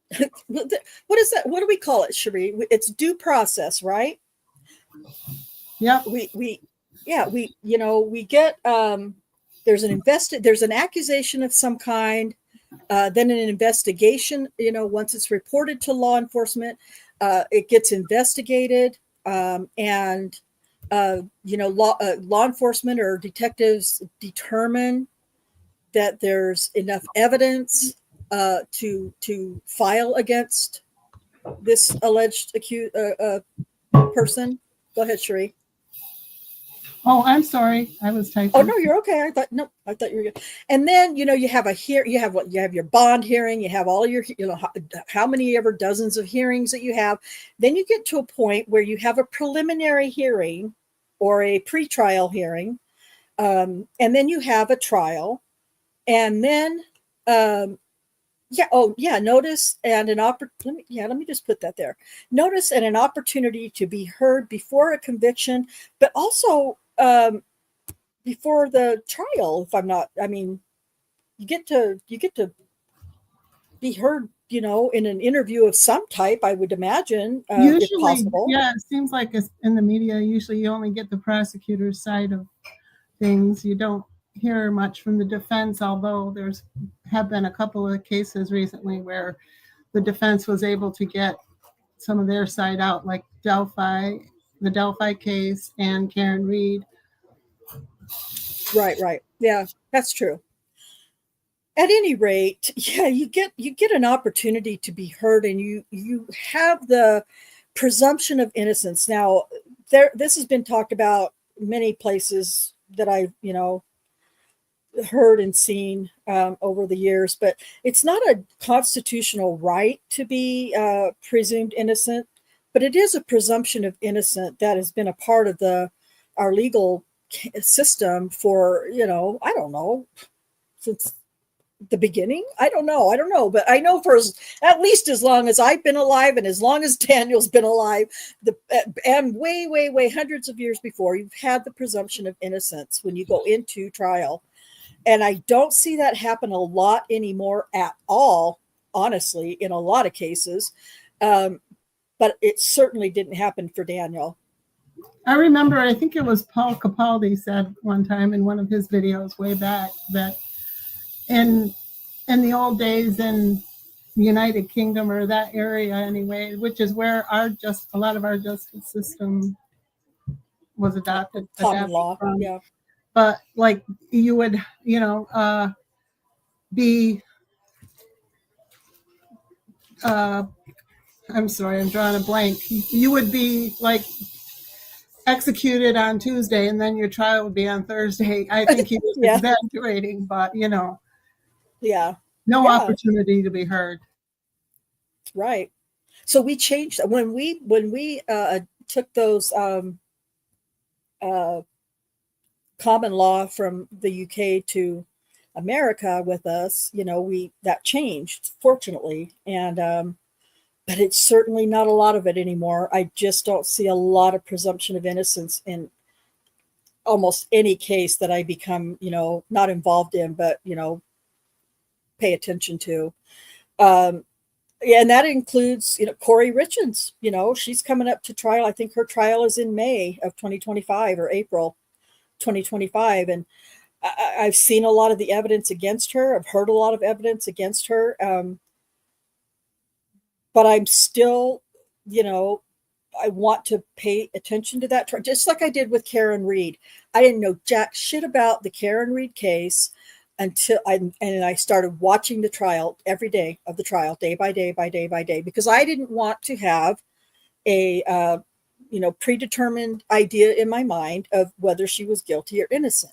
What is that? What do we call it, Cherie? It's due process, right? Yeah. We get, there's an accusation of some kind, then an investigation, once it's reported to law enforcement, it gets investigated, and law enforcement or detectives determine that there's enough evidence to file against this alleged accused person. Go ahead, Cherie. Oh, I'm sorry. I was typing. Oh no, you're okay. I thought you were good. And then you have you have your bond hearing. You have all your how many ever dozens of hearings that you have. Then you get to a point where you have a preliminary hearing or a pretrial hearing, and then you have a trial, and then notice and an opportunity. Let me just put that there. Notice and an opportunity to be heard before a conviction, but also before the trial. You get to be heard, in an interview of some type, I would imagine, usually, if possible. Yeah, it seems like it's in the media, usually you only get the prosecutor's side of things. You don't hear much from the defense, although have been a couple of cases recently where the defense was able to get some of their side out, like the Delphi case and Karen Reed. Right. Yeah, that's true. At any rate, yeah, you get an opportunity to be heard, and you have the presumption of innocence. Now, this has been talked about many places that I've heard and seen over the years, but it's not a constitutional right to be presumed innocent, but it is a presumption of innocence that has been a part of our legal system for I don't know, since the beginning. I don't know, but I know for at least as long as I've been alive and as long as Daniel's been alive, and way hundreds of years before, you've had the presumption of innocence when you go into trial. And I don't see that happen a lot anymore at all, honestly, in a lot of cases. But it certainly didn't happen for Daniel. I remember, I think it was Paul Capaldi said one time in one of his videos way back that in the old days in the United Kingdom, or that area anyway, which is where a lot of our justice system was adopted Law, from. yeah. But like you would, be, I'm sorry, I'm drawing a blank. You would be like executed on Tuesday, and then your trial would be on Thursday. I think he was exaggerating, but yeah, no opportunity to be heard. Right. So we changed when we took those common law from the UK to America with us. That changed, fortunately, and but it's certainly not a lot of it anymore. I just don't see a lot of presumption of innocence in almost any case that I become, not involved in, but, pay attention to. And that includes, Corey Richens. She's coming up to trial. I think her trial is in May of 2025 or April 2025. And I've seen a lot of the evidence against her. I've heard a lot of evidence against her. But I'm still, I want to pay attention to that, just like I did with Karen Reed. I didn't know jack shit about the Karen Reed case. until I started watching the trial every day of the trial, day by day by day by day, because I didn't want to have a predetermined idea in my mind of whether she was guilty or innocent.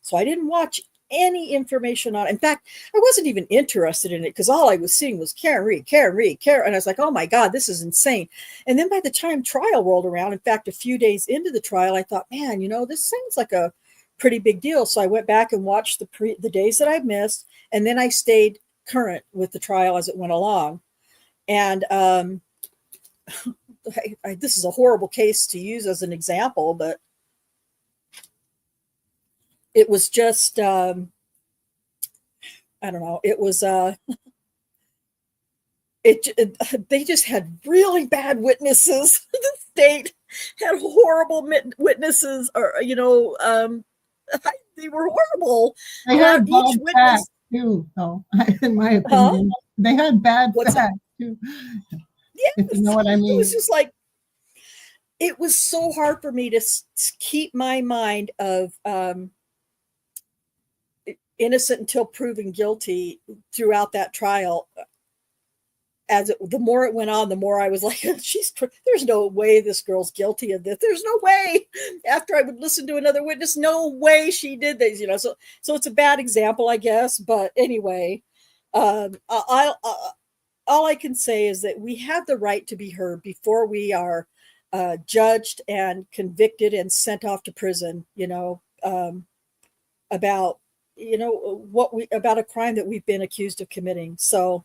So I didn't watch any information on it. In fact, I wasn't even interested in it because all I was seeing was Karen Reed, Karen Reed, Karen. And I was like, oh my God, this is insane. And then by the time trial rolled around, in fact, a few days into the trial, I thought, man, this sounds like a pretty big deal. So I went back and watched the days that I missed. And then I stayed current with the trial as it went along. And this is a horrible case to use as an example, but it was just, I don't know. It was, they just had really bad witnesses. The state had horrible witnesses, or, they were horrible. They had bad facts too, though, in my opinion. Huh? They had bad facts too. Yes. If you know what I mean. It was just like, it was so hard for me to keep my mind of innocent until proven guilty throughout that trial. The more it went on, the more I was like, there's no way this girl's guilty of this. There's no way. After I would listen to another witness, no way she did this, so it's a bad example, I guess. But anyway, all I can say is that we have the right to be heard before we are judged and convicted and sent off to prison, about, about a crime that we've been accused of committing. So,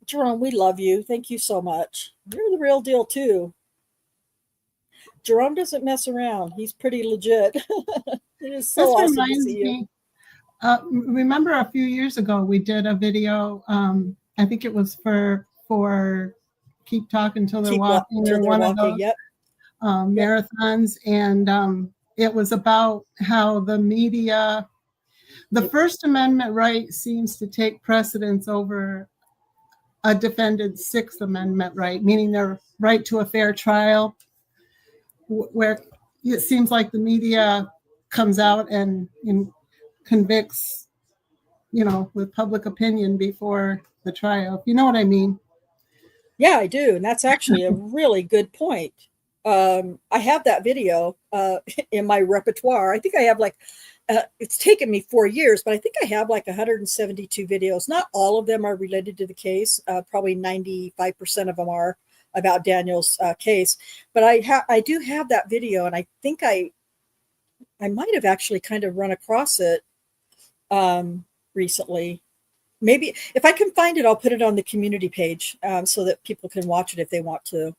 Jerome, we love you. Thank you so much. You're the real deal too. Jerome doesn't mess around. He's pretty legit. It is so awesome to see you. Remember a few years ago, we did a video. I think it was for Keep Talking Till They're Walking, or one of those marathons. And it was about how the media, the First Amendment right seems to take precedence over a defendant's Sixth Amendment right, meaning their right to a fair trial, where it seems like the media comes out and convicts, with public opinion before the trial. You know what I mean? Yeah, I do. And that's actually a really good point. I have that video in my repertoire. I think I have it's taken me 4 years, but I think I have 172 videos. Not all of them are related to the case. Probably 95% of them are about Daniel's case. But I do have that video, and I think I might have actually kind of run across it recently. Maybe if I can find it, I'll put it on the community page so that people can watch it if they want to.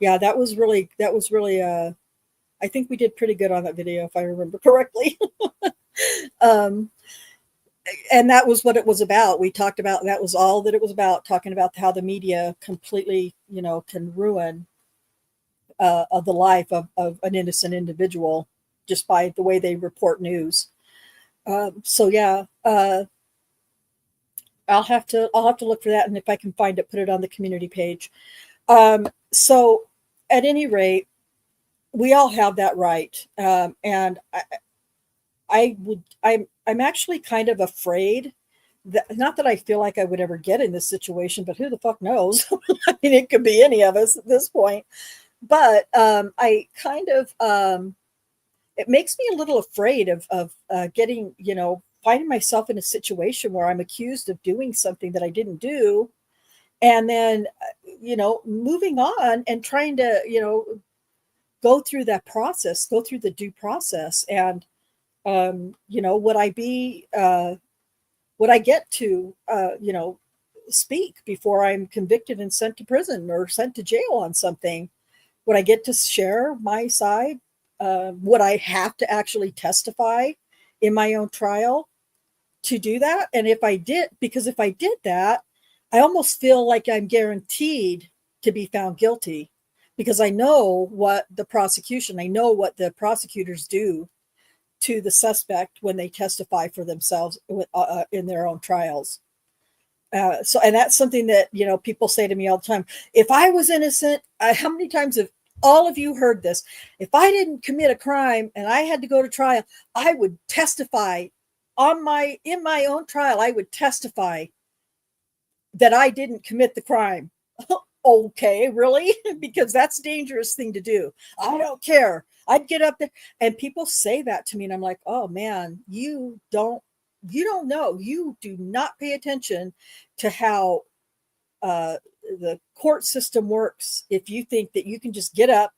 Yeah, that was really, I think we did pretty good on that video, if I remember correctly. And that was what it was about. We talked about, that was all that it was about, talking about how the media completely, can ruin of the life of an innocent individual just by the way they report news. So yeah, I'll have to look for that, and if I can find it, put it on the community page. So at any rate, we all have that right, and I'm actually kind of afraid that, not that I feel like I would ever get in this situation, but who the fuck knows? I mean, it could be any of us at this point. But I kind of it makes me a little afraid of getting, finding myself in a situation where I'm accused of doing something that I didn't do, and then moving on and trying to go through that process, go through the due process, and would I get to speak before I'm convicted and sent to prison or sent to jail on something? Would I get to share my side? Would I have to actually testify in my own trial to do that? And if I did that, I almost feel like I'm guaranteed to be found guilty, because I know what the prosecutors do to the suspect when they testify for themselves in their own trials. And that's something that, people say to me all the time. If I was innocent, how many times have all of you heard this. If I didn't commit a crime and I had to go to trial, I would testify in my own trial. I would testify that I didn't commit the crime. Okay, really? Because that's a dangerous thing to do. I don't care. I'd get up there, and people say that to me, and I'm like, oh man, you don't know. You do not pay attention to how the court system works. If you think that you can just get up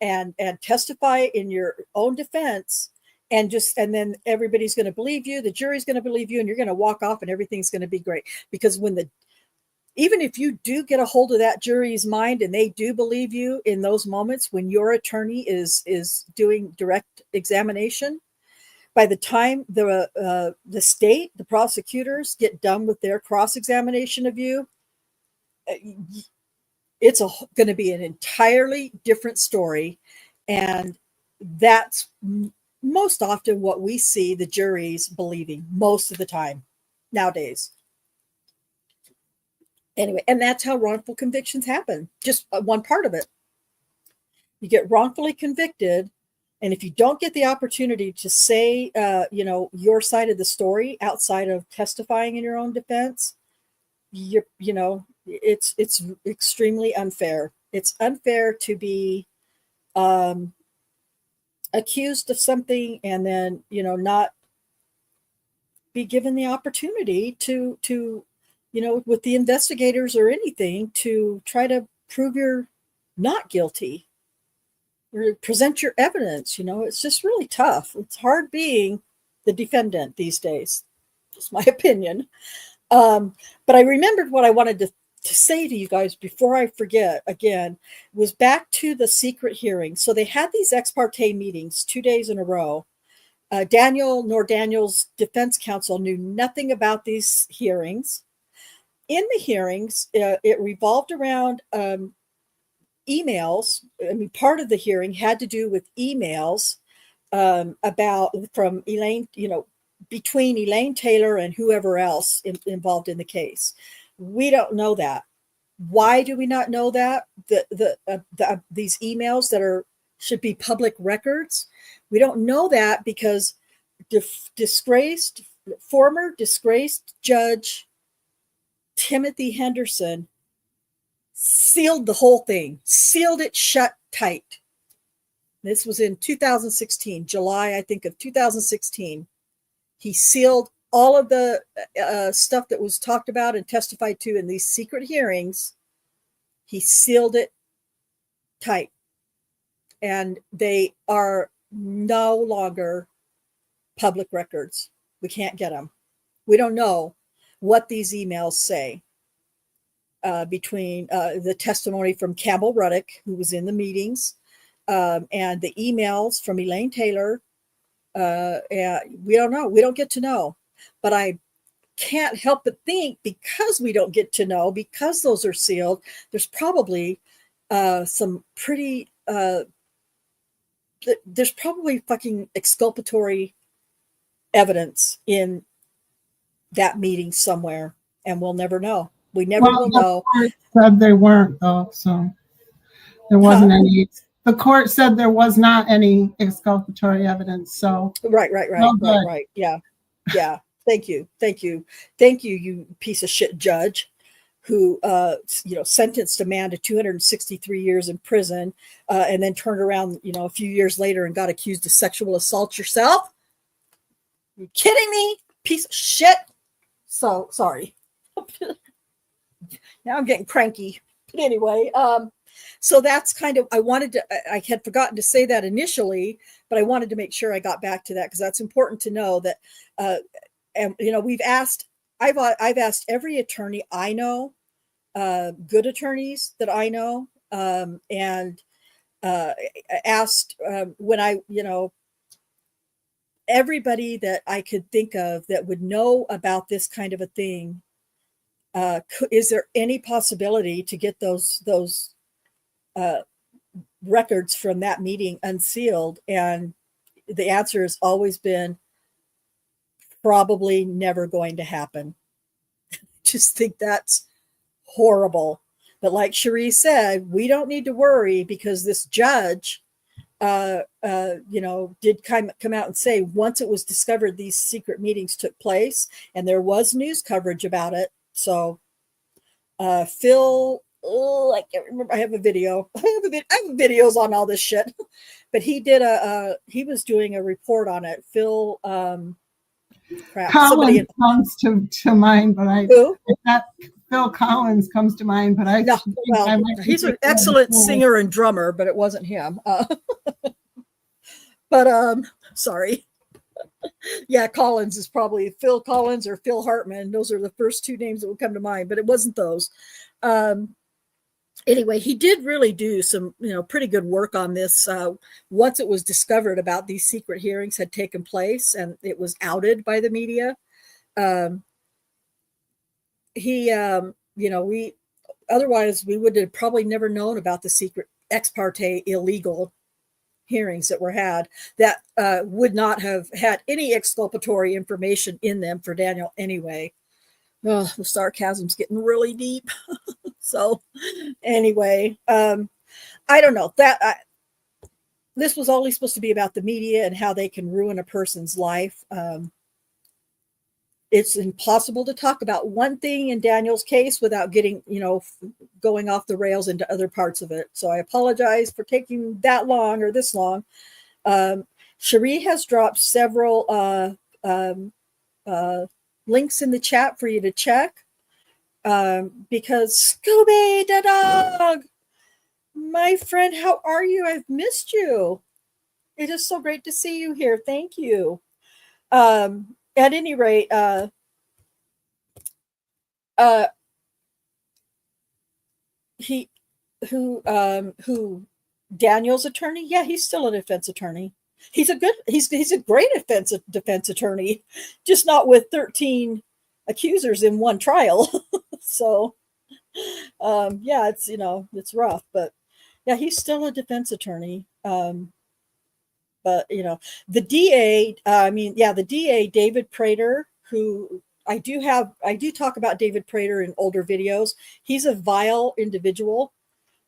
and testify in your own defense, and then everybody's going to believe you, the jury's going to believe you, and you're going to walk off and everything's going to be great. Because even if you do get a hold of that jury's mind and they do believe you in those moments when your attorney is doing direct examination, by the time the state, the prosecutors get done with their cross-examination of you, it's going to be an entirely different story. And that's most often what we see the juries believing most of the time nowadays. Anyway, and that's how wrongful convictions happen. Just one part of it. You get wrongfully convicted, and if you don't get the opportunity to say, your side of the story outside of testifying in your own defense, it's extremely unfair. It's unfair to be accused of something and then, not be given the opportunity to with the investigators or anything to try to prove you're not guilty or present your evidence. It's just really tough. It's hard being the defendant these days. Just my opinion. But I remembered what I wanted to say to you guys before I forget again, was back to the secret hearing. So they had these ex parte meetings 2 days in a row. Daniel's defense counsel knew nothing about these hearings. In the hearings, it revolved around emails. I mean, part of the hearing had to do with emails from Elaine, between Elaine Taylor and whoever else involved in the case. We don't know that. Why do we not know that? These emails that should be public records. We don't know that because former disgraced judge Timothy Henderson sealed the whole thing, sealed it shut tight. This was in 2016, July, I think, of 2016. He sealed all of the stuff that was talked about and testified to in these secret hearings. He sealed it tight. And they are no longer public records. We can't get them. We don't know what these emails say between the testimony from Campbell Ruddock, who was in the meetings, and the emails from Elaine Taylor. We don't know. We don't get to know. But I can't help but think, because we don't get to know, because those are sealed, there's probably some pretty there's probably fucking exculpatory evidence in that meeting somewhere, and we'll never know. We never will know. The court said they weren't, though, so there wasn't any. The court said there was not any exculpatory evidence. So right. Yeah. Thank you, you piece of shit judge, who sentenced a man to 263 years in prison, and then turned around, a few years later and got accused of sexual assault yourself. Are you kidding me? Piece of shit. So sorry. Now I'm getting cranky. But anyway, so that's kind of, I had forgotten to say that initially, but I wanted to make sure I got back to that, because that's important to know that, and I've asked every attorney I know, good attorneys that I know, and asked when everybody that I could think of that would know about this kind of a thing. Is there any possibility to get those records from that meeting unsealed? And the answer has always been probably never going to happen. Just think that's horrible But like Cherie said, we don't need to worry because this judge, did come out and say once it was discovered these secret meetings took place, and there was news coverage about it. So Phil, I can't remember. I have a video. I have videos on all this shit. But he did he was doing a report on it. Phil, Collins comes to mind, but who? Phil Collins comes to mind, but no, well, he's an excellent singer and drummer, but it wasn't him. But sorry. Yeah, Collins is probably Phil Collins or Phil Hartman. Those are the first two names that would come to mind, but it wasn't those. Anyway, he did really do some, pretty good work on this. Once it was discovered about these secret hearings had taken place and it was outed by the media, otherwise we would have probably never known about the secret ex parte illegal hearings that were had that would not have had any exculpatory information in them for Daniel anyway. Oh, the sarcasm's getting really deep. So anyway, I don't know that this was only supposed to be about the media and how they can ruin a person's life. It's impossible to talk about one thing in Daniel's case without getting, going off the rails into other parts of it. So I apologize for taking that long or this long. Cherie has dropped several links in the chat for you to check. Because Scooby the dog, my friend, how are you? I've missed you. It is so great to see you here. Thank you. At any rate, who Daniel's attorney? Yeah, he's still a defense attorney. He's a great defense attorney, just not with 13 accusers in one trial. So yeah, it's rough, but yeah, he's still a defense attorney. But the DA, the DA, David Prater, who I do talk about David Prater in older videos. He's a vile individual.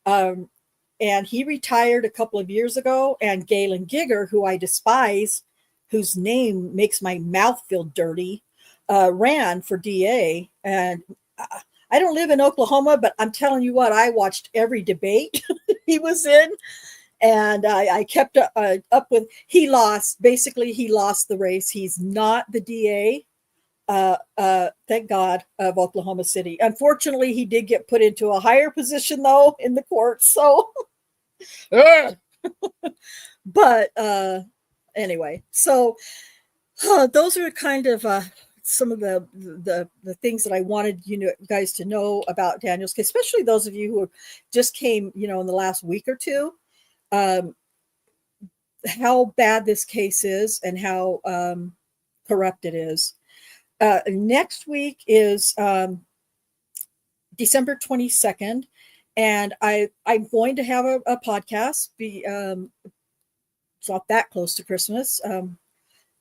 And he retired a couple of years ago, and Galen Gigger, who I despise, whose name makes my mouth feel dirty, ran for DA. And I don't live in Oklahoma, but I'm telling you what, I watched every debate he was in, and I kept up with. He lost. Basically, he lost the race. He's not the DA. Thank God, of Oklahoma City. Unfortunately, he did get put into a higher position though in the courts. So, but anyway, so those are kind of some of the things that I wanted you guys to know about Daniel's case, especially those of you who just came, in the last week or two. How bad this case is and how corrupt it is. Next week is December 22nd, and I'm going to have a podcast. It's not that close to Christmas.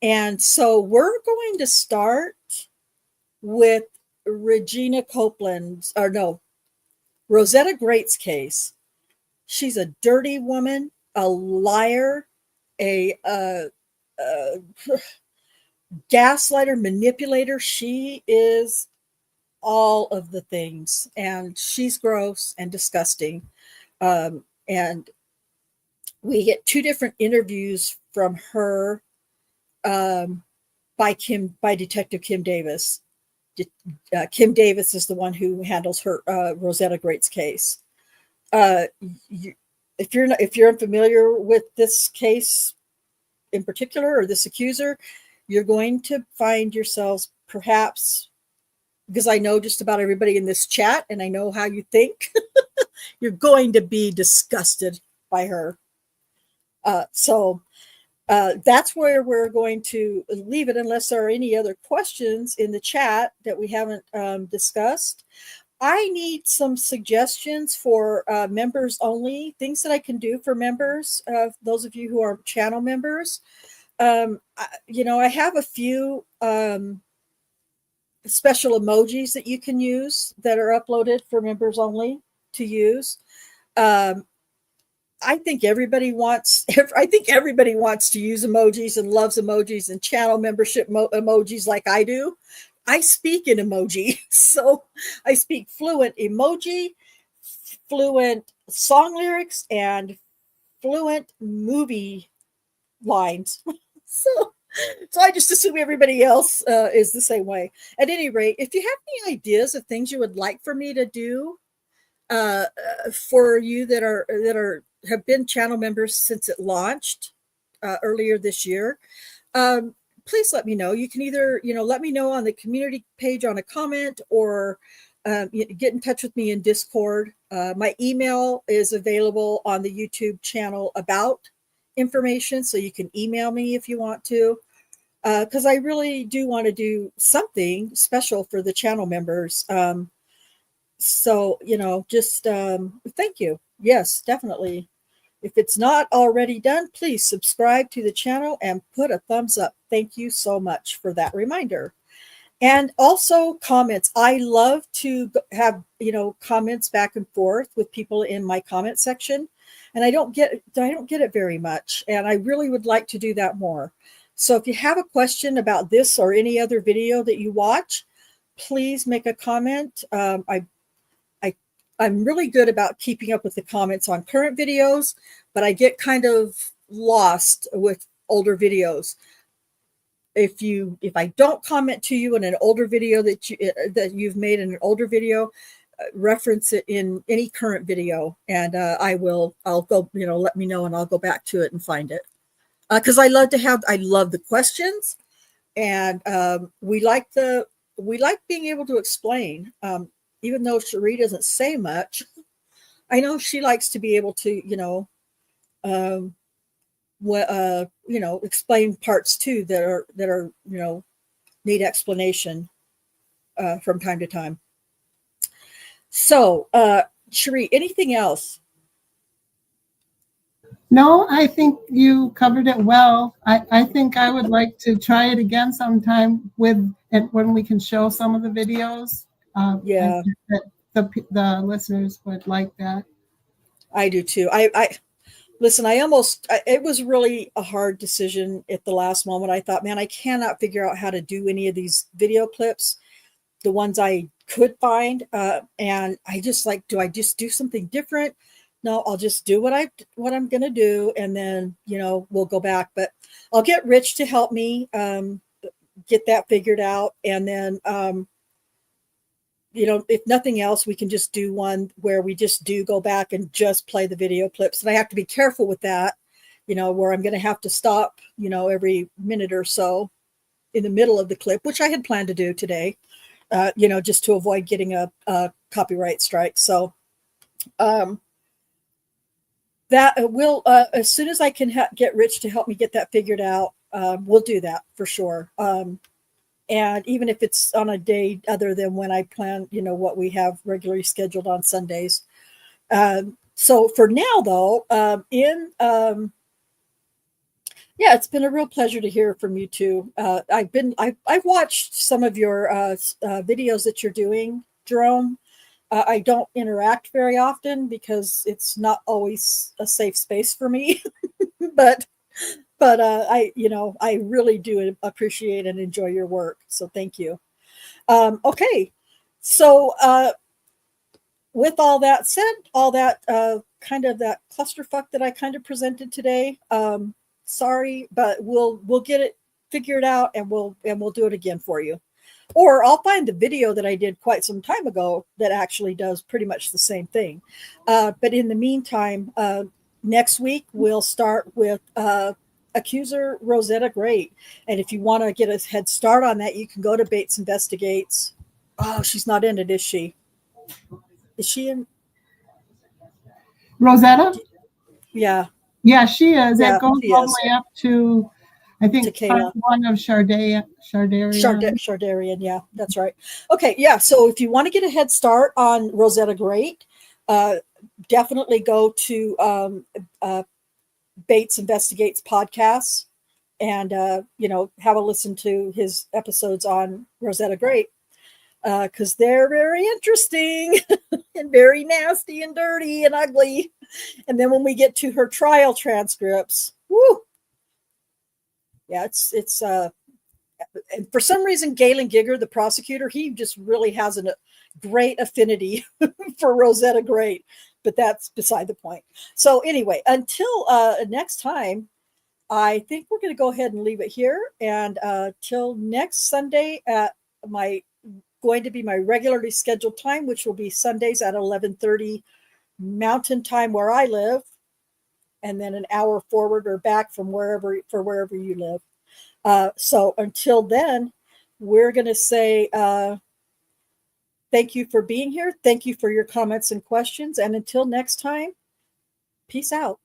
And so we're going to start with Rosetta Great's case. She's a dirty woman, a liar, a gaslighter, manipulator. She is all of the things, and she's gross and disgusting. And we get two different interviews from her by Detective Kim Davis. Kim Davis is the one who handles her Rosetta Great's case. If you're unfamiliar with this case in particular, or this accuser, you're going to find yourselves, perhaps, because I know just about everybody in this chat and I know how you think, you're going to be disgusted by her. So that's where we're going to leave it, unless there are any other questions in the chat that we haven't discussed. I need some suggestions for members only, things that I can do for members, those of you who are channel members. I have a few special emojis that you can use that are uploaded for members only. to use. I think everybody wants to use emojis and loves emojis and channel membership emojis like I do. I speak in emoji, so I speak fluent emoji, fluent song lyrics, and fluent movie lines. so I just assume everybody else is the same way. At any rate, if you have any ideas of things you would like for me to do for you that have been channel members since it launched earlier this year, please let me know. You can either, let me know on the community page on a comment, or get in touch with me in Discord. My email is available on the YouTube channel about information, so you can email me if you want to, because I really do want to do something special for the channel members. So, just thank you. Yes, definitely. If it's not already done, please subscribe to the channel and put a thumbs up. Thank you so much for that reminder. And also comments. I love to have, comments back and forth with people in my comment section. And I don't get it very much. And I really would like to do that more. So if you have a question about this or any other video that you watch, please make a comment. I'm really good about keeping up with the comments on current videos, but I get kind of lost with older videos. If I don't comment to you in an older video that you've made in an older video, reference it in any current video, and I'll go, let me know, and I'll go back to it and find it. Because I love the questions, and we like being able to explain. Even though Cherie doesn't say much, I know she likes to be able to, explain parts too that are need explanation from time to time. So, Cherie, anything else? No, I think you covered it well. I think I would like to try it again sometime when we can show some of the videos. Yeah, the listeners would like that. I do too. I listen. It was really a hard decision at the last moment. I thought, man, I cannot figure out how to do any of these video clips, the ones I could find, and I just do I just do something different? No, I'll just do what I'm going to do, and then we'll go back. But I'll get Rich to help me get that figured out, and then if nothing else, we can just do one where we just do go back and just play the video clips. And I have to be careful with that, where I'm going to have to stop, every minute or so in the middle of the clip, which I had planned to do today, just to avoid getting a copyright strike. So that will, as soon as I can get Rich to help me get that figured out, we'll do that for sure. And even if it's on a day other than when I plan, what we have regularly scheduled on Sundays. So for now, though, it's been a real pleasure to hear from you two. I've watched some of your videos that you're doing, Jerome. I don't interact very often because it's not always a safe space for me, but I really do appreciate and enjoy your work. So thank you. Okay. So with all that said, all that kind of that clusterfuck that I kind of presented today, sorry, but we'll get it figured out, and we'll do it again for you. Or I'll find the video that I did quite some time ago that actually does pretty much the same thing. But in the meantime, next week we'll start with accuser Rosetta Great. And if you want to get a head start on that, you can go to Bates Investigates. Oh, she's not in it, is she? Is she in? Rosetta? Yeah. Yeah, she is. Yeah, it goes all the way up to, I think, part one of Shardarian. Shardarian, yeah, that's right. Okay, yeah, so if you want to get a head start on Rosetta Great, definitely go to Bates Investigates podcasts and have a listen to his episodes on Rosetta Great. because they're very interesting and very nasty and dirty and ugly. And then when we get to her trial transcripts, whoo, yeah, it's and for some reason, Galen Gigger, the prosecutor, he just really has a great affinity for Rosetta Great, but that's beside the point. So anyway, until next time, I think we're going to go ahead and leave it here. And till next Sunday at going to be my regularly scheduled time, which will be Sundays at 11:30 Mountain Time where I live, and then an hour forward or back from wherever you live. So until then, we're going to say thank you for being here. Thank you for your comments and questions. And until next time, peace out.